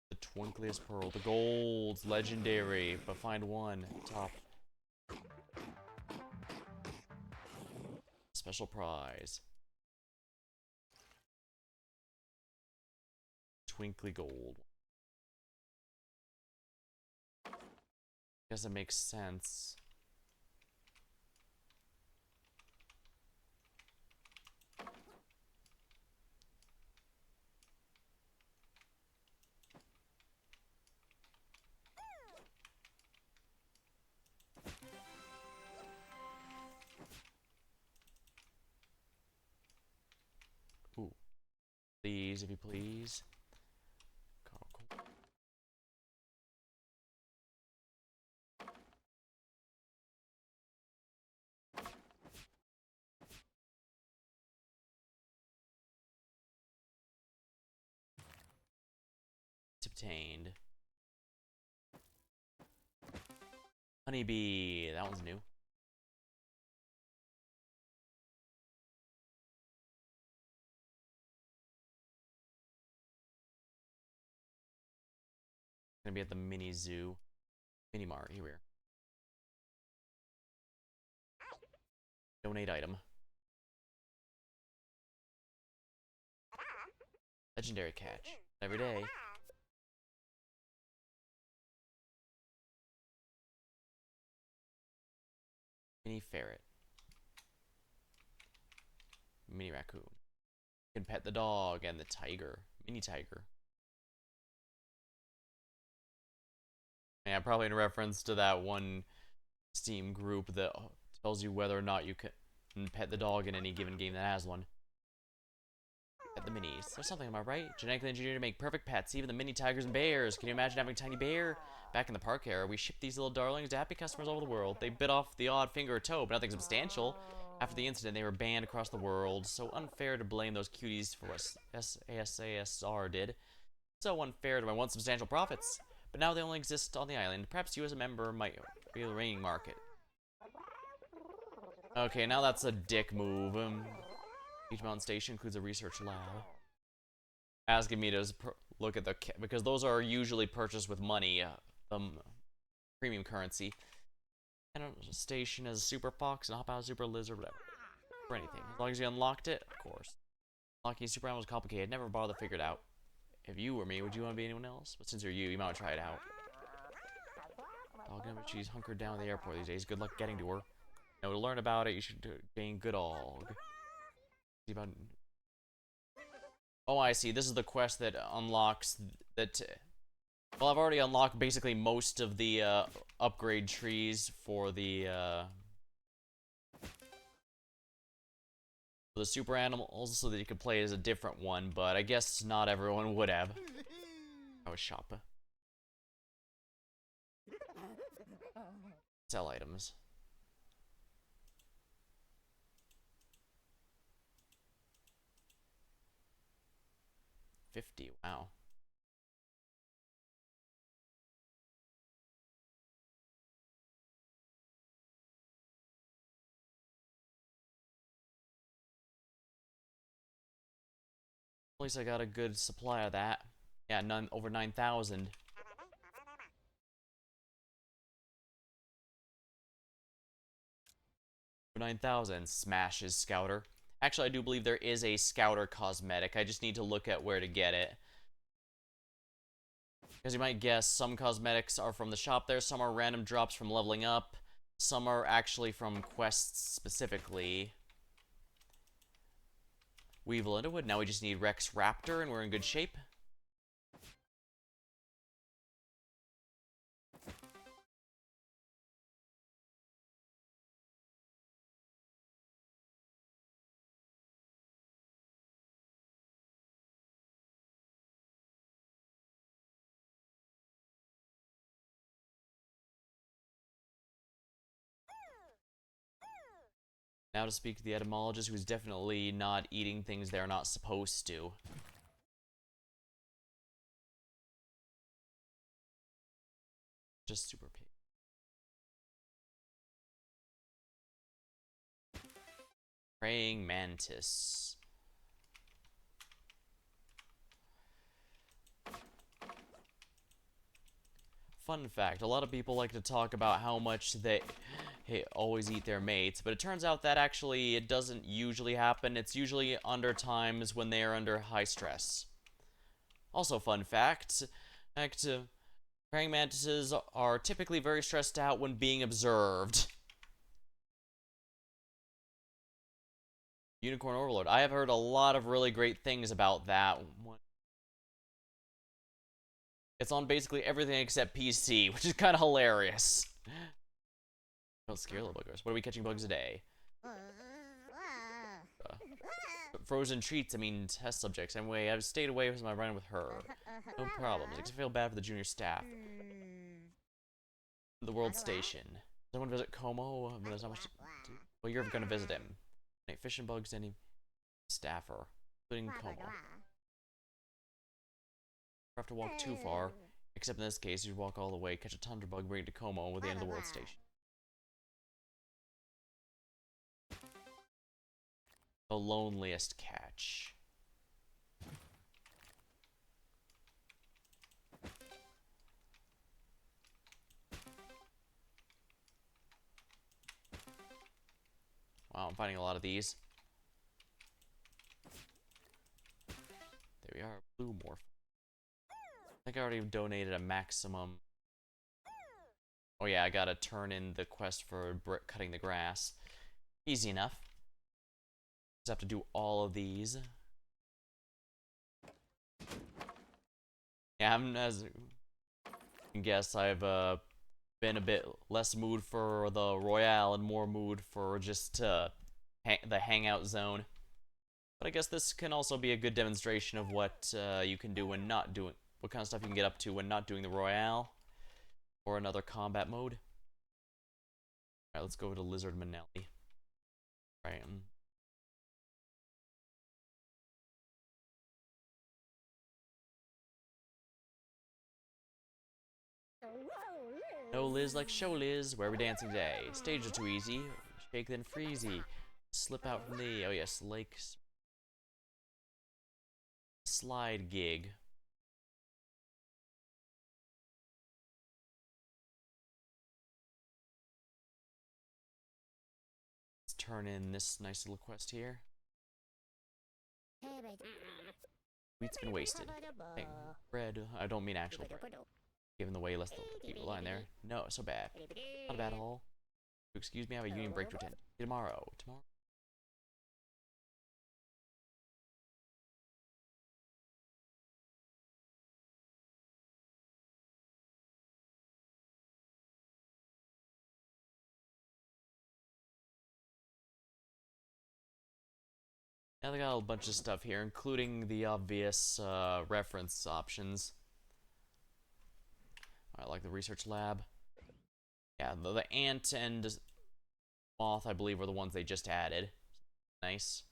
The twinkliest pearl. The gold's legendary, but find one. Top. Special prize. Twinkly gold. Guess it makes sense. Ooh. Please, if you please. Obtained. Honeybee. That one's new. Gonna be at the mini zoo. Mini mart. Here we are. Donate item. Legendary catch. Every day. Mini ferret. Mini raccoon. You can pet the dog and the tiger. Mini tiger. Yeah, probably in reference to that one Steam group that tells you whether or not you can pet the dog in any given game that has one. Pet the minis. There's something, am I right? Genetically engineered to make perfect pets, even the mini tigers and bears. Can you imagine having a tiny bear? Back in the park era, we shipped these little darlings to happy customers all over the world. They bit off the odd finger or toe, but nothing substantial. After the incident, they were banned across the world. So unfair to blame those cuties for what SAR did. So unfair to my once substantial profits. but now they only exist on the island. Perhaps you as a member might be the reigning market. Okay, now that's a dick move. Each mountain station includes a research lab. Asking me to look at the... because those are usually purchased with money. Premium currency. And a station as a super fox and hop out super lizard, whatever. For anything. As long as you unlocked it, of course. Unlocking super animals is complicated. Never bothered to figure it out. If you were me, would you want to be anyone else? But since you're you might want to try it out. Dog number, she's hunkered down at the airport these days. Good luck getting to her. To learn about it, you should gain good dog. See about... oh, I see. This is the quest that unlocks that. Well, I've already unlocked basically most of the upgrade trees for the super animals, so that you could play as a different one. But I guess not everyone would have. I was shopper. Sell items. $50, wow. At least I got a good supply of that. Yeah, over 9,000. 9,000. Smashes Scouter. Actually, I do believe there is a Scouter cosmetic. I just need to look at where to get it. Because you might guess, some cosmetics are from the shop there, some are random drops from leveling up, some are actually from quests specifically. Weevil Underwood. Now we just need Rex Raptor, and we're in good shape. Now to speak to the etymologist, who's definitely not eating things they're not supposed to. Just super pig. Praying mantis. Fun fact, a lot of people like to talk about how much they always eat their mates, but it turns out that actually it doesn't usually happen. It's usually under times when they are under high stress. Also, fun fact, praying mantises are typically very stressed out when being observed. Unicorn Overlord. I have heard a lot of really great things about that one. It's on basically everything except PC, which is kind of hilarious. Don't scare little buggers. What are we catching bugs a day? Frozen treats, I mean test subjects. Anyway, I've stayed away from my run with her. No problems. I feel bad for the junior staff. The world station. Someone visit Como? There's not much to do. Well, you're gonna visit him. Fishing bugs, any staffer, including Como. Have to walk too far, except in this case, you'd walk all the way, catch a tundra bug, bring it to Como with the end of the world station. The loneliest catch. Wow, I'm finding a lot of these. There we are, blue morph. I think I already donated a maximum. Oh yeah, I gotta turn in the quest for cutting the grass. Easy enough. Just have to do all of these. Yeah, as you can guess, I've been a bit less mood for the Royale and more mood for just the hangout zone. But I guess this can also be a good demonstration of what you can do when not doing, what kind of stuff you can get up to when not doing the Royale or another combat mode. Alright, let's go to Lizard Manelli. Right. No Liz like show Liz. Where are we dancing today? Stage is too easy. Shake then freezy. Slip out from the, oh yes, lake slide gig. Let's turn in this nice little quest here. Wheat's been wasted. Dang. Bread, I don't mean actual bread. Given the way less the line there. No, so bad. Not bad at all. Excuse me, I have a union break to attend. Tomorrow. Now they got a bunch of stuff here, including the obvious reference options. I like the research lab. Yeah, the ant and moth, I believe, were the ones they just added. Nice.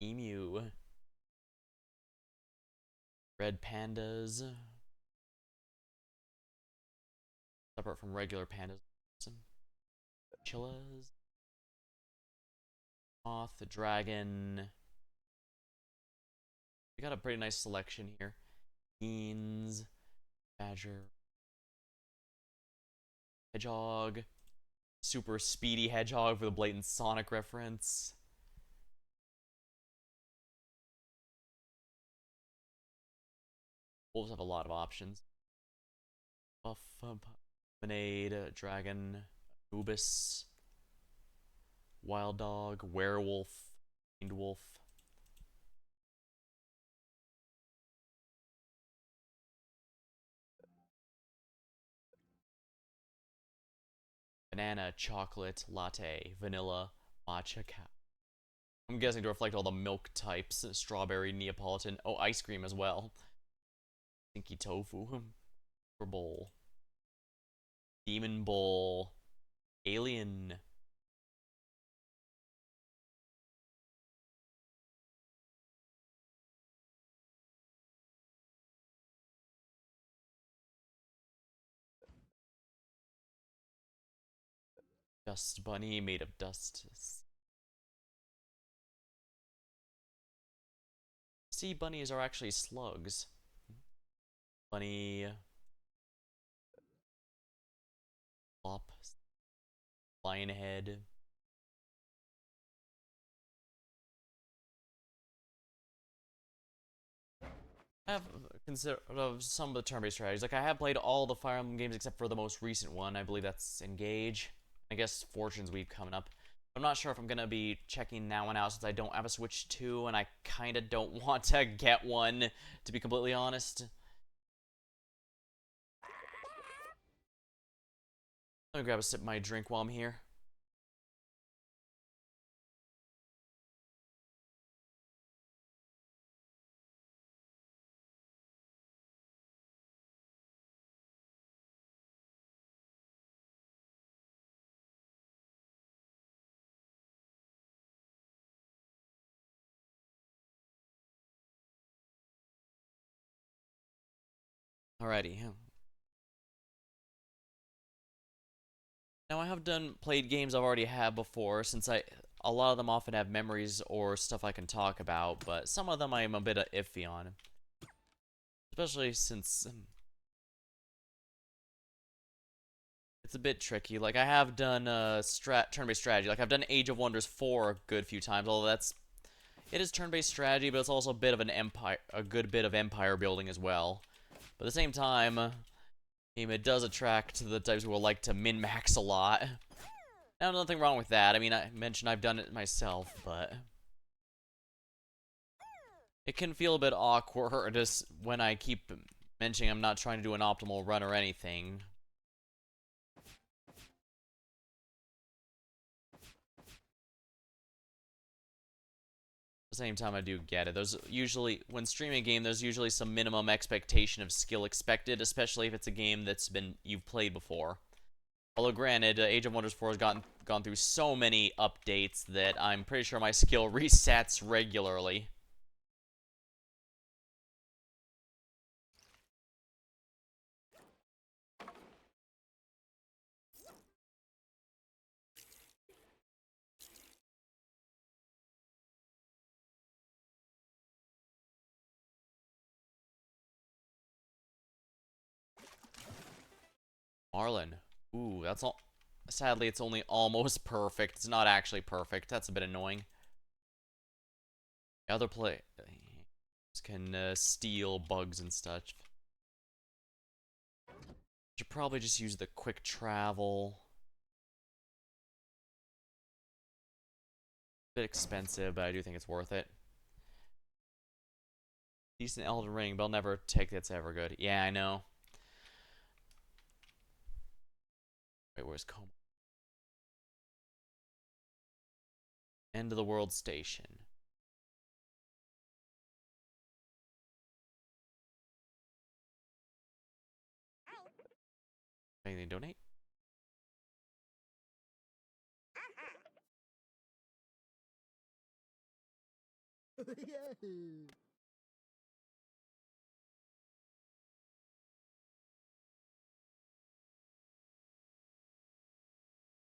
Emu. Red pandas. Separate from regular pandas. Some chillas. Moth, the dragon. We got a pretty nice selection here. Beans. Badger. Hedgehog. Super speedy hedgehog with a blatant Sonic reference. Wolves have a lot of options. Buff, Lemonade, Dragon, Anubis, Wild Dog, Werewolf, Fiend Wolf. Banana, chocolate, latte, vanilla, matcha, cow. I'm guessing to reflect all the milk types. Strawberry, Neapolitan. Oh, ice cream as well. Stinky tofu. Super bowl. Demon bowl. Alien. Dust bunny made of dust. Sea bunnies are actually slugs. Bunny. Flop. Lion head. I have considered some of the turn-based strategies. Like, I have played all the Fire Emblem games except for the most recent one. I believe that's Engage. I guess Fortune's Week coming up. I'm not sure if I'm gonna be checking that one out since I don't have a Switch 2 and I kinda don't want to get one, to be completely honest. Let me grab a sip of my drink while I'm here. Alrighty. Now I have played games I've already had before, since a lot of them often have memories or stuff I can talk about, but some of them I am a bit iffy on. Especially since it's a bit tricky. Like, I have done turn-based strategy. Like, I've done Age of Wonders 4 a good few times, although it is turn-based strategy, but it's also a bit of a good bit of empire building as well. But at the same time, it does attract the types who will like to min-max a lot. Now, nothing wrong with that. I mean, I mentioned I've done it myself, but it can feel a bit awkward just when I keep mentioning I'm not trying to do an optimal run or anything. At the same time, I do get it. There's usually, when streaming a game, there's usually some minimum expectation of skill expected, especially if it's a game you've played before. Although granted, Age of Wonders 4 has gone through so many updates that I'm pretty sure my skill resets regularly. Marlin. Ooh, that's all. Sadly, it's only almost perfect. It's not actually perfect. That's a bit annoying. Other players can steal bugs and such. Should probably just use the quick travel. Bit expensive, but I do think it's worth it. Decent Elden Ring, but I'll never take that's ever good. Yeah, I know. Wait, where's Coma? End of the world station. Anything to donate?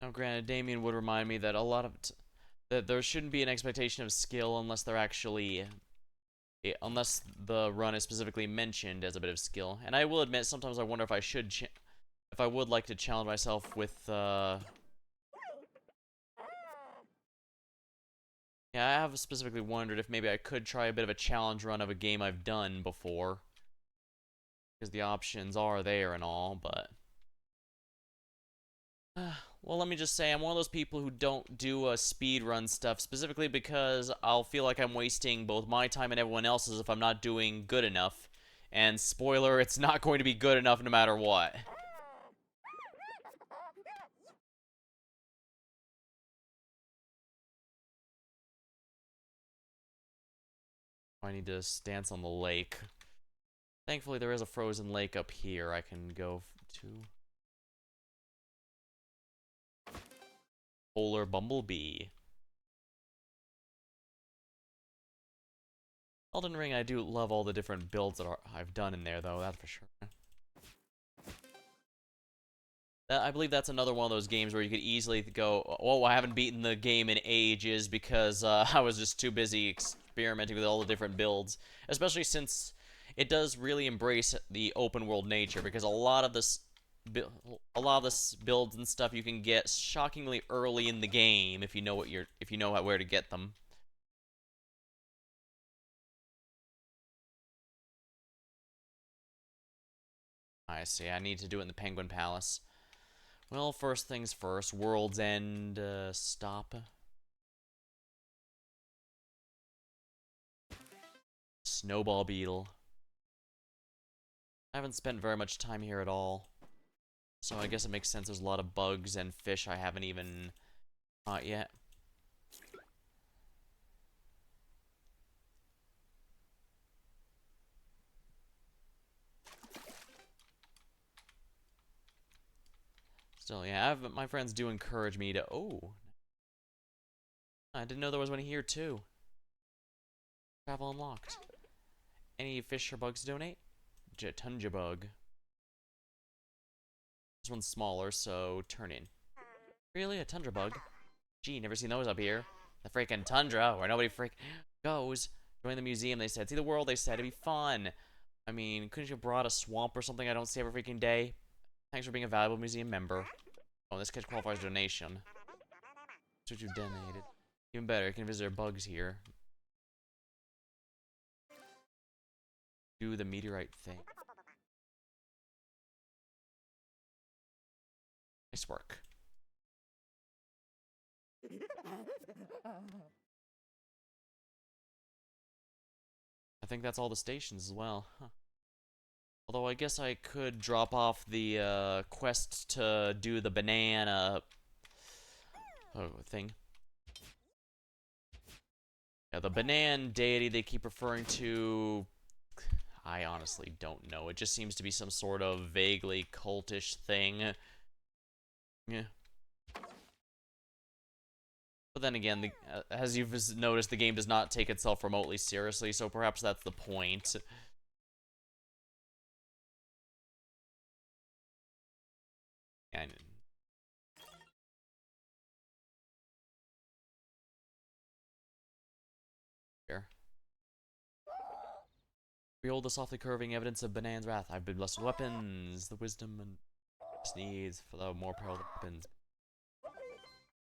Now, granted, Damien would remind me that that there shouldn't be an expectation of skill unless they're actually unless the run is specifically mentioned as a bit of skill. And I will admit, sometimes I wonder if I should if I would like to challenge myself with yeah, I have specifically wondered if maybe I could try a bit of a challenge run of a game I've done before. Because the options are there and all, but well, let me just say, I'm one of those people who don't do speed run stuff, specifically because I'll feel like I'm wasting both my time and everyone else's if I'm not doing good enough. And spoiler, it's not going to be good enough no matter what. I need to dance on the lake. Thankfully, there is a frozen lake up here I can go to. Polar Bumblebee. Elden Ring, I do love all the different builds that I've done in there, though, that's for sure. I believe that's another one of those games where you could easily go, oh, I haven't beaten the game in ages because I was just too busy experimenting with all the different builds. Especially since it does really embrace the open world nature, because a lot of this builds and stuff you can get shockingly early in the game if you know where to get them. I see. I need to do it in the Penguin Palace. Well, first things first. World's End stop. Snowball Beetle. I haven't spent very much time here at all. So I guess it makes sense there's a lot of bugs and fish I haven't even caught yet. Still, yeah, my friends do encourage me to... Oh. I didn't know there was one here, too. Travel unlocked. Any fish or bugs to donate? Tundra bug. This one's smaller, so turn in. Really? A tundra bug? Gee, never seen those up here. The freaking tundra, where nobody goes. Join the museum, they said. See the world, they said. It'd be fun. I mean, couldn't you have brought a swamp or something I don't see every freaking day? Thanks for being a valuable museum member. Oh, this catch qualifies donation. That's what you've donated. Even better, you can visit our bugs here. Do the meteorite thing. Nice work. I think that's all the stations as well. Huh. Although I guess I could drop off the quest to do the banana thing. Yeah, the banana deity they keep referring to, I honestly don't know. It just seems to be some sort of vaguely cultish thing. Yeah. But then again, as you've noticed, the game does not take itself remotely seriously, so perhaps that's the point. And here. Behold the softly curving evidence of Banan's wrath. I've been blessed with weapons, the wisdom and needs for the more powerful weapons.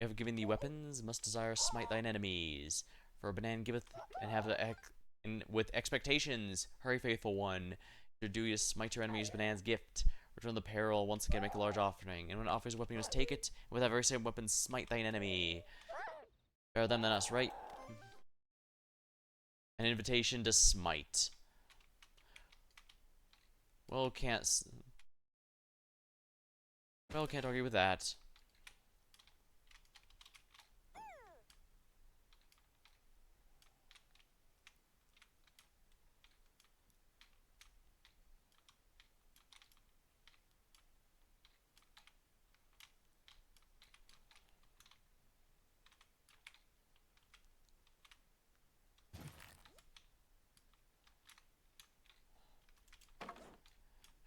I have given thee weapons, must desire smite thine enemies. For Banan giveth and have the and with expectations. Hurry, faithful one. To do you smite your enemies, Banan's gift. Return the peril, once again make a large offering. And when it offers a weapon, you must take it, and with that very same weapon, smite thine enemy. Better them than us, right? An invitation to smite. Well, can't argue with that.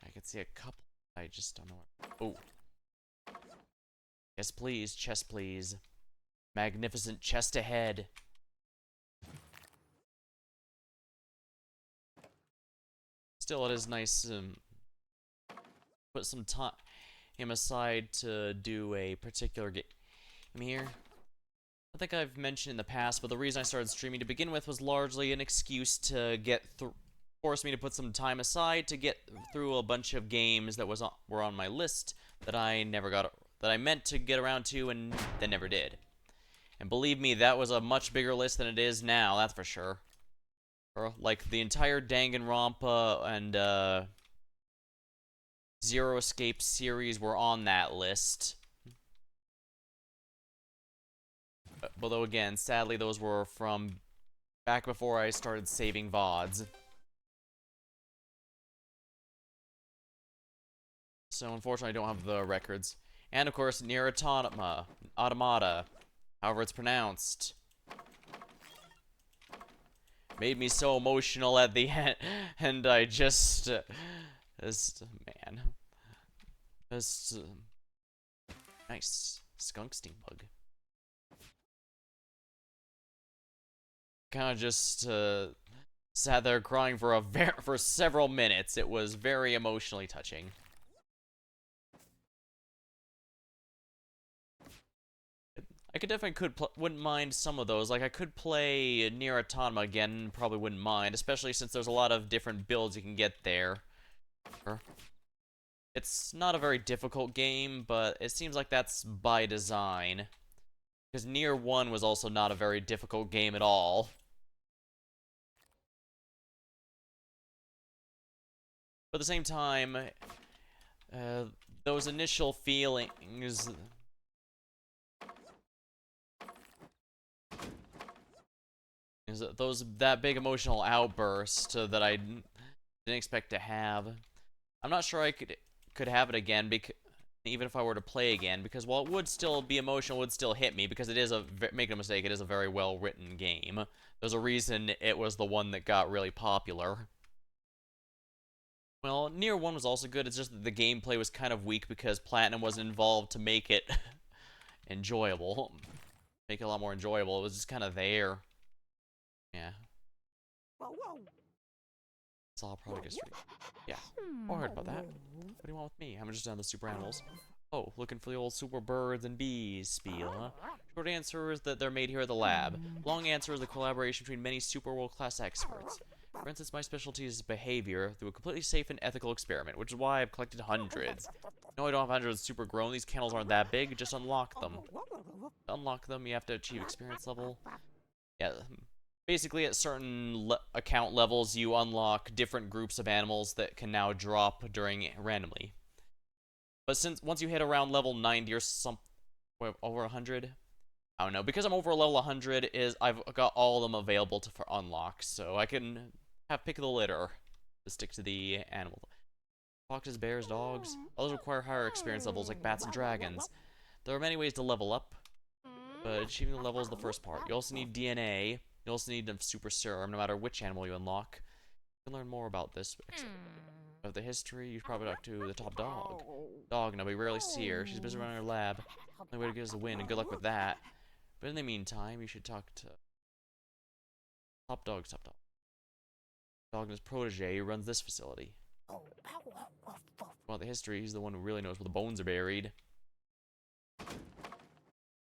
I could see a couple. I just don't know where. Oh. Yes, please. Chest, please. Magnificent chest ahead. Still, it is nice put some time aside to do a particular game here. I think I've mentioned in the past, but the reason I started streaming to begin with was largely an excuse to force me to put some time aside to get through a bunch of games that were on my list that I meant to get around to and then never did. And believe me, that was a much bigger list than it is now, that's for sure. Like, the entire Danganronpa and, Zero Escape series were on that list. Although, again, sadly, those were from back before I started saving VODs. So, unfortunately, I don't have the records. And, of course, Nier Automata, however it's pronounced. Made me so emotional at the end, and I just... man. Just... nice. Skunk steam bug. Kinda just, sat there crying for several minutes. It was very emotionally touching. I wouldn't mind some of those. Like, I could play Nier Automata again, probably wouldn't mind, especially since there's a lot of different builds you can get there. It's not a very difficult game, but it seems like that's by design. Because Nier 1 was also not a very difficult game at all. But at the same time, those initial feelings... that big emotional outburst that I didn't expect to have. I'm not sure I could have it again, even if I were to play again, because while it would still be emotional, it would still hit me, because it is make no mistake, it is a very well written game. There's a reason it was the one that got really popular. Well, Nier 1 was also good, it's just that the gameplay was kind of weak because Platinum wasn't involved to make it enjoyable. Make it a lot more enjoyable, it was just kind of there. Yeah. It's all product history. Yeah. Oh, I heard about that. What do you want with me? I'm just down the super animals. Oh, looking for the old super birds and bees spiel, huh? Short answer is that they're made here at the lab. Long answer is the collaboration between many super world-class experts. For instance, my specialty is behavior through a completely safe and ethical experiment, which is why I've collected hundreds. No, I don't have hundreds super grown. These kennels aren't that big. Just unlock them. To unlock them, you have to achieve experience level. Yeah. Basically, at certain account levels, you unlock different groups of animals that can now drop randomly. But once you hit around level 90 or over 100, I don't know. Because I'm over level 100, I've got all of them available for unlock, so I can pick the litter to stick to the animal. Foxes, bears, dogs. Others require higher experience levels like bats and dragons. There are many ways to level up, but achieving the level is the first part. You also need DNA. You also need a super serum, no matter which animal you unlock. You can learn more about this. Of the history, you should probably talk to the top dog. Dog, no, we rarely see her. She's busy running her lab. The only way to get us a win, and good luck with that. But in the meantime, you should talk to top dog. Dog and his protege who runs this facility. Well, the history, he's the one who really knows where the bones are buried.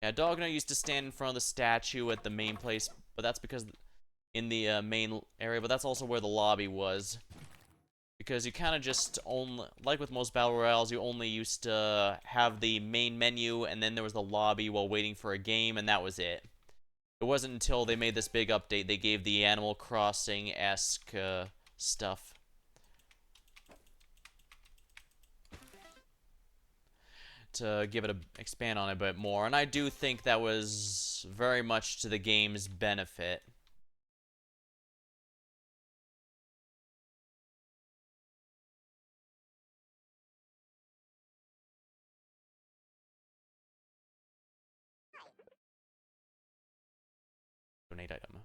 Yeah, Dogno used to stand in front of the statue at the main place, but that's because in the main area, but that's also where the lobby was. Because you kind of just only, like with most battle royales, you only used to have the main menu, and then there was the lobby while waiting for a game, and that was it. It wasn't until they made this big update they gave the Animal Crossing-esque stuff. To give it a expand on it a bit more, and I do think that was very much to the game's benefit. Donate item.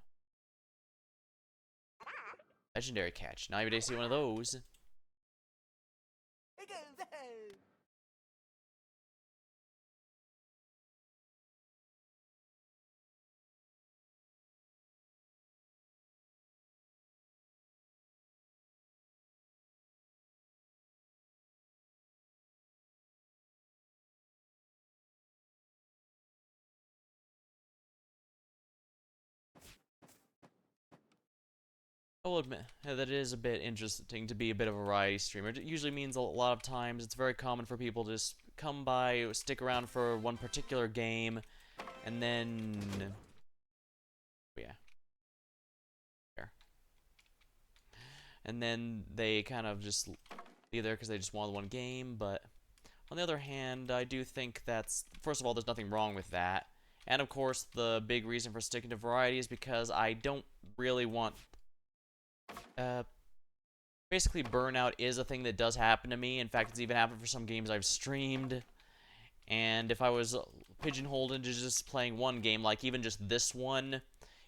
Legendary catch. Not every day see one of those. I will admit that it is a bit interesting to be a bit of a variety streamer. It usually means a lot of times it's very common for people to just come by, stick around for one particular game, and then... yeah. There. And then they kind of just leave there because they just want one game, but... on the other hand, I do think that's... first of all, there's nothing wrong with that. And of course, the big reason for sticking to variety is because I don't really want... basically, burnout is a thing that does happen to me. In fact, it's even happened for some games I've streamed. And if I was pigeonholed into just playing one game, like even just this one,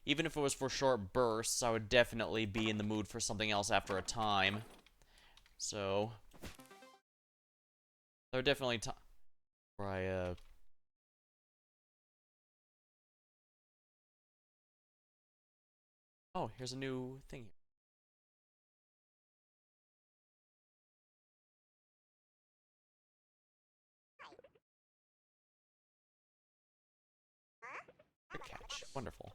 even if it was for short bursts, I would definitely be in the mood for something else after a time. So, there are definitely times where I, oh, here's a new thing. Good catch. Wonderful.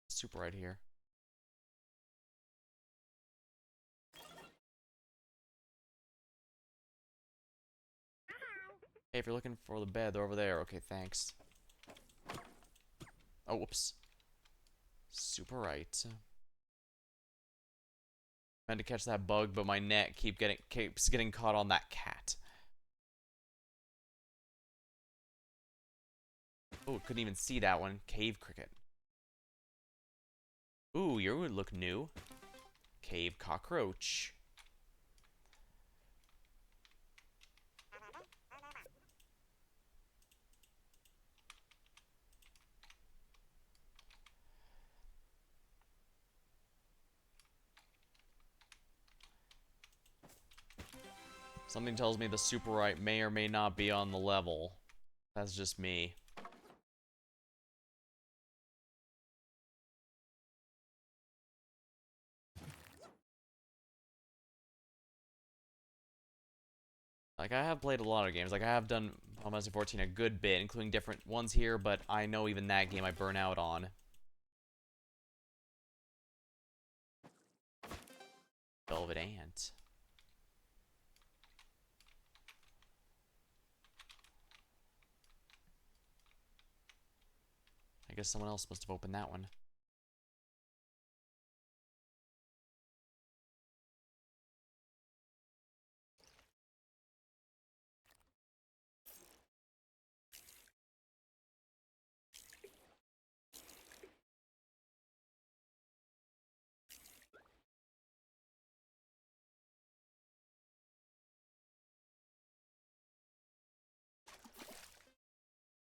Super right here. Hey, if you're looking for the bed, they're over there. Okay, thanks. Oh, whoops. Super right. Meant to catch that bug, but my net keeps getting caught on that cat. Oh, couldn't even see that one. Cave cricket. Ooh, you would look new. Cave cockroach. Something tells me the super right may or may not be on the level. That's just me. Like, I have played a lot of games. Like, I have done Final Fantasy 14 a good bit, including different ones here, but I know even that game I burn out on. Velvet Ant. I guess someone else must have opened that one.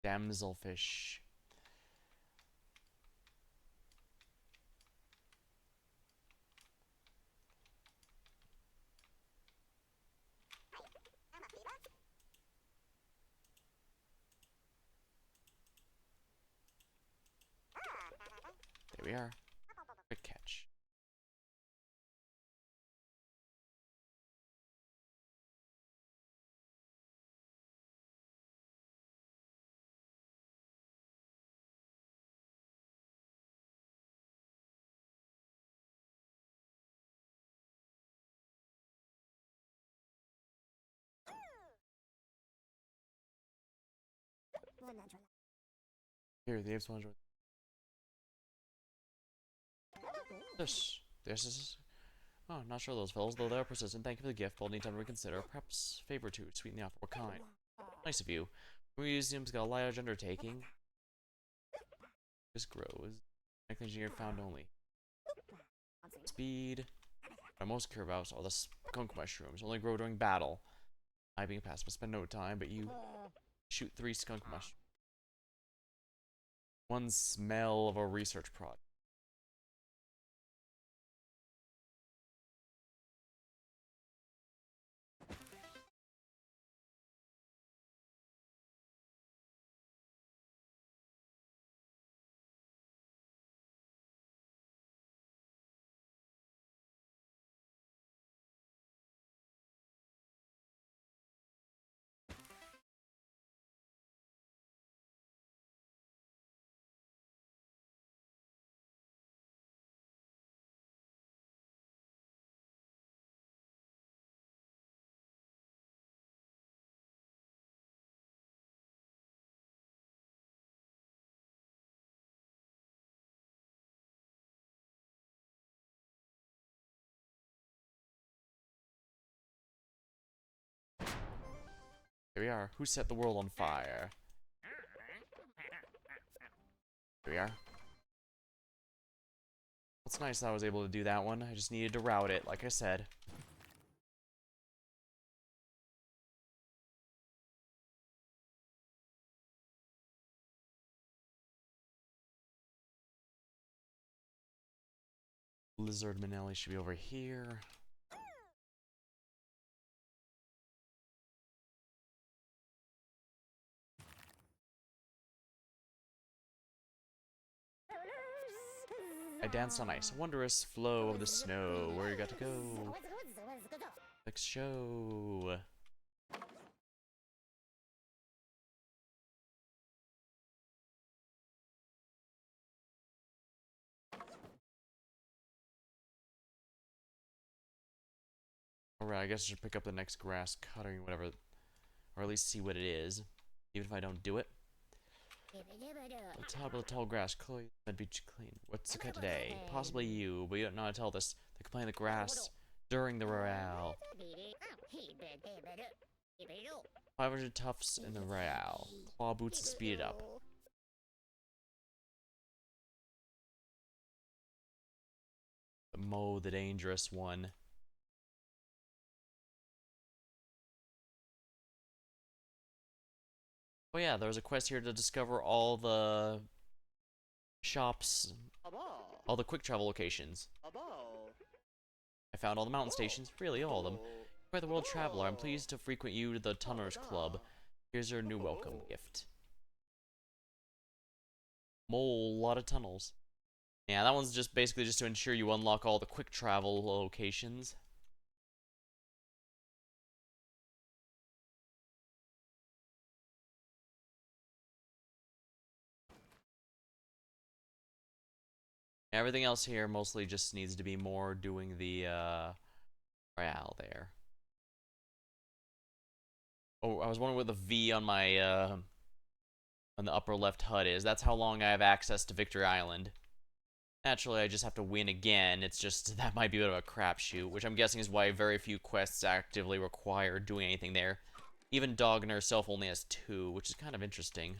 Damselfish. There we are. Good catch. Here, the apes want to This is. Oh, not sure those fellows, though they are persistent. Thank you for the gift. I'll need time to reconsider. Perhaps a favor or two to sweeten the offer. What kind? Nice of you. The museum's got a large undertaking. This grows. Technical engineer found only. Speed. What I most care about are the skunk mushrooms. Only grow during battle. I being a pacifist spend no time, but you shoot 3 skunk mushrooms. One smell of a research project. Here we are. Who set the world on fire? Here we are. It's nice that I was able to do that one. I just needed to route it, like I said. Lizard Manelli should be over here. I danced on ice. A wondrous flow of the snow. Where you got to go? Next show. Alright, I guess I should pick up the next grass cutting, whatever. Or at least see what it is. Even if I don't do it. The top of the tall grass, Chloe, that'd be clean. What's to cut today? Possibly you, but you don't know how to tell this. They can play in the grass during the royale. 500 tufts in the royale. Claw boots to speed it up. Mo, the dangerous one. Oh yeah, there was a quest here to discover all the shops, all the quick travel locations. I found all the mountain stations, really all of them. You're the world traveler. I'm pleased to frequent you to the Tunners Club. Here's your new welcome gift. Mole, lot of tunnels. Yeah, that one's just basically just to ensure you unlock all the quick travel locations. Everything else here mostly just needs to be more doing the royale there. Oh, I was wondering what the V on my on the upper left HUD is. That's how long I have access to Victory Island. Naturally, I just have to win again. It's just, that might be a bit of a crapshoot, which I'm guessing is why very few quests actively require doing anything there. Even Dogner herself only has 2, which is kind of interesting.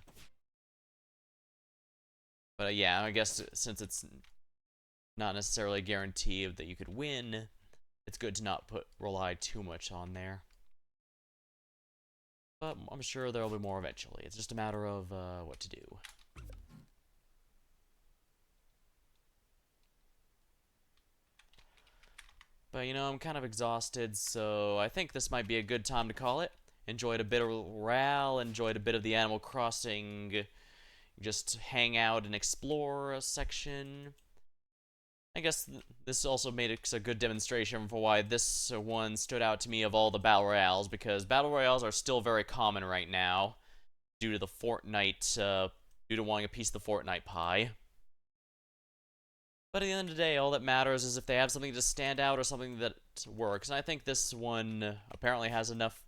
But yeah, I guess since it's not necessarily a guarantee that you could win, it's good to not rely too much on there. But I'm sure there'll be more eventually. It's just a matter of what to do. But you know, I'm kind of exhausted, so I think this might be a good time to call it. Enjoyed a bit of RAL, enjoyed a bit of the Animal Crossing, just hang out and explore section. I guess this also made it a good demonstration for why this one stood out to me of all the Battle Royales, because Battle Royales are still very common right now due to the Fortnite, due to wanting a piece of the Fortnite pie. But at the end of the day, all that matters is if they have something to stand out or something that works. And I think this one apparently has enough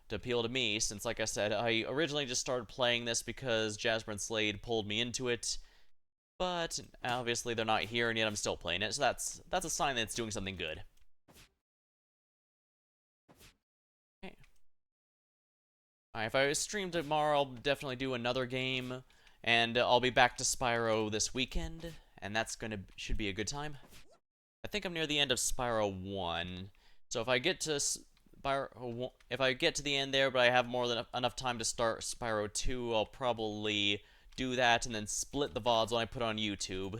to appeal to me, since, like I said, I originally just started playing this because Jasper and Slade pulled me into it. But obviously they're not here, and yet I'm still playing it, so that's a sign that it's doing something good. Okay. Alright, if I stream tomorrow, I'll definitely do another game, and I'll be back to Spyro this weekend, and should be a good time. I think I'm near the end of Spyro 1, so if I get to the end there, but I have more than enough time to start Spyro 2, I'll probably do that and then split the VODs when I put on YouTube.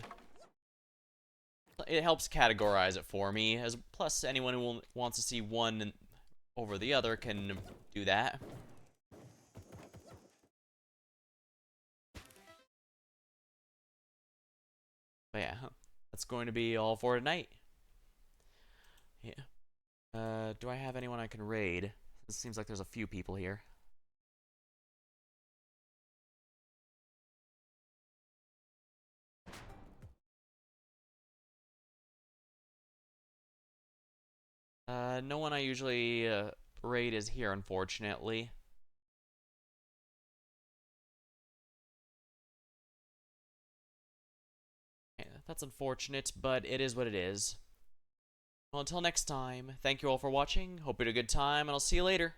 It helps categorize it for me, plus anyone who wants to see one over the other can do that. But yeah, that's going to be all for tonight. Yeah. Do I have anyone I can raid? It seems like there's a few people here. No one I usually raid is here, unfortunately. Yeah, that's unfortunate, but it is what it is. Well, until next time, thank you all for watching, hope you had a good time, and I'll see you later.